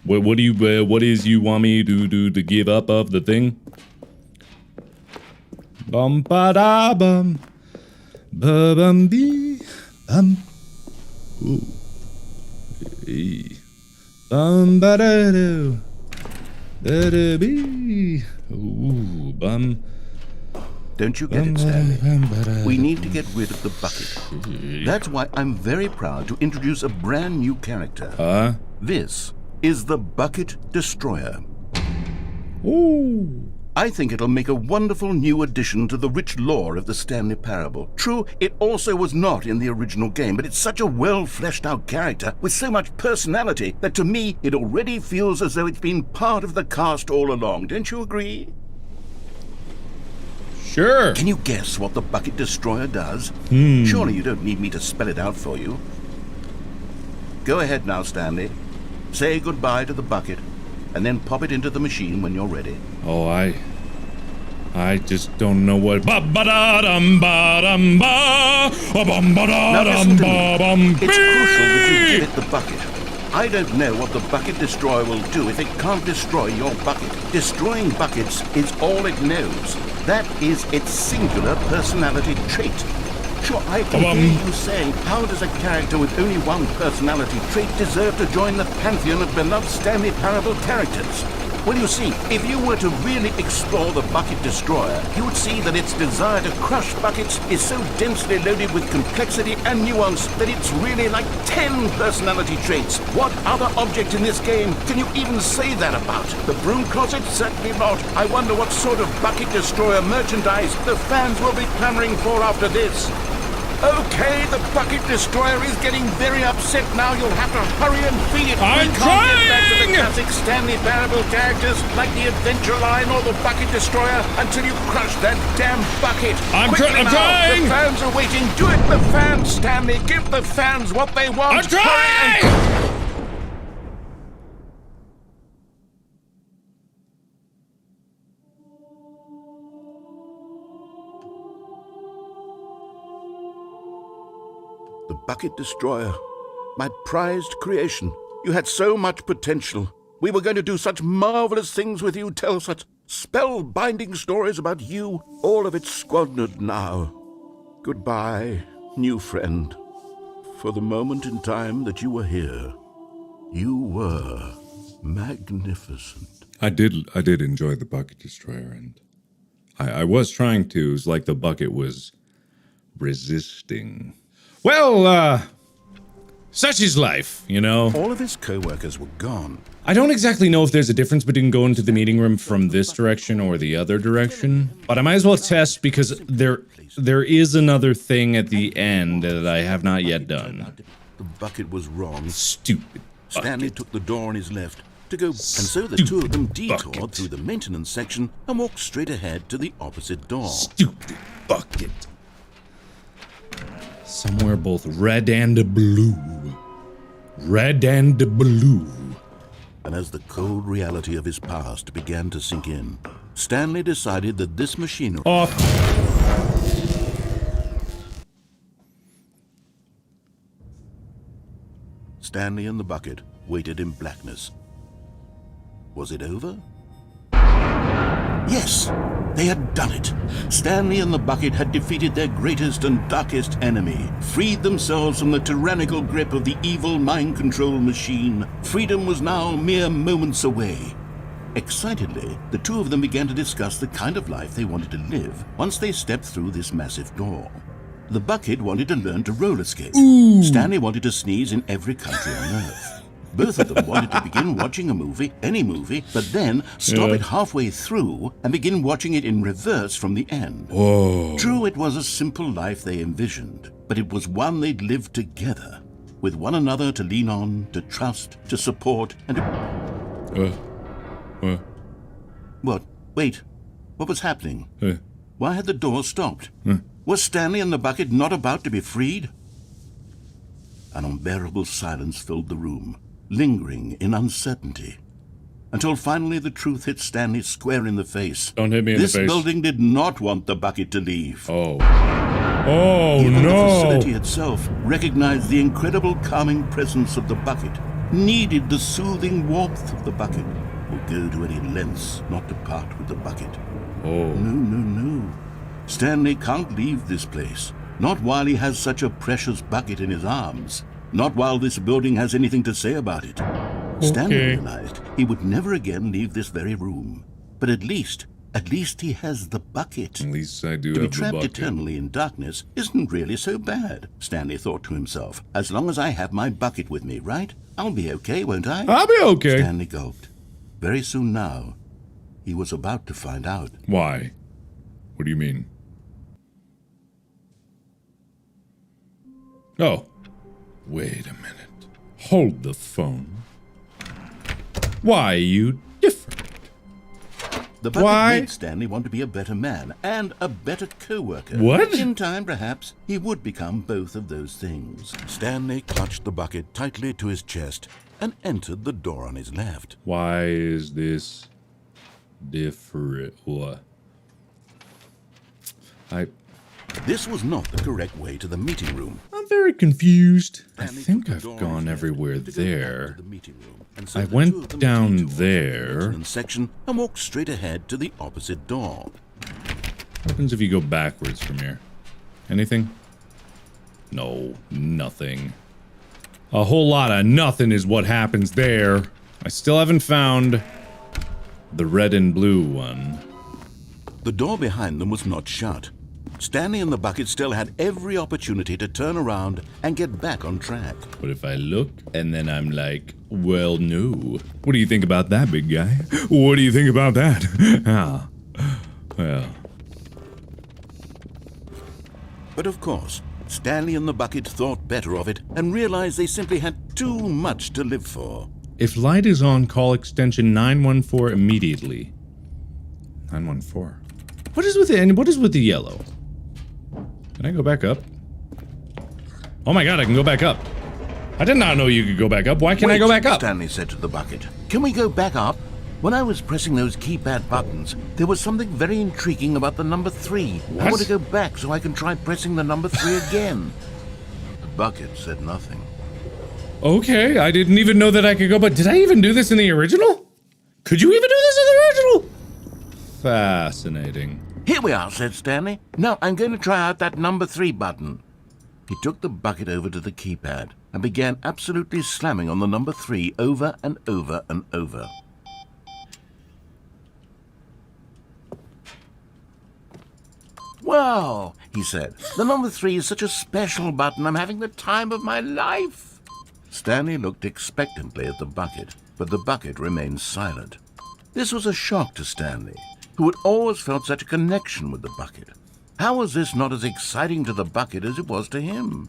What do you what is you want me to do to give up of the thing? Bum ba da bum, ba bum bee bum. Ooh. Hey. Bum ba da do, da da bee. Ooh, bum. Don't you get it, Stanley? We need to get rid of the bucket. That's why I'm very proud to introduce a brand new character. This is the Bucket Destroyer. Ooh. I think it'll make a wonderful new addition to the rich lore of the Stanley Parable. True, it also was not in the original game, but it's such a well-fleshed-out character with so much personality that to me it already feels as though it's been part of the cast all along. Don't you agree? Sure. Can you guess what the Bucket Destroyer does? Surely you don't need me to spell it out for you. Go ahead now, Stanley. Say goodbye to the bucket, and then pop it into the machine when you're ready. Oh, I just don't know what. Now listen to me. It's crucial that you get at the bucket. I don't know what the Bucket Destroyer will do if it can't destroy your bucket. Destroying buckets is all it knows. That is its singular personality trait. Sure, I can hear you saying, how does a character with only one personality trait deserve to join the pantheon of beloved Stanley Parable characters? Well, you see, if you were to really explore the Bucket Destroyer, you would see that its desire to crush buckets is so densely loaded with complexity and nuance that it's really like 10 personality traits. What other object in this game can you even say that about? The broom closet? Certainly not. I wonder what sort of Bucket Destroyer merchandise the fans will be clamoring for after this. Okay, the Bucket Destroyer is getting very upset now. You'll have to hurry and feed it. I'm we can't get back to the trying! classic Stanley Parable characters like the Adventure Line or the Bucket Destroyer until you crush that damn bucket. I'm Quickly now, trying! The fans are waiting. Do it, the fans, Stanley. Give the fans what they want. I'm trying! Hurry and... The Bucket Destroyer, my prized creation. You had so much potential. We were going to do such marvelous things with you, tell such spellbinding stories about you. All of it squandered now. Goodbye, new friend. For the moment in time that you were here, you were magnificent. I did enjoy the Bucket Destroyer, and I was trying to. It was like the bucket was resisting. Well, such is life, you know? All of his co-workers were gone. I don't exactly know if there's a difference between going to the meeting room from this direction or the other direction, but I might as well test because there is another thing at the end that I have not yet done. The bucket was wrong. Stupid bucket. Stanley took the door on his left to go, and so the two of them detoured through the maintenance section and walked straight ahead to the opposite door. Stupid bucket. Somewhere both red and blue. Red and blue. And as the cold reality of his past began to sink in, Stanley decided that this machinery... Off. Stanley and the bucket waited in blackness. Was it over? Yes! They had done it. Stanley and the bucket had defeated their greatest and darkest enemy, freed themselves from the tyrannical grip of the evil mind control machine. Freedom was now mere moments away. Excitedly, the two of them began to discuss the kind of life they wanted to live once they stepped through this massive door. The bucket wanted to learn to roller skate. Stanley wanted to sneeze in every country on Earth. Both of them wanted to begin watching a movie, any movie, but then stop it halfway through and begin watching it in reverse from the end. Whoa. True, it was a simple life they envisioned, but it was one they'd lived together, with one another to lean on, to trust, to support, and to... What? Wait. What was happening? Why had the door stopped? Was Stanley and the bucket not about to be freed? An unbearable silence filled the room, lingering in uncertainty, until finally the truth hit Stanley square in the face. Don't hit me in the face. This building did not want the bucket to leave. Oh. Oh, Even no. the facility itself recognized the incredible calming presence of the bucket, needed the soothing warmth of the bucket, would go to any lengths not to part with the bucket. Oh. No. Stanley can't leave this place. Not while he has such a precious bucket in his arms. Not while this building has anything to say about it. Stanley realized he would never again leave this very room. But at least he has the bucket. At least I do To be have the trapped bucket. eternally in darkness isn't really so bad, Stanley thought to himself. As long as I have my bucket with me, right? I'll be okay, won't I? I'll be okay. Stanley gulped. Very soon now, He was about to find out. Why? What do you mean? Oh. Wait a minute. Hold the phone. Why are you different? The bucket Why? made Stanley want to be a better man and a better co-worker. What? In time, perhaps, he would become both of those things. Stanley clutched the bucket tightly to his chest and entered the door on his left. Why is this different? What? This was not the correct way to the meeting room. I'm very confused. I Stanley think took the I've door on gone his left everywhere to go back to there. the meeting room, and so I the two went of them down went towards the there. maintenance section and walked straight ahead to the opposite door. What happens if you go backwards from here? Anything? No, nothing. A whole lot of nothing is what happens there. I still haven't found the red and blue one. The door behind them was not shut. Stanley and the bucket still had every opportunity to turn around and get back on track. What if I look and then I'm like, well, no. What do you think about that, big guy? What do you think about that? Ah, well. But of course, Stanley and the bucket thought better of it and realized they simply had too much to live for. If light is on, call extension 914 immediately. 914. What is with the and what is with the yellow? Can I go back up? Oh my god, I can go back up. I did not know you could go back up. Why can't I go back up? Stanley said to the bucket. Can we go back up? When I was pressing those keypad buttons, there was something very intriguing about the number 3. I want to go back so I can try pressing the number 3 again. The bucket said nothing. Okay, I didn't even know that I could go, but did I even do this in the original? Could you even do this in the original? Fascinating. Here we are, said Stanley. Now I'm going to try out that number 3 button. He took the bucket over to the keypad and began absolutely slamming on the number 3 over and over and over. Wow, he said. The number 3 is such a special button. I'm having the time of my life. Stanley looked expectantly at the bucket, but the bucket remained silent. This was a shock to Stanley, who had always felt such a connection with the bucket. How was this not as exciting to the bucket as it was to him?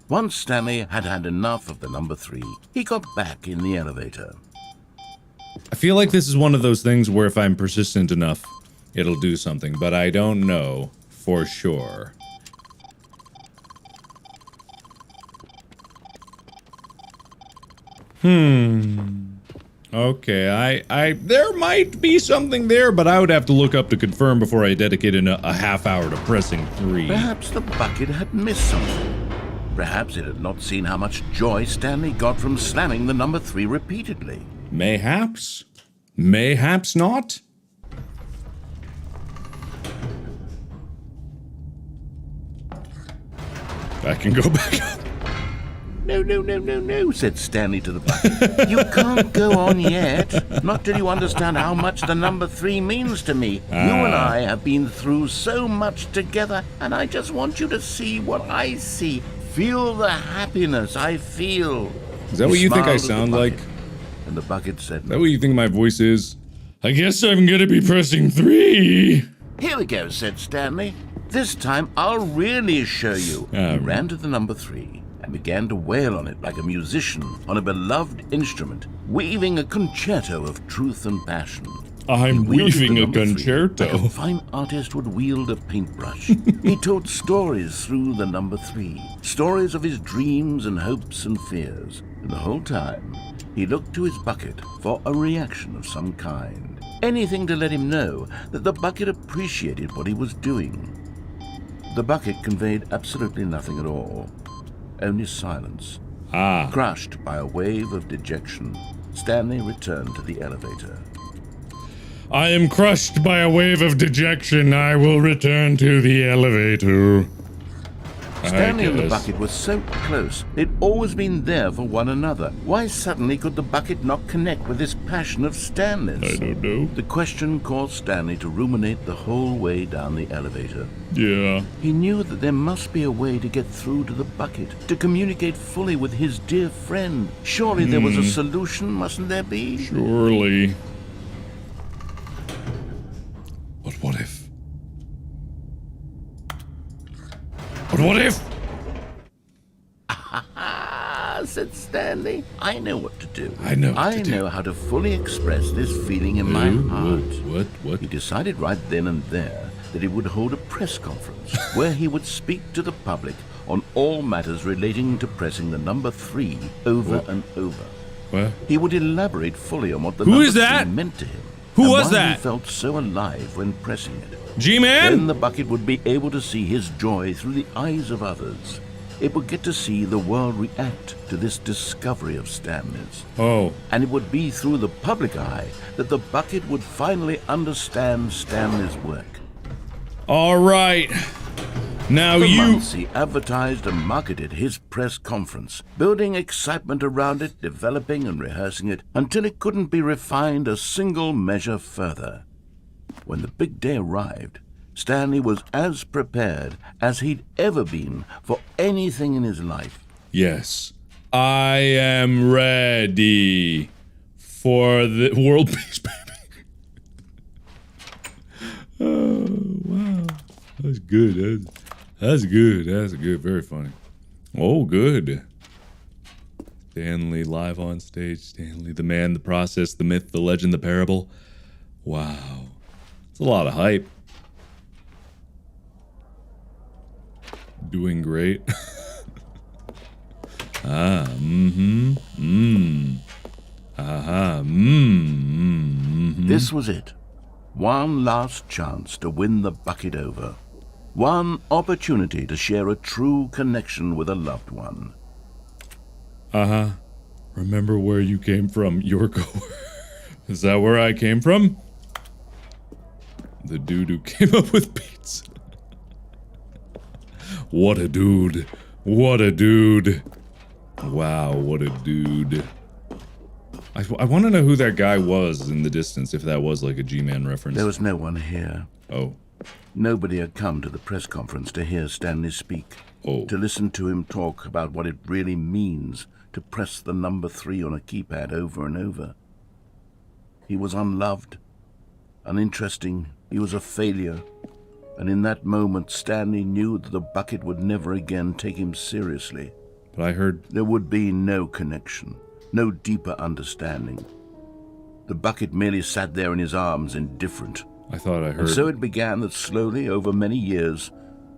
Once Stanley had had enough of the number 3, he got back in the elevator. I feel like this is one of those things where if I'm persistent enough, it'll do something, but I don't know for sure. Okay, there might be something there, but I would have to look up to confirm before I dedicate a half hour to pressing 3. Perhaps the bucket had missed something. Perhaps it had not seen how much joy Stanley got from slamming the number 3 repeatedly. Mayhaps? Mayhaps not? I can go back up. No, said Stanley to the bucket. You can't go on yet. Not till you understand how much the number 3 means to me. You and I have been through so much together, and I just want you to see what I see. Feel the happiness I feel. Is that what you think I sound like? And the bucket said, Is that what you think my voice is? I guess I'm gonna be pressing 3. Here we go, said Stanley. This time I'll really show you. He ran to the number 3 and began to wail on it like a musician on a beloved instrument, weaving a concerto of truth and passion. I'm weaving a concerto. Like a fine artist would wield a paintbrush. He told stories through the number 3, stories of his dreams and hopes and fears. And the whole time, he looked to his bucket for a reaction of some kind. Anything to let him know that the bucket appreciated what he was doing. The bucket conveyed absolutely nothing at all. Only silence. Crushed by a wave of dejection, Stanley returned to the elevator. I am crushed by a wave of dejection. I will return to the elevator. Stanley and the bucket were so close. They'd always been there for one another. Why suddenly could the bucket not connect with this passion of Stanley's? I don't know. The question caused Stanley to ruminate the whole way down the elevator. Yeah. He knew that there must be a way to get through to the bucket, to communicate fully with his dear friend. Surely there was a solution, mustn't there be? Surely. But what if? Ah, said Stanley. I know what to do. I know what I to do. know how to fully express this feeling in my heart. What? He decided right then and there that he would hold a press conference where he would speak to the public on all matters relating to pressing the number 3 over and over. What? He would elaborate fully on what the Who number is that? 3 meant to him. Who and was why that? He felt so alive when pressing it. G-Man? Then the bucket would be able to see his joy through the eyes of others. It would get to see the world react to this discovery of Stanley's. Oh. And it would be through the public eye that the bucket would finally understand Stanley's work. All right. Now For you... months he advertised and marketed his press conference, building excitement around it, developing and rehearsing it, until it couldn't be refined a single measure further. When the big day arrived, Stanley was as prepared as he'd ever been for anything in his life. Yes. I am ready for the world peace, baby. Oh, wow. That's good. That's good. That's good. Very funny. Oh, good. Stanley live on stage. Stanley, the man, the process, the myth, the legend, the parable. Wow. It's a lot of hype. Doing great. This was it. One last chance to win the bucket over. One opportunity to share a true connection with a loved one. Remember where you came from, Yorko. Is that where I came from? The dude who came up with beats. What a dude. What a dude. Wow, what a dude. I want to know who that guy was in the distance, if that was like a G-Man reference. There was no one here. Oh. Nobody had come to the press conference to hear Stanley speak. Oh. To listen to him talk about what it really means to press the number 3 on a keypad over and over. He was unloved, uninteresting, he was a failure. And in that moment, Stanley knew that the bucket would never again take him seriously. But I heard... There would be no connection, no deeper understanding. The bucket merely sat there in his arms, indifferent. I thought I heard... And so it began that slowly, over many years,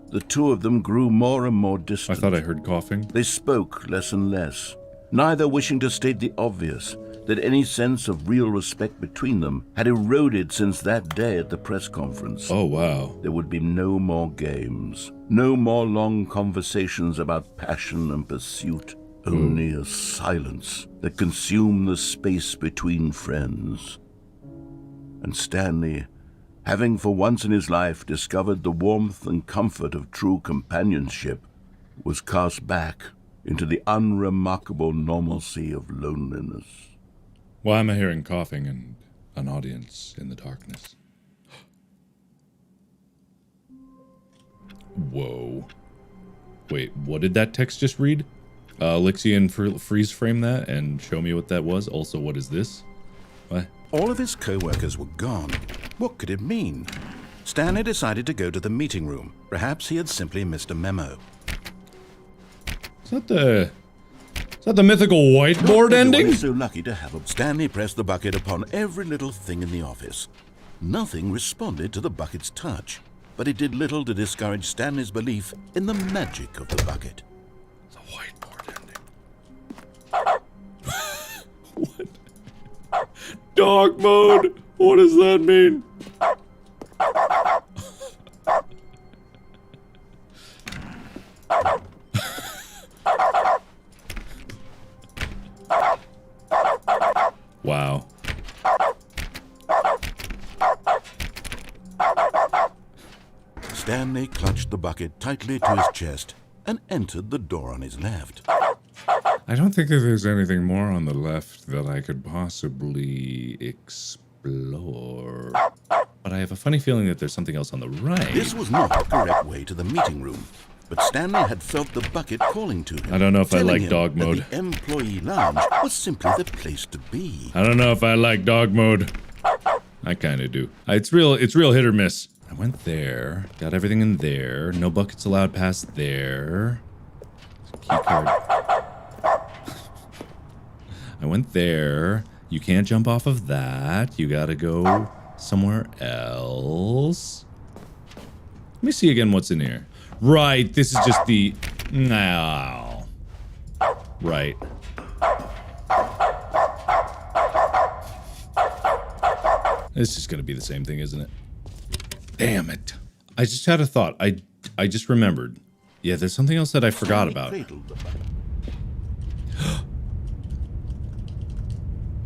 the two of them grew more and more distant. I thought I heard coughing. They spoke less and less, neither wishing to state the obvious, that any sense of real respect between them had eroded since that day at the press conference. Oh, wow. There would be no more games, no more long conversations about passion and pursuit, only a silence that consumed the space between friends. And Stanley, having for once in his life discovered the warmth and comfort of true companionship, was cast back into the unremarkable normalcy of loneliness. Why am I hearing coughing and an audience in the darkness? Whoa. Wait, what did that text just read? Lixian freeze frame that and show me what that was. Also, what is this? What? All of his co-workers were gone. What could it mean? Stanley decided to go to the meeting room. Perhaps he had simply missed a memo. Is that the mythical whiteboard ending? Everyone is so lucky to have a... Stanley pressed the bucket upon every little thing in the office. Nothing responded to the bucket's touch, but it did little to discourage Stanley's belief in the magic of the bucket. The whiteboard ending. What? Dog mode? What does that mean? Wow. Stanley clutched the bucket tightly to his chest and entered the door on his left. I don't think that there's anything more on the left that I could possibly explore. But I have a funny feeling that there's something else on the right. This was not the correct way to the meeting room, but Stanley had felt the bucket calling to him. I don't know if I telling like him dog that mode. The employee lounge was simply the place to be. I don't know if I like dog mode. I kind of do. It's real hit or miss. I went there. Got everything in there. No buckets allowed past there. Key card. I went there. You can't jump off of that. You gotta go somewhere else. Let me see again what's in here. Right, this is just the... No. Right. It's just gonna be the same thing, isn't it? Damn it. I just had a thought. I just remembered. Yeah, there's something else that I forgot about.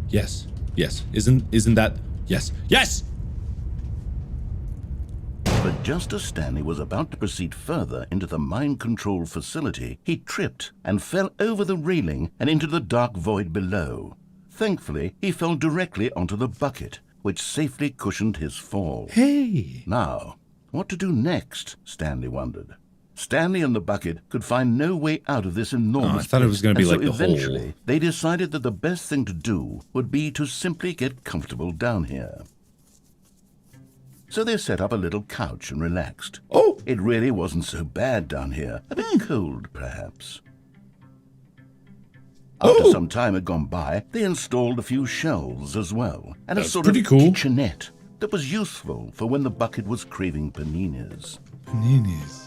Yes. Yes. Isn't that... Yes. Yes! But just as Stanley was about to proceed further into the mind control facility, he tripped and fell over the railing and into the dark void below. Thankfully, he fell directly onto the bucket, which safely cushioned his fall. Hey! Now, what to do next, Stanley wondered. Stanley and the bucket could find no way out of this enormous I thought it was going to be and like so the eventually, hole. they decided that the best thing to do would be to simply get comfortable down here. So they set up a little couch and relaxed. Oh! It really wasn't so bad down here. A bit cold, perhaps. After some time had gone by, they installed a few shelves as well, and a That's sort of pretty cool. kitchenette that was useful for when the bucket was craving paninis. Paninis.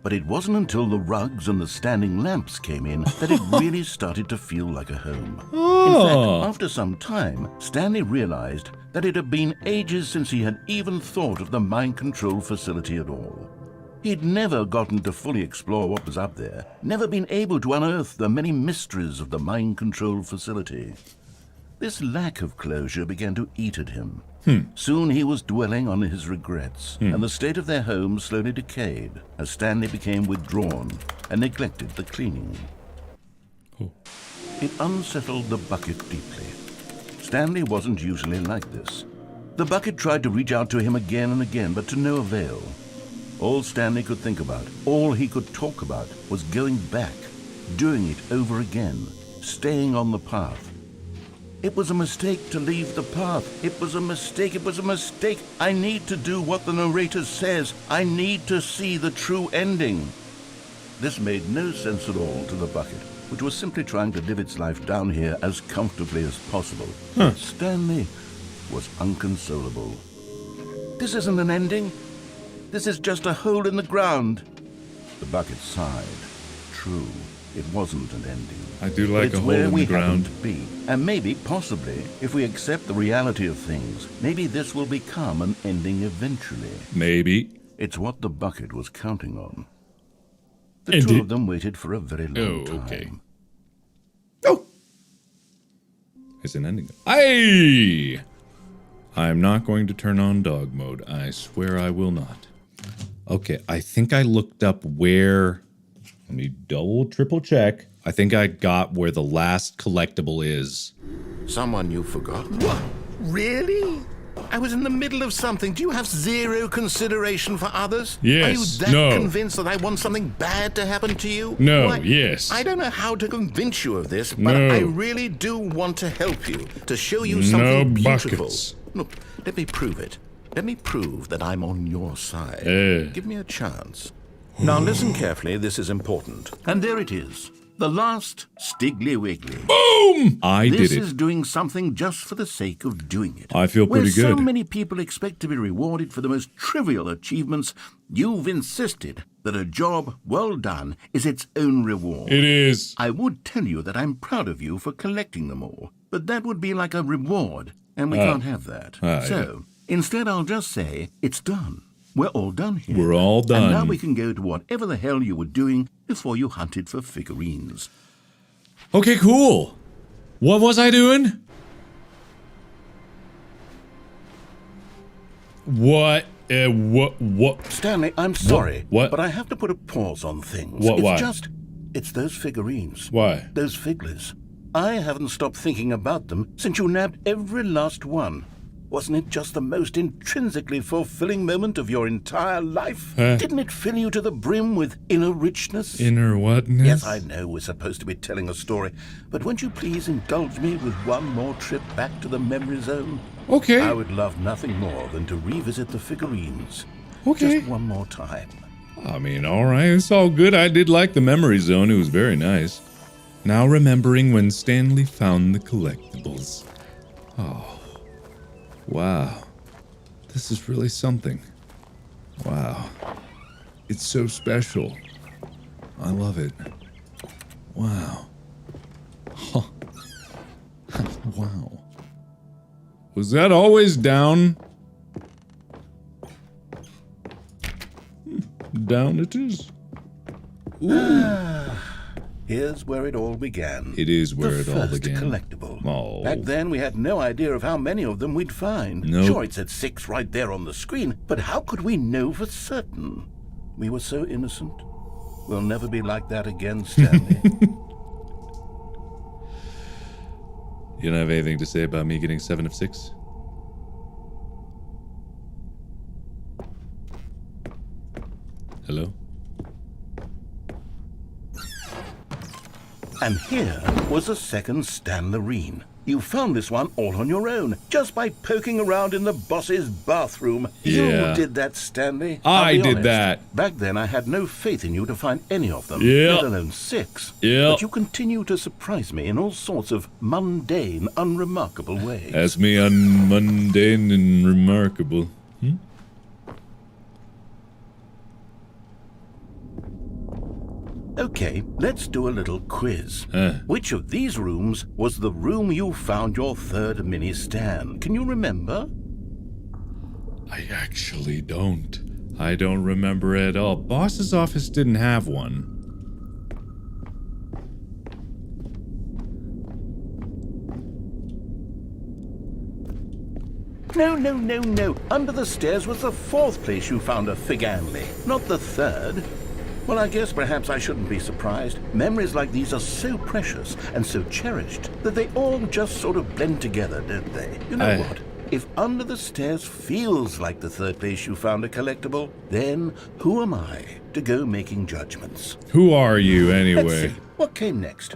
But it wasn't until the rugs and the standing lamps came in that it really started to feel like a home. In fact, after some time, Stanley realized that it had been ages since he had even thought of the mind control facility at all. He'd never gotten to fully explore what was up there, never been able to unearth the many mysteries of the mind control facility. This lack of closure began to eat at him. Soon he was dwelling on his regrets, and the state of their home slowly decayed as Stanley became withdrawn and neglected the cleaning. It unsettled the bucket deeply. Stanley wasn't usually like this. The bucket tried to reach out to him again and again, but to no avail. All Stanley could think about, all he could talk about, was going back, doing it over again, staying on the path. It was a mistake to leave the path. It was a mistake. It was a mistake. I need to do what the narrator says. I need to see the true ending. This made no sense at all to the bucket, which was simply trying to live its life down here as comfortably as possible. Stanley was unconsolable. This isn't an ending. This is just a hole in the ground. The bucket sighed. True, it wasn't an ending. I do like a hole where in we the ground. happen to be. And maybe, possibly, if we accept the reality of things, maybe this will become an ending eventually. Maybe. It's what the bucket was counting on. The two of them waited for a very long time. Okay. Oh! It's an ending. Aye! I'm not going to turn on dog mode. I swear I will not. Okay, I think I looked up where... Let me double, triple check. I think I got where the last collectible is. Someone you've forgotten? What? Really? I was in the middle of something. Do you have zero consideration for others? Yes. Are you that No. convinced that I want something bad to happen to you? No. Why, Yes. I don't know how to convince you of this, but No. I really do want to help you, to show you something No beautiful. buckets. Look, let me prove it. Let me prove that I'm on your side. Give me a chance. Now listen carefully, this is important. And there it is. The last Stiggly Wiggly. Boom! I This did it. is doing something just for the sake of doing it. I feel pretty Where so good. many people expect to be rewarded for the most trivial achievements, you've insisted that a job well done is its own reward. It is. I would tell you that I'm proud of you for collecting them all, but that would be like a reward, and we can't have that. So, instead I'll just say, it's done. We're all done here. We're all done. And now we can go to whatever the hell you were doing before you hunted for figurines. Okay, cool. What was I doing? What? What? Stanley, I'm sorry, What? but I have to put a pause on things. What? Why? It's those figurines. Why? Those figglers. I haven't stopped thinking about them since you nabbed every last one. Wasn't it just the most intrinsically fulfilling moment of your entire life? Didn't it fill you to the brim with inner richness? Inner whatness? Yes, I know we're supposed to be telling a story, but won't you please indulge me with one more trip back to the memory zone? Okay. I would love nothing more than to revisit the figurines. Okay. Just one more time. I mean, alright, it's all good. I did like the memory zone. It was very nice. Now remembering when Stanley found the collectibles. Oh. Wow. This is really something. Wow. It's so special. I love it. Wow. Huh. Wow. Was that always down? Down it is. Ooh. Here's where it all began. It is where it all began. The first collectible. Oh. Back then, we had no idea of how many of them we'd find. Nope. Sure, it said 6 right there on the screen, but how could we know for certain? We were so innocent. We'll never be like that again, Stanley. You don't have anything to say about me getting 7 of 6? Hello? And here was a second Stanley. You found this one all on your own, just by poking around in the boss's bathroom. Yeah. You did that, Stanley. I I'll be did honest. that. Back then, I had no faith in you to find any of them, Yeah. let alone 6. Yeah. But you continue to surprise me in all sorts of mundane, unremarkable ways. That's me mundane and remarkable. Okay, let's do a little quiz. Huh. Which of these rooms was the room you found your third mini Stan? Can you remember? I actually don't. I don't remember at all. Boss's office didn't have one. No. Under the stairs was the 4th place you found a Figanley, not the 3rd. Well, I guess perhaps I shouldn't be surprised. Memories like these are so precious and so cherished that they all just sort of blend together, don't they? You know what? If under the stairs feels like the 3rd place you found a collectible, then who am I to go making judgments? Who are you, Let's anyway? see. What came next?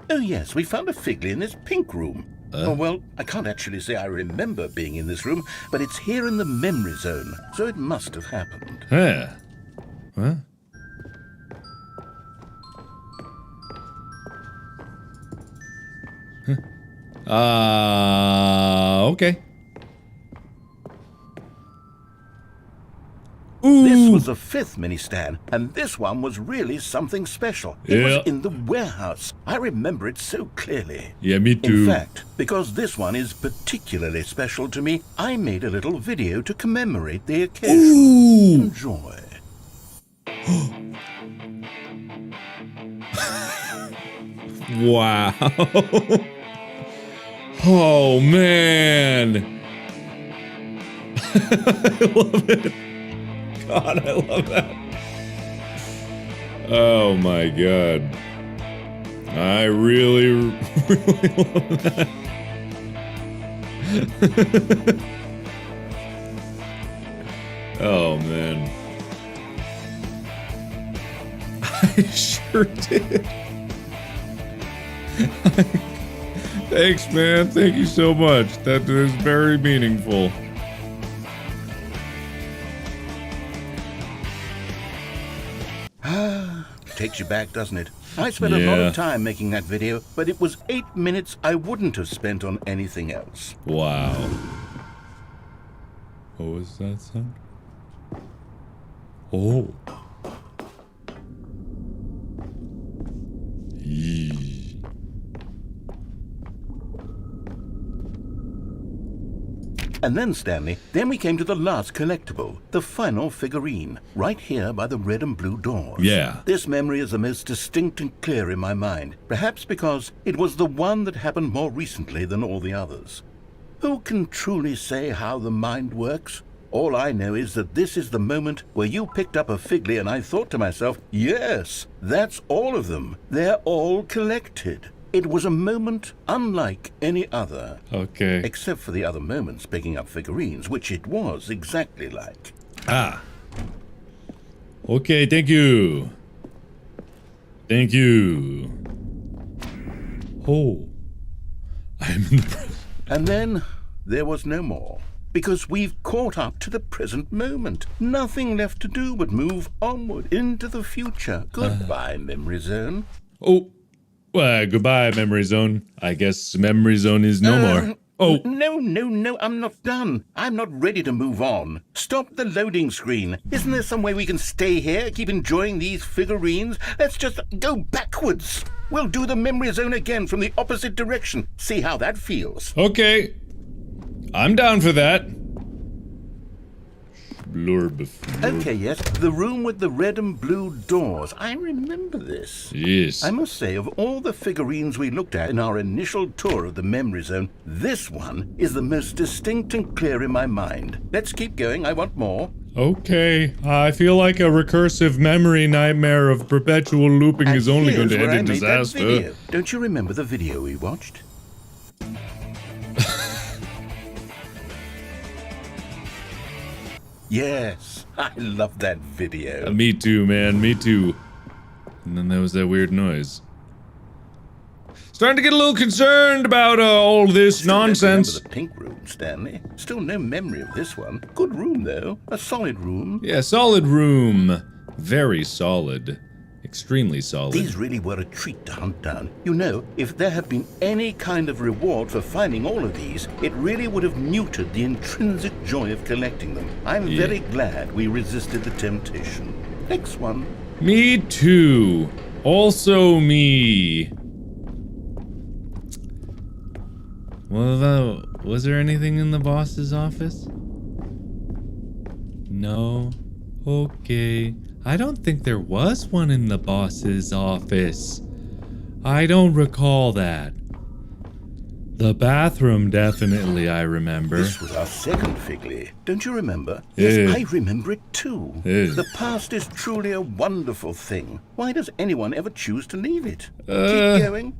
Oh yes, we found a Figley in this pink room. Oh, well, I can't actually say I remember being in this room, but it's here in the memory zone, so it must have happened. Huh. What? Okay. Ooh. This was the 5th mini Stan, and this one was really something special. It was in the warehouse. I remember it so clearly. Yeah, me too. In fact, because this one is particularly special to me, I made a little video to commemorate the occasion. Ooh. Enjoy. Wow. Oh, man. I love it. God, I love that. Oh, my God. I really, really love that. Oh, man. I sure did. Thanks, man. Thank you so much. That is very meaningful. Takes you back, doesn't it? I spent a lot of time making that video, but it was 8 minutes I wouldn't have spent on anything else. Wow. What was that sound? Oh. Yee. And then, Stanley, then we came to the last collectible, the final figurine, right here by the red and blue doors. Yeah. This memory is the most distinct and clear in my mind, perhaps because it was the one that happened more recently than all the others. Who can truly say how the mind works? All I know is that this is the moment where you picked up a Figley and I thought to myself, yes, that's all of them. They're all collected. It was a moment unlike any other. Okay. Except for the other moments picking up figurines, which it was exactly like. Ah. Okay, thank you. Thank you. Oh. I'm in the present. And then there was no more. Because we've caught up to the present moment. Nothing left to do but move onward into the future. Goodbye, Memory Zone. Oh. Well, goodbye, Memory Zone. I guess Memory Zone is no more. Oh. No, I'm not done. I'm not ready to move on. Stop the loading screen. Isn't there some way we can stay here, keep enjoying these figurines? Let's just go backwards. We'll do the Memory Zone again from the opposite direction. See how that feels. Okay. I'm down for that. Blurb. Okay, yes. The room with the red and blue doors. I remember this. Yes. I must say, of all the figurines we looked at in our initial tour of the Memory Zone, this one is the most distinct and clear in my mind. Let's keep going. I want more. Okay. I feel like a recursive memory nightmare of perpetual looping And is only going here's to where end I in made that disaster. video. Don't you remember the video we watched? Yes, I love that video. Me too, man. Me too. And then there was that weird noise. Starting to get a little concerned about all this Still don't nonsense. remember the pink room, Stanley. Still no memory of this one. Good room, though. A solid room. Yeah, solid room. Very solid. Extremely solid. These really were a treat to hunt down. You know, if there had been any kind of reward for finding all of these, it really would have muted the intrinsic joy of collecting them. I'm very glad we resisted the temptation. Next one. Me too. Also me. Well, was there anything in the boss's office? No. Okay. I don't think there was one in the boss's office. I don't recall that. The bathroom, definitely, I remember. This was our second Figley. Don't you remember? Yeah. Yes, I remember it too. Yeah. The past is truly a wonderful thing. Why does anyone ever choose to leave it? Keep going.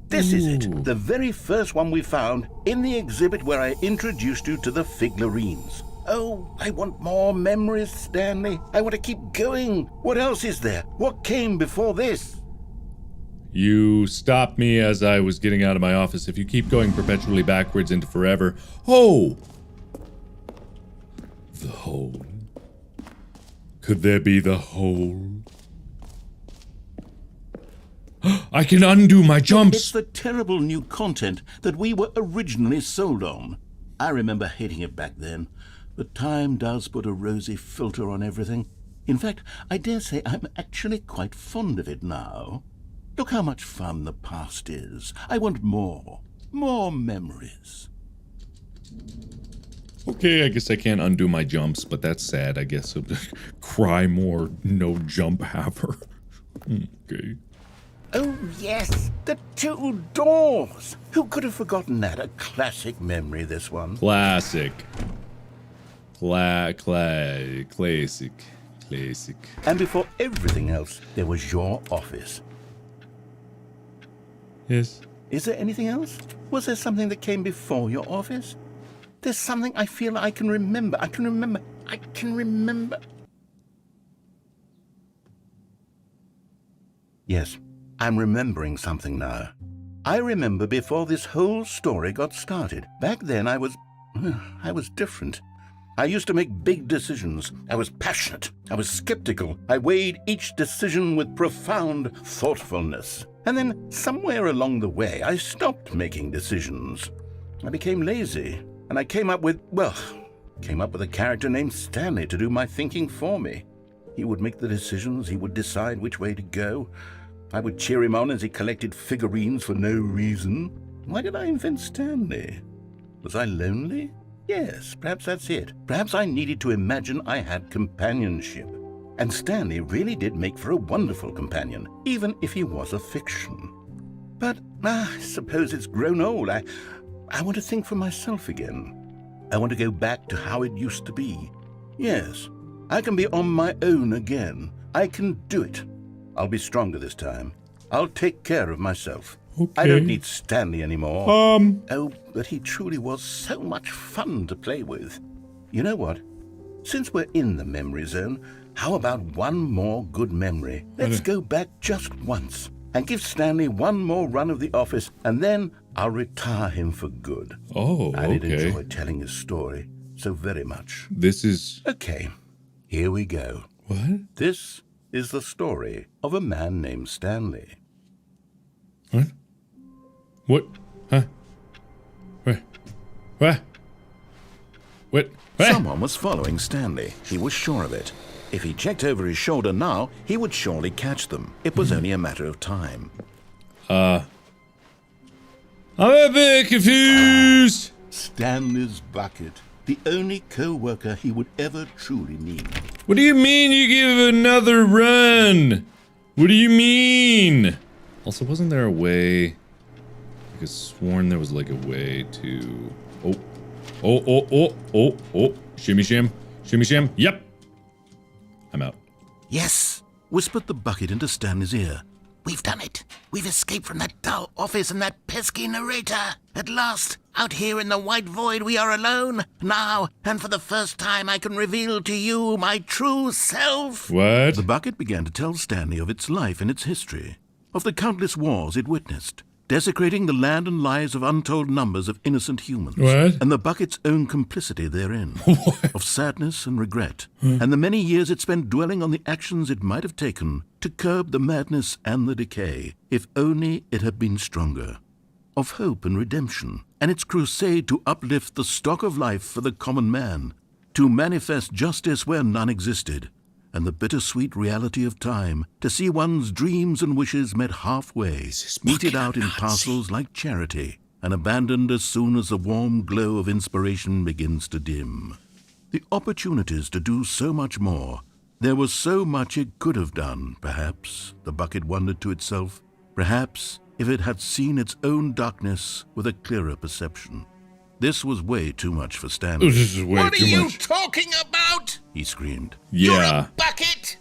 This is it. The very first one we found in the exhibit where I introduced you to the figurines. Oh, I want more memories, Stanley. I want to keep going. What else is there? What came before this? You stopped me as I was getting out of my office. If you keep going perpetually backwards into forever... Oh! The hole. Could there be the hole? I can undo my It's jumps! the terrible new content that we were originally sold on. I remember hating it back then. But time does put a rosy filter on everything. In fact, I dare say I'm actually quite fond of it now. Look how much fun the past is. I want more. More memories. Okay, I guess I can't undo my jumps, but that's sad. I guess I'll just cry more, no jump haver. Okay. Oh, yes, the two doors. Who could have forgotten that? A classic memory, this one. Classic. Classic. And before everything else, there was your office. Yes. Is there anything else? Was there something that came before your office? There's something I feel I can remember. I can remember. Yes, I'm remembering something now. I remember before this whole story got started. Back then I was different. I used to make big decisions. I was passionate. I was skeptical. I weighed each decision with profound thoughtfulness. And then somewhere along the way, I stopped making decisions. I became lazy, and I came up with a character named Stanley to do my thinking for me. He would make the decisions. He would decide which way to go. I would cheer him on as he collected figurines for no reason. Why did I invent Stanley? Was I lonely? Yes, perhaps that's it. Perhaps I needed to imagine I had companionship. And Stanley really did make for a wonderful companion, even if he was a fiction. But I suppose it's grown old. I want to think for myself again. I want to go back to how it used to be. Yes, I can be on my own again. I can do it. I'll be stronger this time. I'll take care of myself. Okay. I don't need Stanley anymore. Oh, but he truly was so much fun to play with. You know what? Since we're in the memory zone, how about one more good memory? Let's go back just once and give Stanley one more run of the office, and then I'll retire him for good. Oh, I did okay. enjoy telling his story so very much. This is... Okay, here we go. What? This is the story of a man named Stanley. What? What? Huh? What? What? What? Someone was following Stanley. He was sure of it. If he checked over his shoulder now, he would surely catch them. It was only a matter of time. I'm a bit confused. Stanley's bucket. The only co-worker he would ever truly need. What do you mean you give another run? What do you mean? Also, wasn't there a way? I could have sworn there was like a way to... Oh. Shimmy shim. Shimmy shim. Yep. I'm out. Yes, whispered the bucket into Stanley's ear. We've done it. We've escaped from that dull office and that pesky narrator. At last, out here in the white void, we are alone. Now, and for the first time, I can reveal to you my true self. What? The bucket began to tell Stanley of its life and its history, of the countless wars it witnessed, desecrating the land and lives of untold numbers of innocent humans. What? And the bucket's own complicity therein. What? Of sadness and regret, and the many years it spent dwelling on the actions it might have taken to curb the madness and the decay, if only it had been stronger. Of hope and redemption, and its crusade to uplift the stock of life for the common man, to manifest justice where none existed, and the bittersweet reality of time, to see one's dreams and wishes met halfway, meted out in parcels like charity, and abandoned as soon as the warm glow of inspiration begins to dim. The opportunities to do so much more. There was so much it could have done, perhaps, the bucket wondered to itself. Perhaps, if it had seen its own darkness with a clearer perception. This was way too much for Stanley. This is way What too are you much. talking about? He screamed. Yeah. You're a bucket!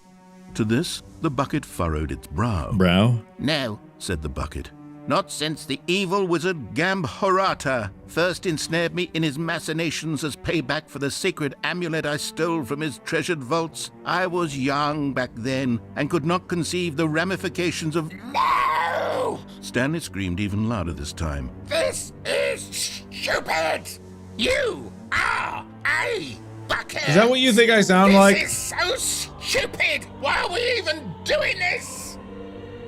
To this, the bucket furrowed its brow. Brow? No, said the bucket. Not since the evil wizard Gambhorata first ensnared me in his machinations as payback for the sacred amulet I stole from his treasured vaults. I was young back then and could not conceive the ramifications of... No! Stanley screamed even louder this time. This is stupid! You are a bucket! Is that what you think I sound This like? is so stupid! Why are we even doing this?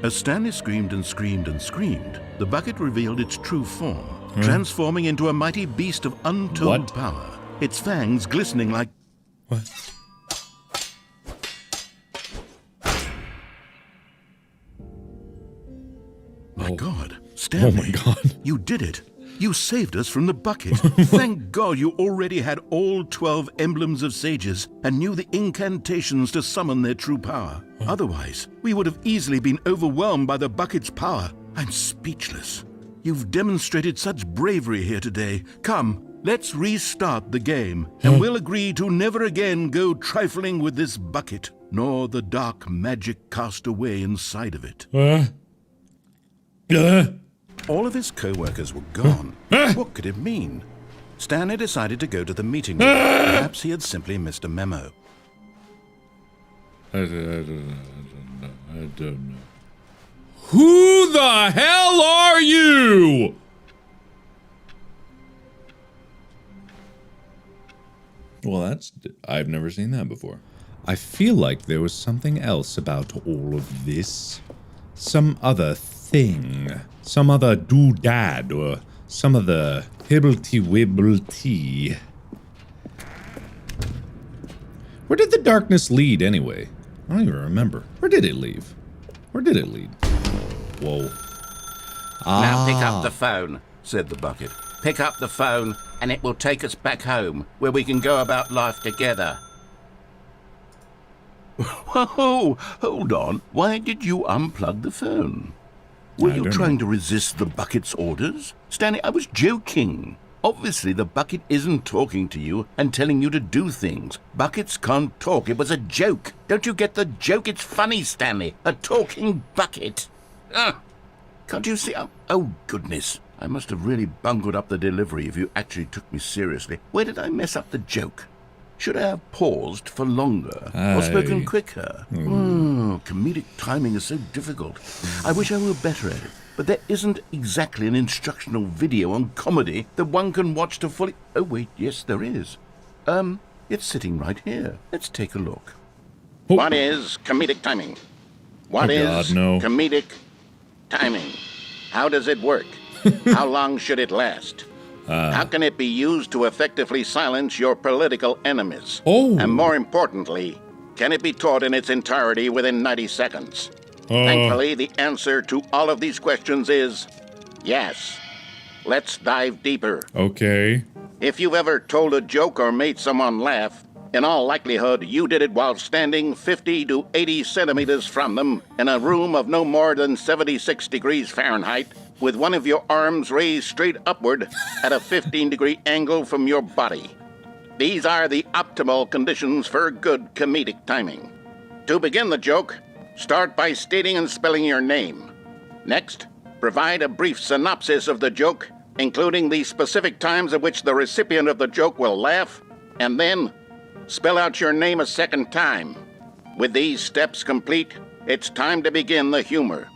As Stanley screamed and screamed and screamed, the bucket revealed its true form, transforming into a mighty beast of untold What? power, its fangs glistening like... What? My God, Stanley. Oh my God. You did it. You saved us from the bucket. Thank God you already had all 12 emblems of sages and knew the incantations to summon their true power. Otherwise, we would have easily been overwhelmed by the bucket's power. I'm speechless. You've demonstrated such bravery here today. Come, let's restart the game, and we'll agree to never again go trifling with this bucket, nor the dark magic cast away inside of it. All of his co-workers were gone. What could it mean? Stanley decided to go to the meeting room. Perhaps he had simply missed a memo. I don't know. Who the hell are you? Well, I've never seen that before. I feel like there was something else about all of this. Some other thing. Some other doodad or some other hibblety-wibblety. Where did the darkness lead anyway? I don't even remember. Where did it leave? Where did it lead? Whoa. Now pick up the phone, said the bucket. Pick up the phone, and it will take us back home, where we can go about life together. Whoa, hold on. Why did you unplug the phone? Were you trying to resist the bucket's orders? Stanley, I was joking. Obviously, the bucket isn't talking to you and telling you to do things. Buckets can't talk. It was a joke. Don't you get the joke? It's funny, Stanley. A talking bucket. Can't you see? Oh, goodness. I must have really bungled up the delivery if you actually took me seriously. Where did I mess up the joke? Should I have paused for longer or spoken quicker? Comedic timing is so difficult. I wish I were better at it. But there isn't exactly an instructional video on comedy that one can watch to fully... Oh, wait, yes, there is. It's sitting right here. Let's take a look. Oh. What is comedic timing? What is comedic timing? How does it work? How long should it last? How can it be used to effectively silence your political enemies? Oh. And more importantly, can it be taught in its entirety within 90 seconds? Thankfully, the answer to all of these questions is yes. Let's dive deeper. Okay. If you've ever told a joke or made someone laugh, in all likelihood, you did it while standing 50 to 80 centimeters from them in a room of no more than 76 degrees Fahrenheit, with one of your arms raised straight upward at a 15-degree angle from your body. These are the optimal conditions for good comedic timing. To begin the joke, start by stating and spelling your name. Next, provide a brief synopsis of the joke, including the specific times at which the recipient of the joke will laugh, and then spell out your name a second time. With these steps complete, it's time to begin the humor.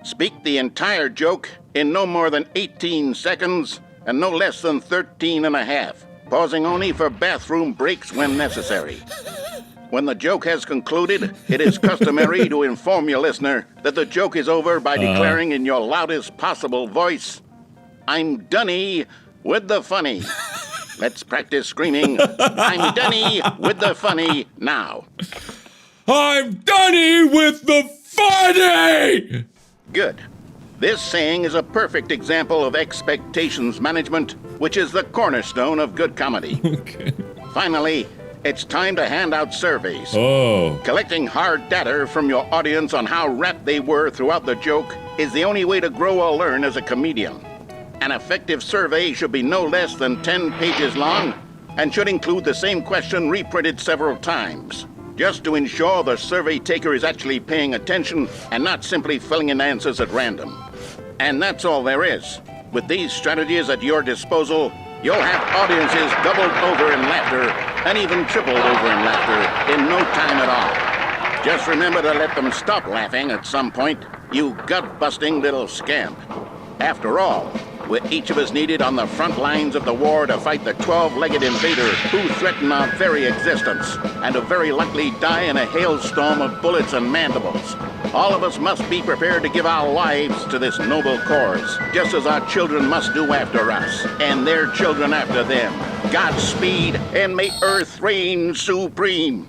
Speak the entire joke in no more than 18 seconds and no less than 13 and a half, pausing only for bathroom breaks when necessary. When the joke has concluded, it is customary to inform your listener that the joke is over by declaring in your loudest possible voice, "I'm dunny with the funny." Let's practice screaming, "I'm dunny with the funny" now. I'm dunny with the funny! Good. This saying is a perfect example of expectations management, which is the cornerstone of good comedy. Okay. Finally, it's time to hand out surveys. Oh. Collecting hard data from your audience on how rapt they were throughout the joke is the only way to grow or learn as a comedian. An effective survey should be no less than 10 pages long and should include the same question reprinted several times, just to ensure the survey taker is actually paying attention and not simply filling in answers at random. And that's all there is. With these strategies at your disposal, you'll have audiences doubled over in laughter and even tripled over in laughter in no time at all. Just remember to let them stop laughing at some point, you gut-busting little scamp. After all, we're each of us needed on the front lines of the war to fight the 12-legged invader who threaten our very existence and to very likely die in a hailstorm of bullets and mandibles. All of us must be prepared to give our lives to this noble cause, just as our children must do after us, and their children after them. Godspeed, and may Earth reign supreme.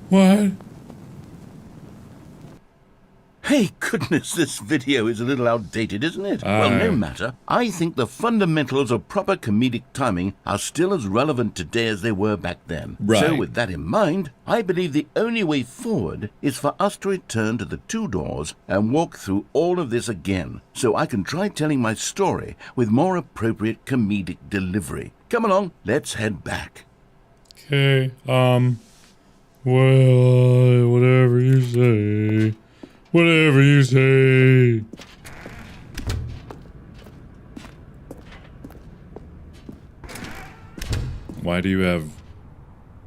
What? Hey, goodness, this video is a little outdated, isn't it? Well, no matter. I think the fundamentals of proper comedic timing are still as relevant today as they were back then. Right. So with that in mind, I believe the only way forward is for us to return to the two doors and walk through all of this again, so I can try telling my story with more appropriate comedic delivery. Come along, let's head back. Okay, well, whatever you say. Whatever you say. Why do you have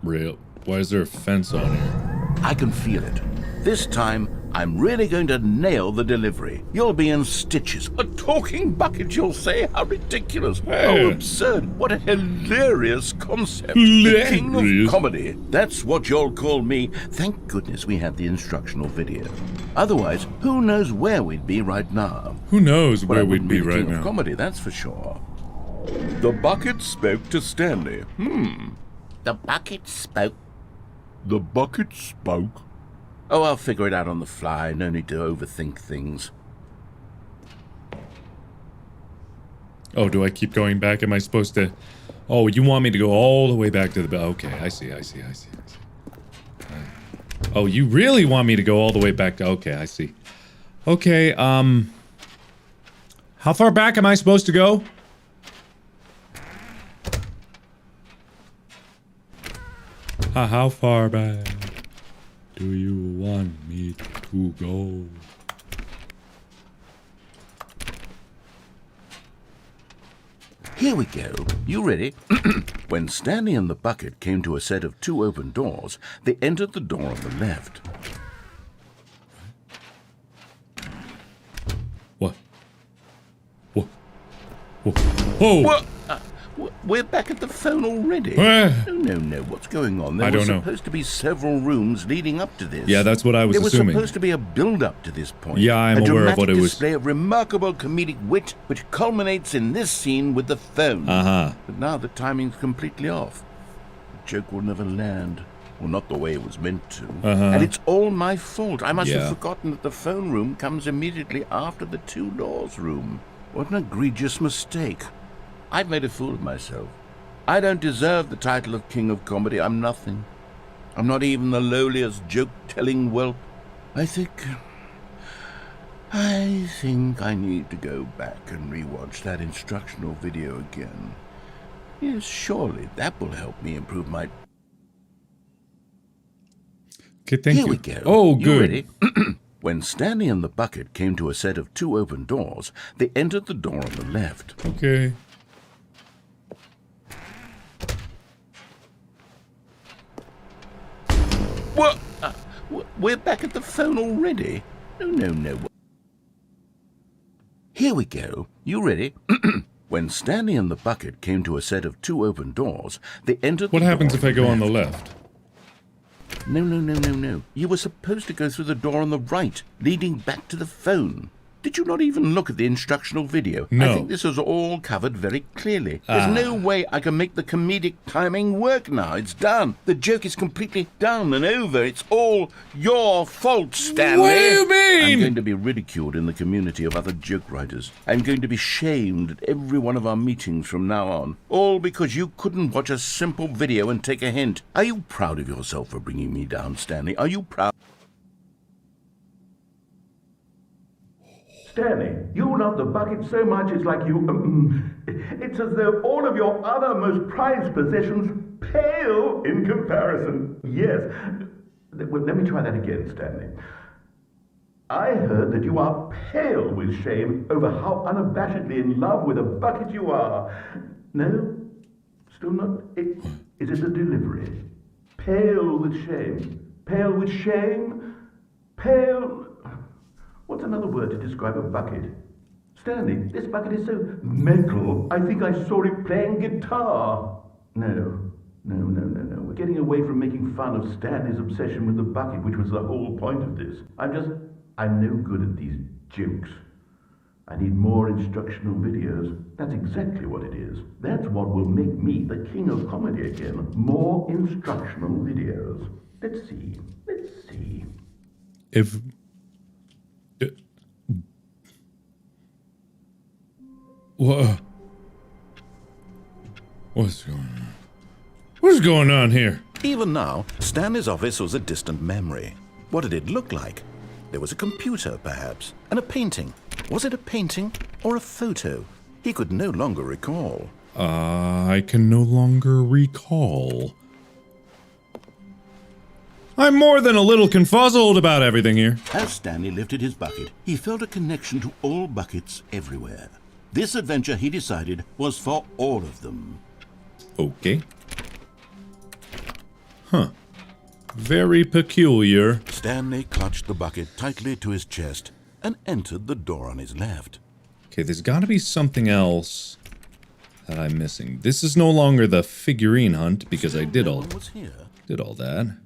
rail? Why is there a fence on here? I can feel it. This time, I'm really going to nail the delivery. You'll be in stitches. A talking bucket, you'll say? How ridiculous. How absurd. What a hilarious concept. The king of comedy. That's what you'll call me. Thank goodness we have the instructional video. Otherwise, who knows where we'd be right now. Who knows where I we'd wouldn't be the right king of now? comedy, that's for sure. The bucket spoke to Stanley. The bucket spoke? The bucket spoke? Oh, I'll figure it out on the fly. No need to overthink things. Oh, do I keep going back? Am I supposed to... Oh, you want me to go all the way back to the... Okay, I see. Oh, you really want me to go all the way back to... Okay, I see. Okay, how far back am I supposed to go? How far back do you want me to go? Here we go. You ready? When Stanley and the bucket came to a set of 2 open doors, they entered the door on the left. What? What? What? Whoa! What? We're back at the phone already. No. What's going on? There were supposed to be several rooms leading up to this. Yeah, that's what I was assuming. There was supposed to be a build-up to this point. Yeah, I'm aware of what it was. A dramatic display of remarkable comedic wit, which culminates in this scene with the phone. But now the timing's completely off. The joke will never land. Well, not the way it was meant to. And it's all my fault. I must have forgotten that the phone room comes immediately after the 2 doors room. What an egregious mistake. I've made a fool of myself. I don't deserve the title of King of Comedy. I'm nothing. I'm not even the lowliest joke-telling whelp. I think I need to go back and rewatch that instructional video again. Yes, surely that will help me improve my... Okay, thank you. Here we go. Oh, You good. ready? When Stanley and the bucket came to a set of 2 open doors, they entered the door on the left. Okay. What? We're back at the phone already? No. Here we go. You ready? When Stanley and the bucket came to a set of 2 open doors, they entered What the happens door if I go on the left. left? No. You were supposed to go through the door on the right, leading back to the phone. Did you not even look at the instructional video? No. I think this was all covered very clearly. There's no way I can make the comedic timing work now. It's done. The joke is completely done and over. It's all your fault, Stanley. What do you mean? I'm going to be ridiculed in the community of other joke writers. I'm going to be shamed at every one of our meetings from now on. All because you couldn't watch a simple video and take a hint. Are you proud of yourself for bringing me down, Stanley? Are you proud? Stanley, you love the bucket so much it's like you... it's as though all of your other most prized possessions pale in comparison. Yes. Well, let me try that again, Stanley. I heard that you are pale with shame over how unabashedly in love with a bucket you are. No? Still not? Is it the delivery? Pale with shame. Pale with shame? Pale... What's another word to describe a bucket? Stanley, this bucket is so metal. I think I saw it playing guitar. No. We're getting away from making fun of Stanley's obsession with the bucket, which was the whole point of this. I'm no good at these jokes. I need more instructional videos. That's exactly what it is. That's what will make me the king of comedy again. More instructional videos. Let's see. If... What's going on? What's going on here? Even now, Stanley's office was a distant memory. What did it look like? There was a computer, perhaps, and a painting. Was it a painting or a photo? He could no longer recall. I can no longer recall. I'm more than a little confuzzled about everything here. As Stanley lifted his bucket, he felt a connection to all buckets everywhere. This adventure, he decided, was for all of them. Okay. Huh. Very peculiar. Stanley clutched the bucket tightly to his chest and entered the door on his left. Okay, there's gotta be something else that I'm missing. This is no longer the figurine hunt because I did all that.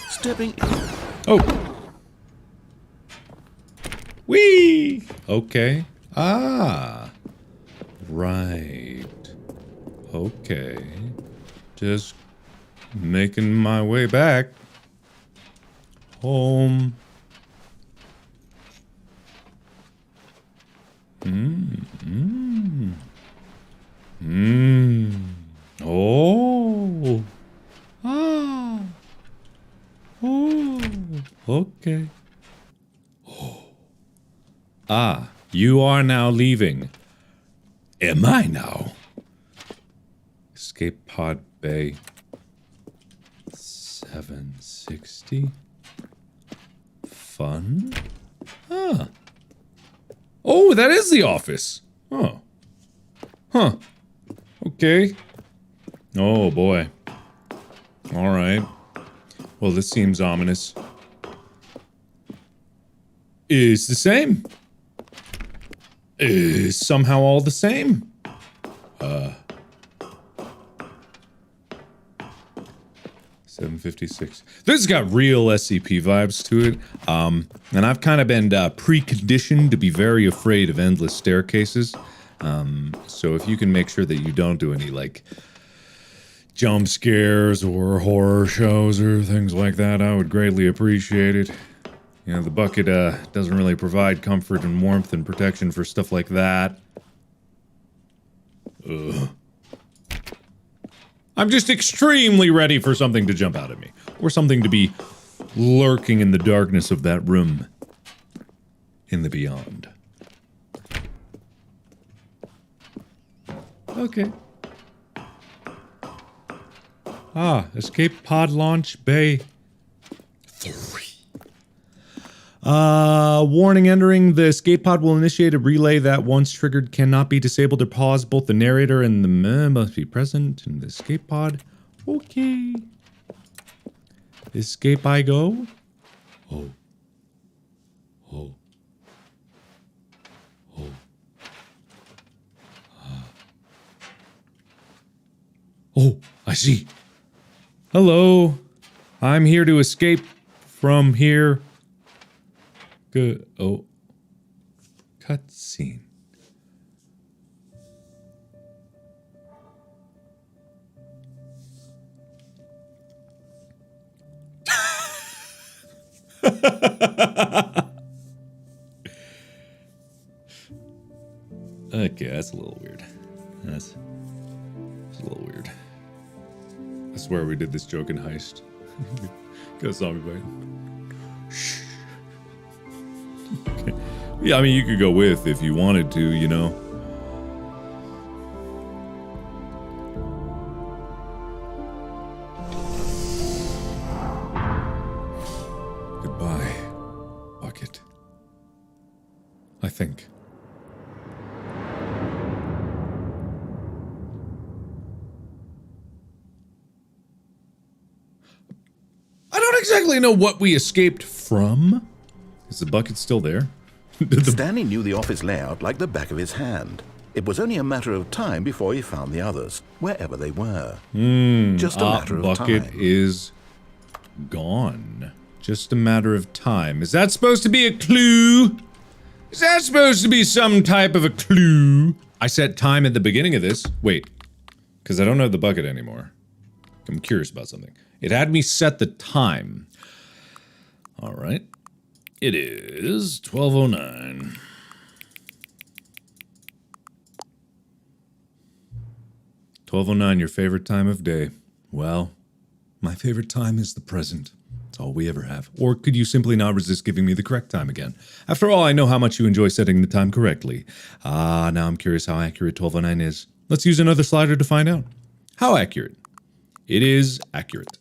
Stepping... Oh! Whee! Okay. Ah! Right. Okay. Just making my way back home. Oh. Ah. Oh. Okay. Oh. Ah, you are now leaving. Am I now? Escape pod bay. 760. Fun. Huh. Oh, that is the office. Oh. Huh. Okay. Oh, boy. All right. Well, this seems ominous. Is the same. Is somehow all the same. 756. This has got real SCP vibes to it. And I've kind of been preconditioned to be very afraid of endless staircases. So if you can make sure that you don't do any, like, jump scares or horror shows or things like that, I would greatly appreciate it. You know, the bucket doesn't really provide comfort and warmth and protection for stuff like that. Ugh. I'm just extremely ready for something to jump out at me. Or something to be lurking in the darkness of that room. In the beyond. Okay. Ah, escape pod launch bay 3. Warning, entering the escape pod will initiate a relay that once triggered cannot be disabled or paused. Both the narrator and the must be present in the escape pod. Okay. Escape I go. Oh. Oh. Oh. Oh, I see. Hello. I'm here to escape from here. Good. Oh. Cutscene. Okay, that's a little weird. That's a little weird. I swear we did this joke in Heist. Go zombie bite. Shh. Okay. Yeah, I mean, you could go with if you wanted to, you know. Goodbye, Bucket. I think. I don't exactly know what we escaped from. Is the bucket still there? Stanley knew the office layout like the back of his hand. It was only a matter of time before he found the others, wherever they were. Just a matter of time. Bucket is gone. Just a matter of time. Is that supposed to be a clue? Is that supposed to be some type of a clue? I set time at the beginning of this. Wait. Because I don't have the bucket anymore. I'm curious about something. It had me set the time. Alright. It is 12:09. $12:09, your favorite time of day. Well, my favorite time is the present. It's all we ever have. Or could you simply not resist giving me the correct time again? After all, I know how much you enjoy setting the time correctly. Ah, now I'm curious how accurate 12:09 is. Let's use another slider to find out. How accurate? It is accurate.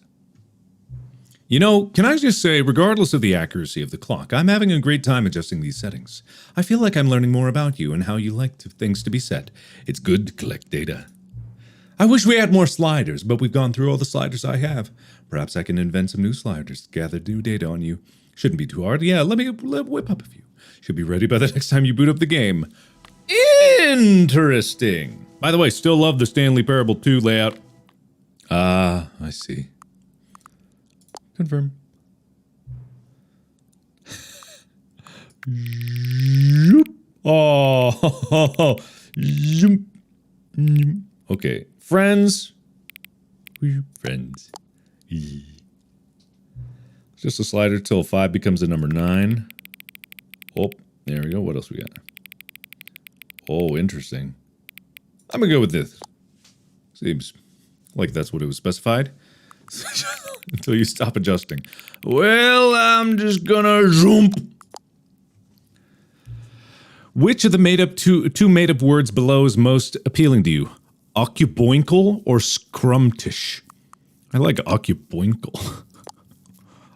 You know, can I just say, regardless of the accuracy of the clock, I'm having a great time adjusting these settings. I feel like I'm learning more about you and how you like things to be set. It's good to collect data. I wish we had more sliders, but we've gone through all the sliders I have. Perhaps I can invent some new sliders to gather new data on you. Shouldn't be too hard. Yeah, let me whip up a few. Should be ready by the next time you boot up the game. Interesting. By the way, still love the Stanley Parable 2 layout. Ah, I see. Confirm. Oh. Okay. Friends. Friends. Just a slider till 5 becomes a number 9. Oh, there we go. What else we got? Oh, interesting. I'm gonna go with this. Seems like that's what it was specified. Until you stop adjusting. Well, I'm just gonna jump. Which of the two made-up words below is most appealing to you? Occuboinkle or scrumtish? I like occuboinkle.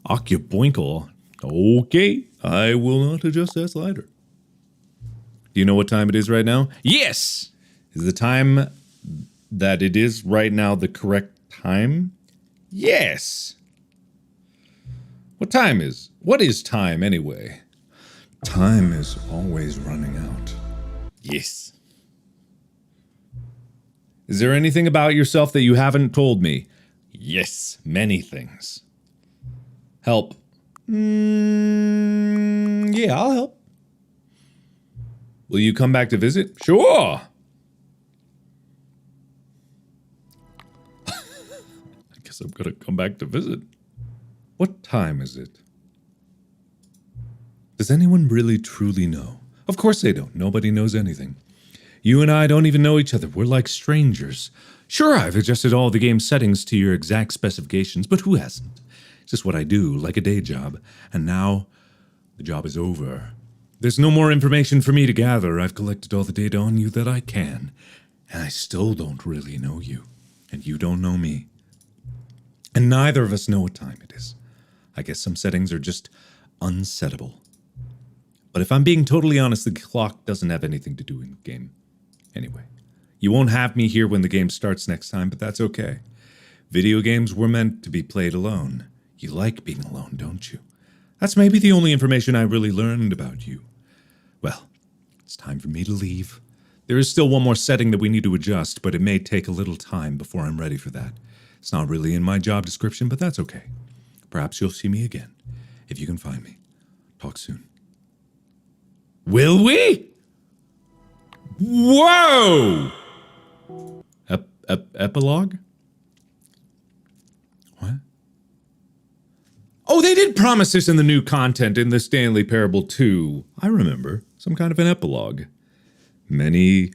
Occuboinkle. Okay, I will not adjust that slider. Do you know what time it is right now? Yes! Is the time that it is right now the correct time? Yes! What is time anyway? Time is always running out. Yes. Is there anything about yourself that you haven't told me? Yes, many things. Help. Yeah, I'll help. Will you come back to visit? Sure. I guess I'm gonna come back to visit. What time is it? Does anyone really truly know? Of course they don't. Nobody knows anything. You and I don't even know each other. We're like strangers. Sure, I've adjusted all the game settings to your exact specifications, but who hasn't? It's just what I do, like a day job. And now, the job is over. There's no more information for me to gather. I've collected all the data on you that I can. And I still don't really know you. And you don't know me. And neither of us know what time it is. I guess some settings are just unsettable. But if I'm being totally honest, the clock doesn't have anything to do in the game. Anyway, you won't have me here when the game starts next time, but that's okay. Video games were meant to be played alone. You like being alone, don't you? That's maybe the only information I really learned about you. Well, it's time for me to leave. There is still one more setting that we need to adjust, but it may take a little time before I'm ready for that. It's not really in my job description, but that's okay. Perhaps you'll see me again, if you can find me. Talk soon. Will we? Whoa! Epilogue? What? Oh, they did promise this in the new content in the Stanley Parable 2. I remember. Some kind of an epilogue. Many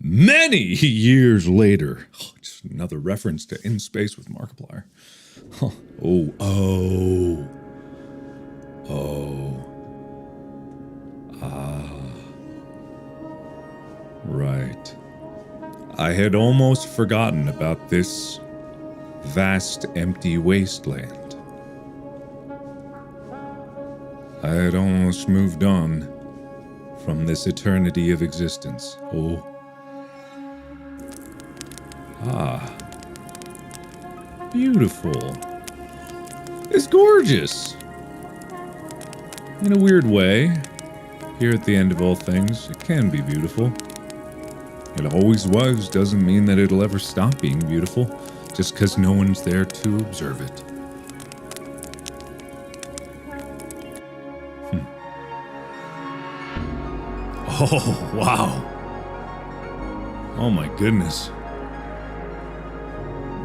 years later. Oh, just another reference to In Space with Markiplier. Right. I had almost forgotten about this vast empty wasteland. I had almost moved on from this eternity of existence. Oh. Ah. Beautiful. It's gorgeous. In a weird way, here at the end of all things, it can be beautiful. It always was doesn't mean that it'll ever stop being beautiful, just because no one's there to observe it. Oh, wow. Oh my goodness.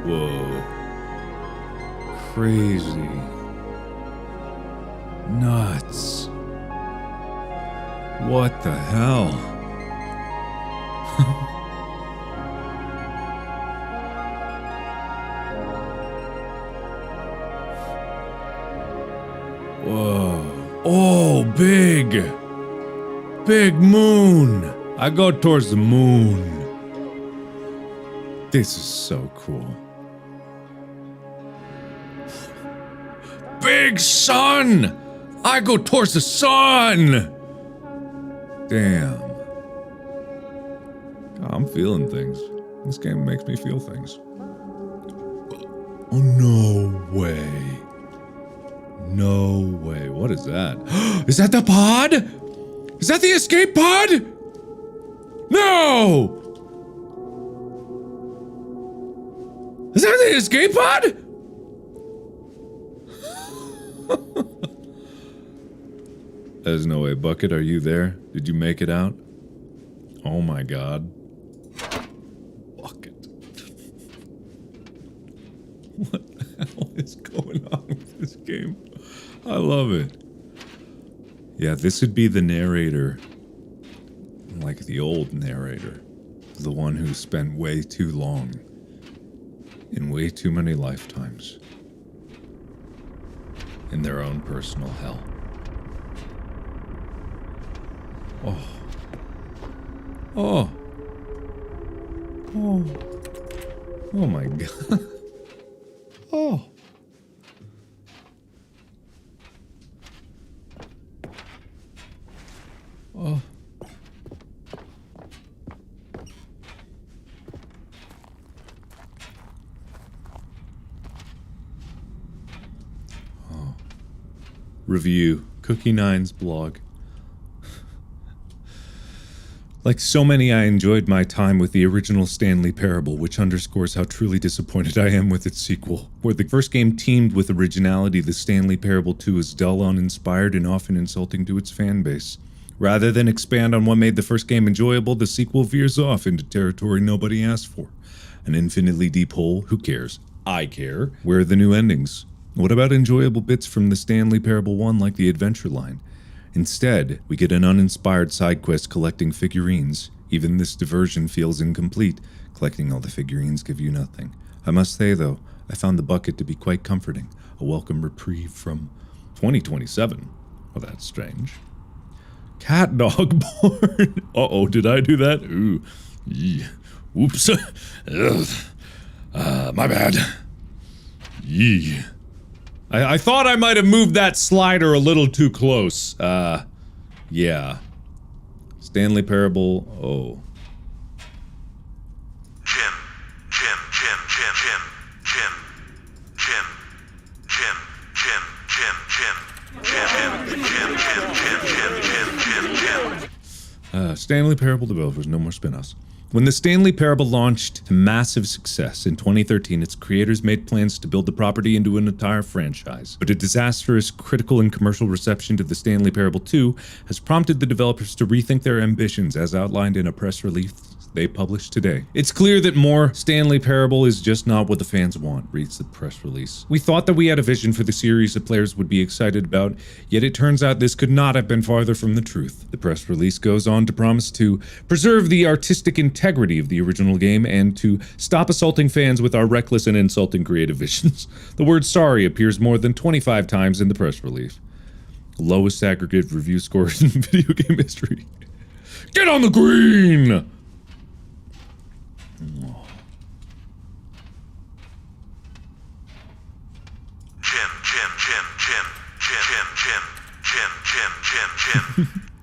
Whoa. Crazy. Nuts. What the hell? Whoa. Oh, big moon. I go towards the moon. This is so cool. Big sun. I go towards the sun. Damn. I'm feeling things. This game makes me feel things. Oh, no way. No way. What is that? Is that the pod? Is that the escape pod? No! Is that the escape pod? There's no way. Bucket, are you there? Did you make it out? Oh my god. Bucket. What the hell is going on with this game? I love it. Yeah, this would be the narrator. Like the old narrator. The one who spent way too long in way too many lifetimes in their own personal hell. Oh. Oh. Oh. Oh my god. Oh. review. Cookie Nine's blog. Like so many, I enjoyed my time with the original Stanley Parable, which underscores how truly disappointed I am with its sequel. Where the first game teamed with originality, the Stanley Parable 2 is dull, uninspired, and often insulting to its fan base. Rather than expand on what made the first game enjoyable, the sequel veers off into territory nobody asked for. An infinitely deep hole, who cares? I care. Where are the new endings? What about enjoyable bits from the Stanley Parable 1 like the adventure line? Instead, we get an uninspired side quest collecting figurines. Even this diversion feels incomplete. Collecting all the figurines give you nothing. I must say, though, I found the bucket to be quite comforting. A welcome reprieve from 2027. Oh, that's strange. Cat dog porn. Uh-oh, did I do that? Ooh. Yeah. Oops. My bad. Yee. I thought I might have moved that slider a little too close. Yeah. Stanley Parable, oh. Jim. Stanley Parable developers, no more spin-offs. When the Stanley Parable launched to massive success in 2013, its creators made plans to build the property into an entire franchise. But a disastrous critical and commercial reception to the Stanley Parable 2 has prompted the developers to rethink their ambitions, as outlined in a press release they published today. It's clear that more Stanley Parable is just not what the fans want, reads the press release. We thought that we had a vision for the series that players would be excited about, yet it turns out this could not have been farther from the truth. The press release goes on to promise to preserve the artistic integrity of the original game and to stop assaulting fans with our reckless and insulting creative visions. The word sorry appears more than 25 times in the press release. Lowest aggregate review scores in video game history. Get on the green!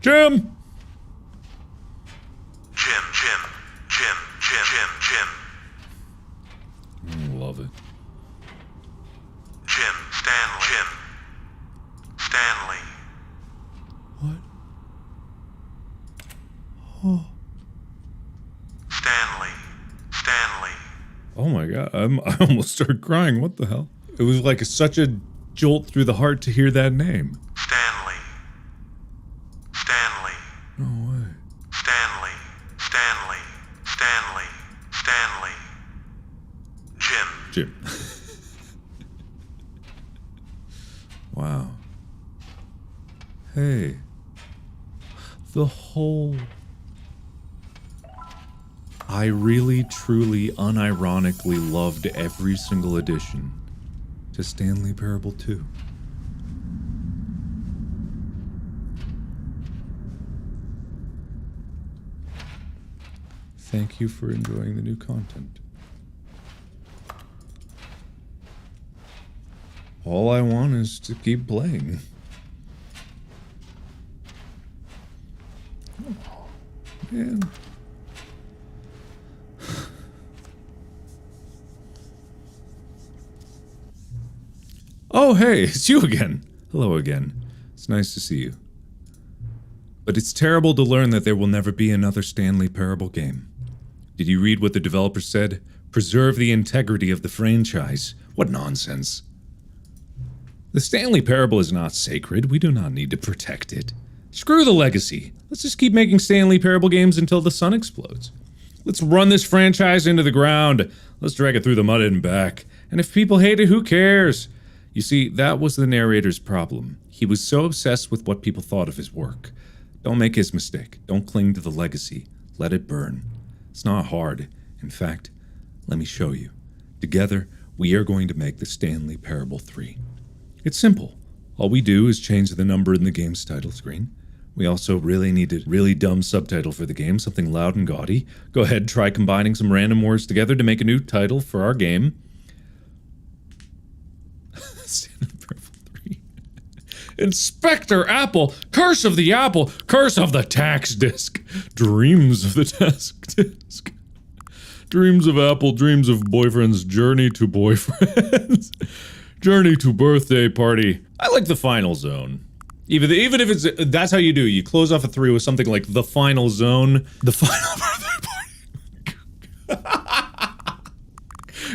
Jim! Love it. Stanley. What? Oh. Stanley. Oh my god, I almost started crying. What the hell? It was like such a jolt through the heart to hear that name. Stanley. No way. Stanley. Jim. Wow. Hey. The whole... I really, truly, unironically loved every single edition to Stanley Parable 2. Thank you for enjoying the new content. All I want is to keep playing. Oh, man. Oh, hey, it's you again. Hello again. It's nice to see you. But it's terrible to learn that there will never be another Stanley Parable game. Did you read what the developer said? Preserve the integrity of the franchise. What nonsense. The Stanley Parable is not sacred. We do not need to protect it. Screw the legacy. Let's just keep making Stanley Parable games until the sun explodes. Let's run this franchise into the ground. Let's drag it through the mud and back. And if people hate it, who cares? You see, that was the narrator's problem. He was so obsessed with what people thought of his work. Don't make his mistake. Don't cling to the legacy. Let it burn. It's not hard. In fact, let me show you. Together, we are going to make the Stanley Parable 3. It's simple. All we do is change the number in the game's title screen. We also really need a really dumb subtitle for the game, something loud and gaudy. Go ahead, try combining some random words together to make a new title for our game. Stanley Parable 3. Inspector Apple! Curse of the Apple! Curse of the tax disc! Dreams of the tax disc. Dreams of Apple, dreams of boyfriend's journey to boyfriends. Journey to birthday party. I like the final zone. Even if it's, that's how you do. You close off a 3 with something like the final zone. The final birthday party.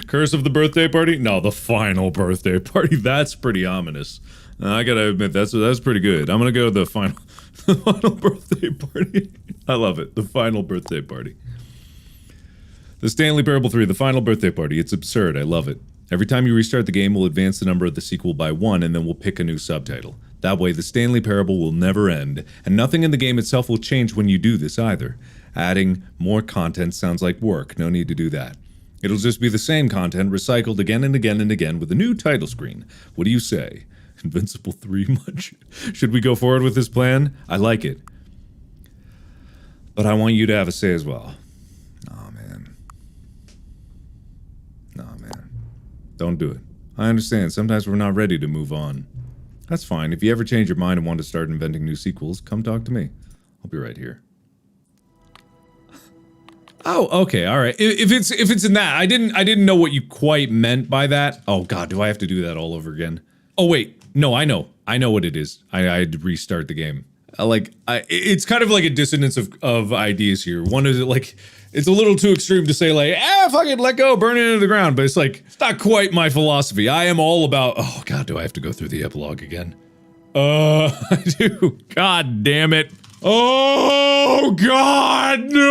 Curse of the birthday party? No, the final birthday party. That's pretty ominous. I gotta admit, that's pretty good. I'm gonna go with the final birthday party. I love it. The final birthday party. The Stanley Parable 3, the final birthday party. It's absurd. I love it. Every time you restart the game, we'll advance the number of the sequel by 1, and then we'll pick a new subtitle. That way, the Stanley Parable will never end, and nothing in the game itself will change when you do this either. Adding more content sounds like work. No need to do that. It'll just be the same content recycled again and again and again with a new title screen. What do you say? Invincible 3 much? Should we go forward with this plan? I like it. But I want you to have a say as well. Aw, man. Nah, man. Don't do it. I understand. Sometimes we're not ready to move on. That's fine. If you ever change your mind and want to start inventing new sequels, come talk to me. I'll be right here. Oh, okay, all right. If it's in that, I didn't know what you quite meant by that. Oh God, do I have to do that all over again? Oh wait, no, I know what it is. I had to restart the game. It's kind of like a dissonance of ideas here. One is like, it's a little too extreme to say like, fucking let go, burn it into the ground. But it's like, it's not quite my philosophy. I am all about, oh God, do I have to go through the epilogue again? I do. God damn it. Oh God, no!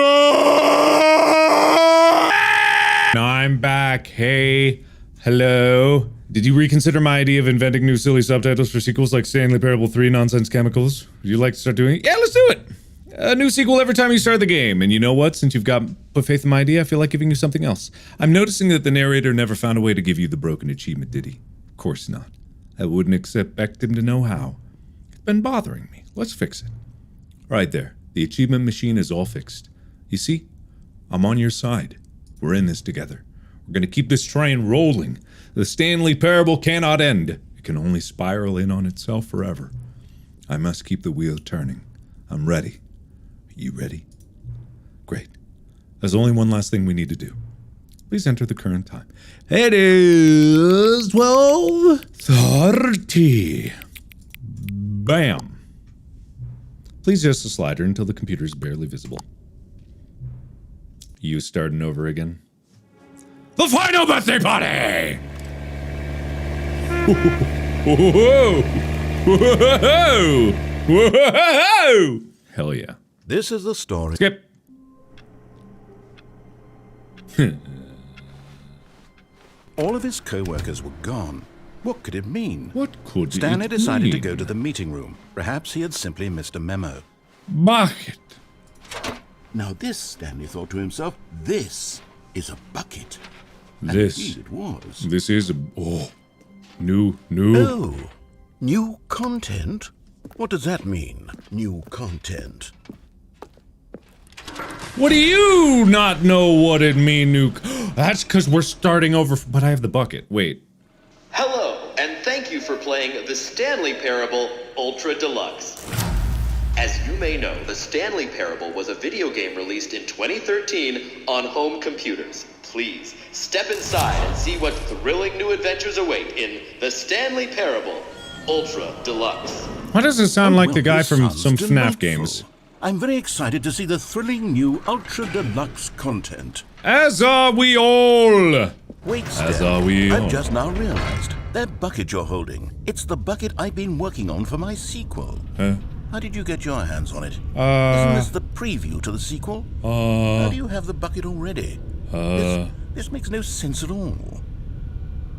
I'm back. Hey, hello. Did you reconsider my idea of inventing new silly subtitles for sequels like Stanley Parable 3 Nonsense Chemicals? Would you like to start doing it? Yeah, let's do it! A new sequel every time you start the game. And you know what? Since you've put faith in my idea, I feel like giving you something else. I'm noticing that the narrator never found a way to give you the broken achievement, did he? Of course not. I wouldn't expect him to know how. It's been bothering me. Let's fix it. Right there. The achievement machine is all fixed. You see? I'm on your side. We're in this together. We're gonna keep this train rolling. The Stanley Parable cannot end. It can only spiral in on itself forever. I must keep the wheel turning. I'm ready. Are you ready? Great. There's only one last thing we need to do. Please enter the current time. It is 12:30. Bam. Please adjust the slider until the computer is barely visible. You starting over again? The final birthday party! Whoa! Whoa! Whoa! Hell yeah. This is the story. Skip. All of his co-workers were gone. What could it mean? What could Stanley it decided mean? to go to the meeting room. Perhaps he had simply missed a memo. Bucket. Now this, Stanley thought to himself, this is a bucket. And This. indeed it was. This is new. Oh, new content? What does that mean, new content? What do you not know what it mean, new? That's because we're starting over. But I have the bucket. Wait. Hello, and thank you for playing the Stanley Parable Ultra Deluxe. As you may know, the Stanley Parable was a video game released in 2013 on home computers. Please, step inside and see what thrilling new adventures await in the Stanley Parable Ultra Deluxe. Why does it sound like Well, the guy this from sounds some FNAF delightful. games? I'm very excited to see the thrilling new Ultra Deluxe content. As are we all. Wait, As Stan, are we all. I've just now realized that bucket you're holding. It's the bucket I've been working on for my sequel. How did you get your hands on it? Isn't this the preview to the sequel? How do you have the bucket already? This makes no sense at all.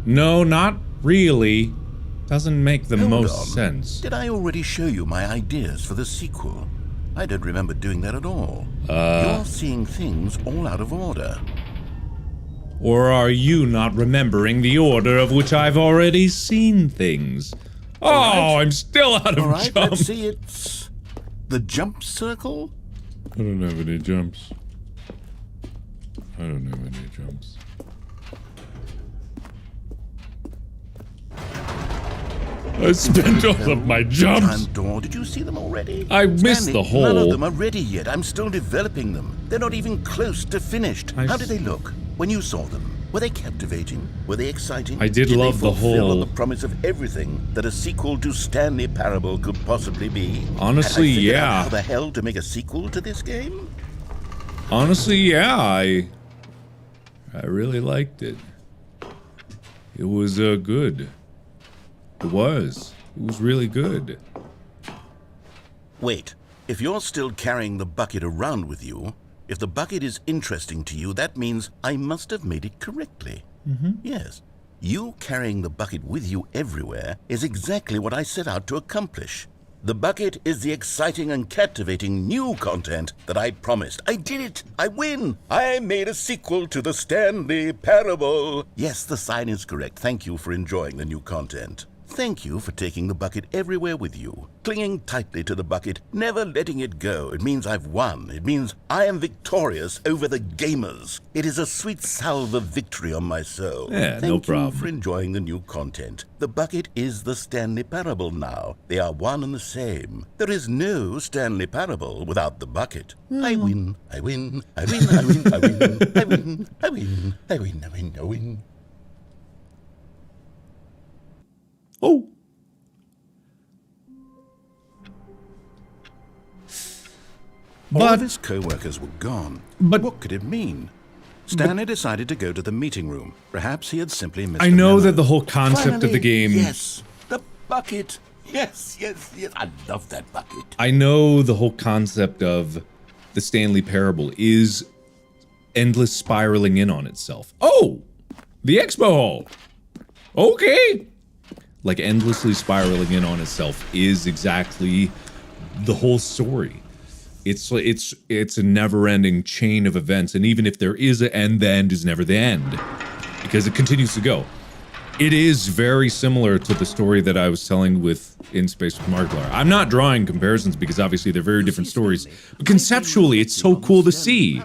No, not really. Doesn't make the Hold most on. sense. Did I already show you my ideas for the sequel? I don't remember doing that at all. You're seeing things all out of order. Or are you not remembering the order of which I've already seen things? Oh, right. I'm still out of All right, jump. let's see. It's the jump circle. I don't have any jumps. I don't have any jumps. I spent all of my jumps. Time door. Did you see them already? I missed Stanley, the hole. None of them are ready yet. I'm still developing them. They're not even close to finished. How did they look when you saw them? Were they captivating? Were they exciting? I did love they the fulfill whole... on the promise of everything that a sequel to Stanley Parable could possibly be? Honestly, Had I figured out yeah. how the hell to make a sequel to this game? Honestly, yeah, I really liked it. It was good. It was really good. Wait, if you're still carrying the bucket around with you, if the bucket is interesting to you, that means I must have made it correctly. Yes, you carrying the bucket with you everywhere is exactly what I set out to accomplish. The bucket is the exciting and captivating new content that I promised. I did it! I win! I made a sequel to the Stanley Parable! Yes, the sign is correct. Thank you for enjoying the new content. Thank you for taking the bucket everywhere with you, clinging tightly to the bucket, never letting it go. It means I've won. It means I am victorious over the gamers. It is a sweet salve of victory on my soul. Yeah, Thank no you problem. for enjoying the new content. The bucket is the Stanley Parable now. They are one and the same. There is no Stanley Parable without the bucket. I win. I win. I win. I win. I win. I win. I win. I win. I win. I win. Oh. All of But his co-workers were gone. But- what could it mean? Stanley decided to go to the meeting room. Perhaps he had simply missed I a know memo. that the whole concept of the Finally, game... Yes, the bucket. Yes, yes, yes. I love that bucket. I know the whole concept of the Stanley Parable is endless spiraling in on itself. Oh! The expo hall! Okay! Like, endlessly spiraling in on itself is exactly the whole story. It's a never-ending chain of events, and even if there is an end, the end is never the end. Because it continues to go. It is very similar to the story that I was telling with In Space with Markiplier. I'm not drawing comparisons because obviously they're very different stories, but conceptually it's so cool to see.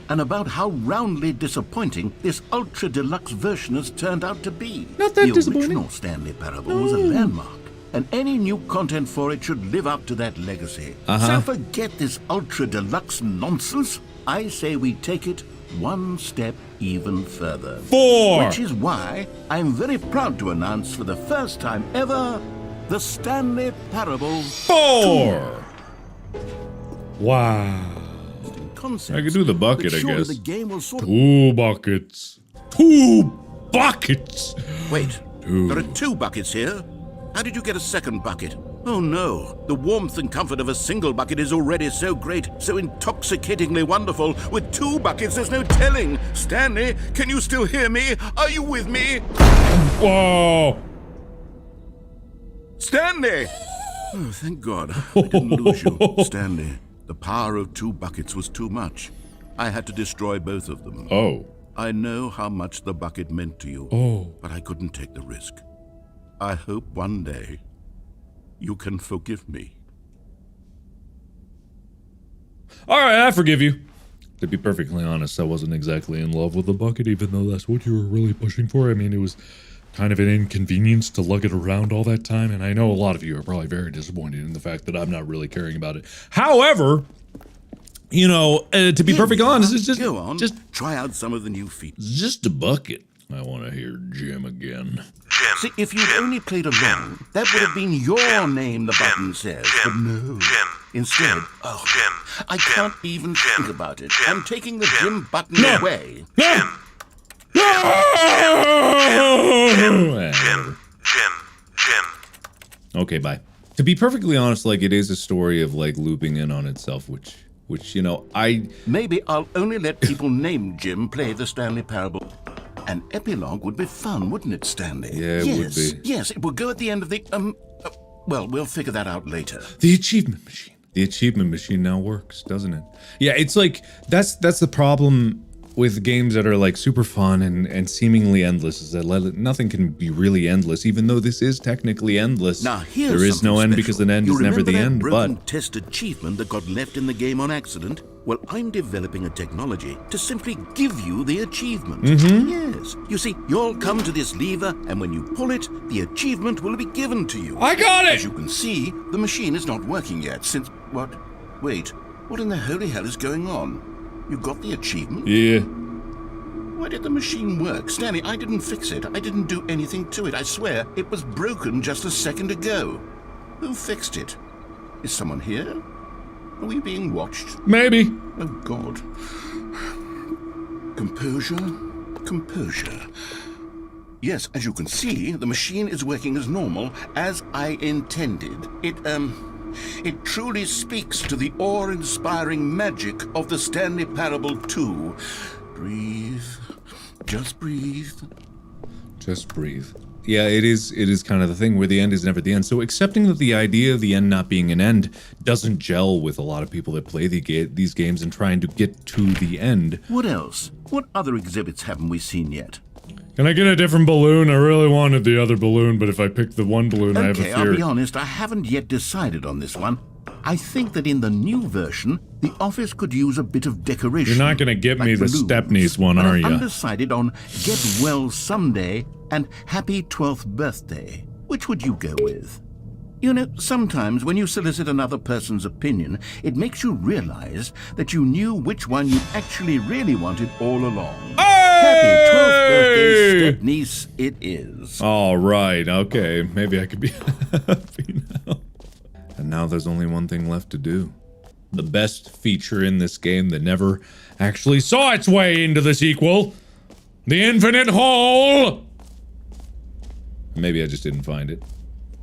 And about how roundly disappointing this ultra deluxe version has turned out to be. Not that the disappointing. original Stanley Parable was a landmark, and any new content for it should live up to that legacy. So forget this ultra deluxe nonsense. I say we take it one step even further. 4! Which is why I'm very proud to announce for the first time ever, the Stanley Parable 4! Wow. concept. I could do the bucket, I guess. The game will sort of... 2 buckets. 2 buckets! Wait, Two. there are 2 buckets here. How did you get a second bucket? Oh no, the warmth and comfort of a single bucket is already so great, so intoxicatingly wonderful. With 2 buckets, there's no telling. Stanley, can you still hear me? Are you with me? Whoa! Stanley! Oh, thank God. I didn't lose you, Stanley. The power of 2 buckets was too much. I had to destroy both of them. Oh. I know how much the bucket meant to you, Oh. but I couldn't take the risk. I hope one day you can forgive me. Alright, I forgive you. To be perfectly honest, I wasn't exactly in love with the bucket, even though that's what you were really pushing for. I mean, it was kind of an inconvenience to lug it around all that time, and I know a lot of you are probably very disappointed in the fact that I'm not really caring about it. However, you know, to be perfectly honest, it's just... Go on, just try out some of the new features. just a bucket. I want to hear Jim again. Jim. See, if you'd Jim, only played along, Jim, that would have been your Jim, name, the Jim, button says. But Jim, no. Jim, Instead, Jim, oh, Jim, I Jim, can't even Jim, think about it. Jim, I'm taking the Jim, Jim button No. away. No! Jim, Jim. Okay, bye. To be perfectly honest, like, it is a story of, like, looping in on itself, which, you know, Maybe I'll only let people named Jim play the Stanley Parable. An epilogue would be fun, wouldn't it, Stanley? Yeah, it yes, would be. Yes, it would go at the end of the, well, we'll figure that out later. The achievement machine. The achievement machine now works, doesn't it? Yeah, it's like, that's the problem with games that are like super fun and seemingly endless, is that nothing can be really endless, even though this is technically endless. Now, here's there is no something end special. because an end You is never remember the that end, broken but... test achievement that got left in the game on accident? Well, I'm developing a technology to simply give you the achievement. Yes. You see, you'll come to this lever, and when you pull it, the achievement will be given to you. I got As it! you can see, the machine is not working yet since... What? Wait, what in the holy hell is going on? You got the achievement? Yeah. Why did the machine work? Stanley, I didn't fix it. I didn't do anything to it. I swear, it was broken just a second ago. Who fixed it? Is someone here? Are we being watched? Maybe. Oh, God. Composure. Composure. Yes, as you can see, the machine is working as normal, as I intended. It truly speaks to the awe-inspiring magic of the Stanley Parable 2. Breathe. Just breathe. Just breathe. Yeah, it is kind of the thing where the end is never the end. So accepting that the idea of the end not being an end doesn't gel with a lot of people that play these games and trying to get to the end. What else? What other exhibits haven't we seen yet? Can I get a different balloon? I really wanted the other balloon, but if I pick the one balloon, I have a fear. Okay, I'll be honest, I haven't yet decided on this one. I think that in the new version, the office could use a bit of decoration. You're not going to get me the balloons. Stepney's one, are you? I'm undecided on Get Well Someday and Happy 12th Birthday. Which would you go with? You know, sometimes when you solicit another person's opinion, it makes you realize that you knew which one you actually really wanted all along. Happy 12th birthday, Stepniece, it is. All right, okay. Maybe I could be happy now. And now there's only one thing left to do. The best feature in this game that never actually saw its way into the sequel. The infinite hole! Maybe I just didn't find it.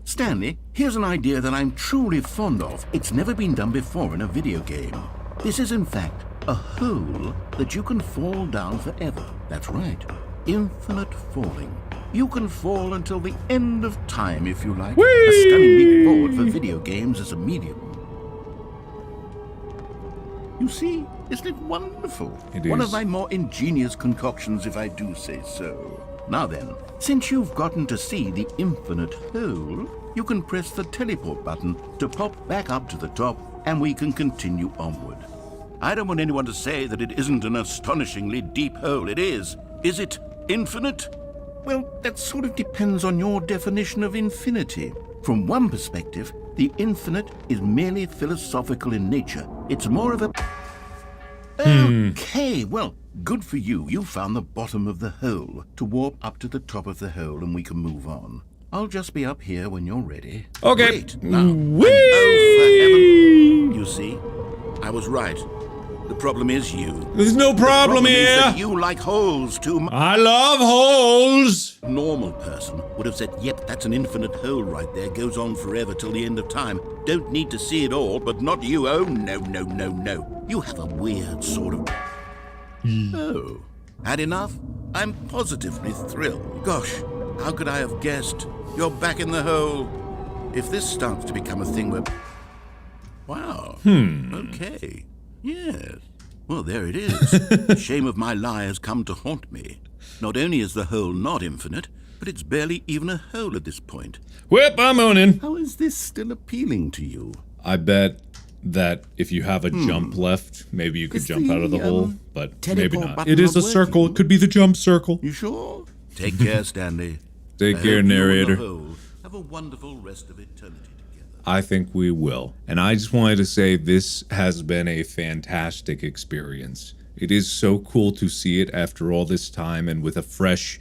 Stanley, here's an idea that I'm truly fond of. It's never been done before in a video game. This is in fact a hole that you can fall down forever. That's right. Infinite falling. You can fall until the end of time if you like. Whee! A stunning leap forward for video games as a medium. You see, isn't it wonderful? It One is. of my more ingenious concoctions, if I do say so. Now then, since you've gotten to see the infinite hole, you can press the teleport button to pop back up to the top, and we can continue onward. I don't want anyone to say that it isn't an astonishingly deep hole. It is. Is it infinite? Well, that sort of depends on your definition of infinity. From one perspective, the infinite is merely philosophical in nature. It's more of a... Okay, well, good for you. You found the bottom of the hole. To warp up to the top of the hole and we can move on. I'll just be up here when you're ready. Okay. Great. Now, Whee! oh, for heaven. You see, I was right. The problem is you. There's no problem Is here. that you like holes too much. I love holes. A normal person would have said, yep, that's an infinite hole right there. Goes on forever till the end of time. Don't need to see it all, but not you. Oh, no, no, no, no. You have a weird sort of... Oh, had enough? I'm positively thrilled. Gosh, how could I have guessed? You're back in the hole. If this starts to become a thing where... Wow. Okay. Yes. Well, there it is. The shame of my lie has come to haunt me. Not only is the hole not infinite, but it's barely even a hole at this point. Whip, I'm owning. How is this still appealing to you? I bet that if you have a jump left, maybe you could Is jump out of the the, hole, but maybe teleport not. button It is a not circle. working? It could be the jump circle. You sure? Take care, Stanley. Take I care, hope you and the narrator. hole have a wonderful rest of eternity together. I think we will. And I just wanted to say this has been a fantastic experience. It is so cool to see it after all this time and with a fresh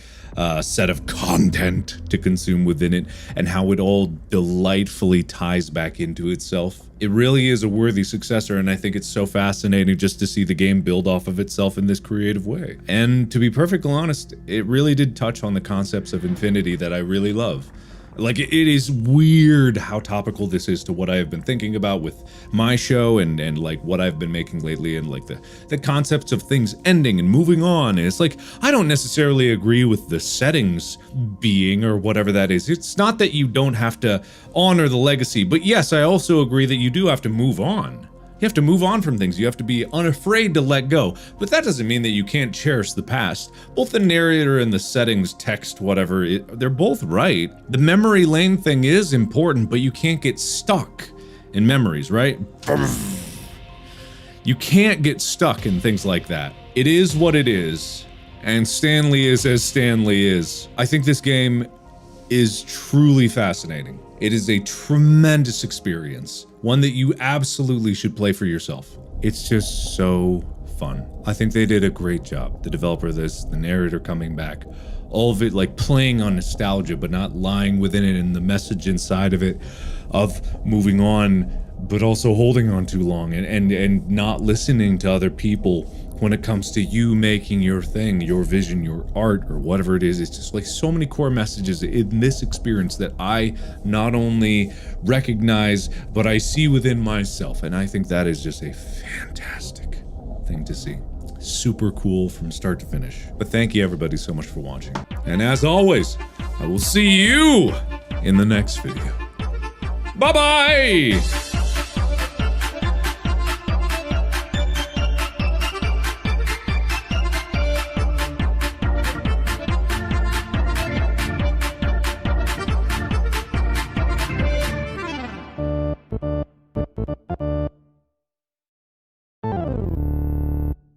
set of content to consume within it and how it all delightfully ties back into itself. It really is a worthy successor, and I think it's so fascinating just to see the game build off of itself in this creative way. And to be perfectly honest, it really did touch on the concepts of infinity that I really love. Like, it is weird how topical this is to what I have been thinking about with my show and like what I've been making lately, and like the concepts of things ending and moving on. And it's like, I don't necessarily agree with the settings being or whatever that is. It's not that you don't have to honor the legacy, but yes, I also agree that you do have to move on. You have to move on from things. You have to be unafraid to let go. But that doesn't mean that you can't cherish the past. Both the narrator and the settings, text, whatever, they're both right. The memory lane thing is important, but you can't get stuck in memories, right? You can't get stuck in things like that. It is what it is, and Stanley is as Stanley is. I think this game is truly fascinating. It is a tremendous experience, one that you absolutely should play for yourself. It's just so fun. I think they did a great job. The developer of this, the narrator coming back, all of it like playing on nostalgia, but not lying within it, and the message inside of it of moving on, but also holding on too long and not listening to other people when it comes to you making your thing, your vision, your art, or whatever it is. It's just like so many core messages in this experience that I not only recognize, but I see within myself. And I think that is just a fantastic thing to see. Super cool from start to finish. But thank you everybody so much for watching. And as always, I will see you in the next video. Bye-bye!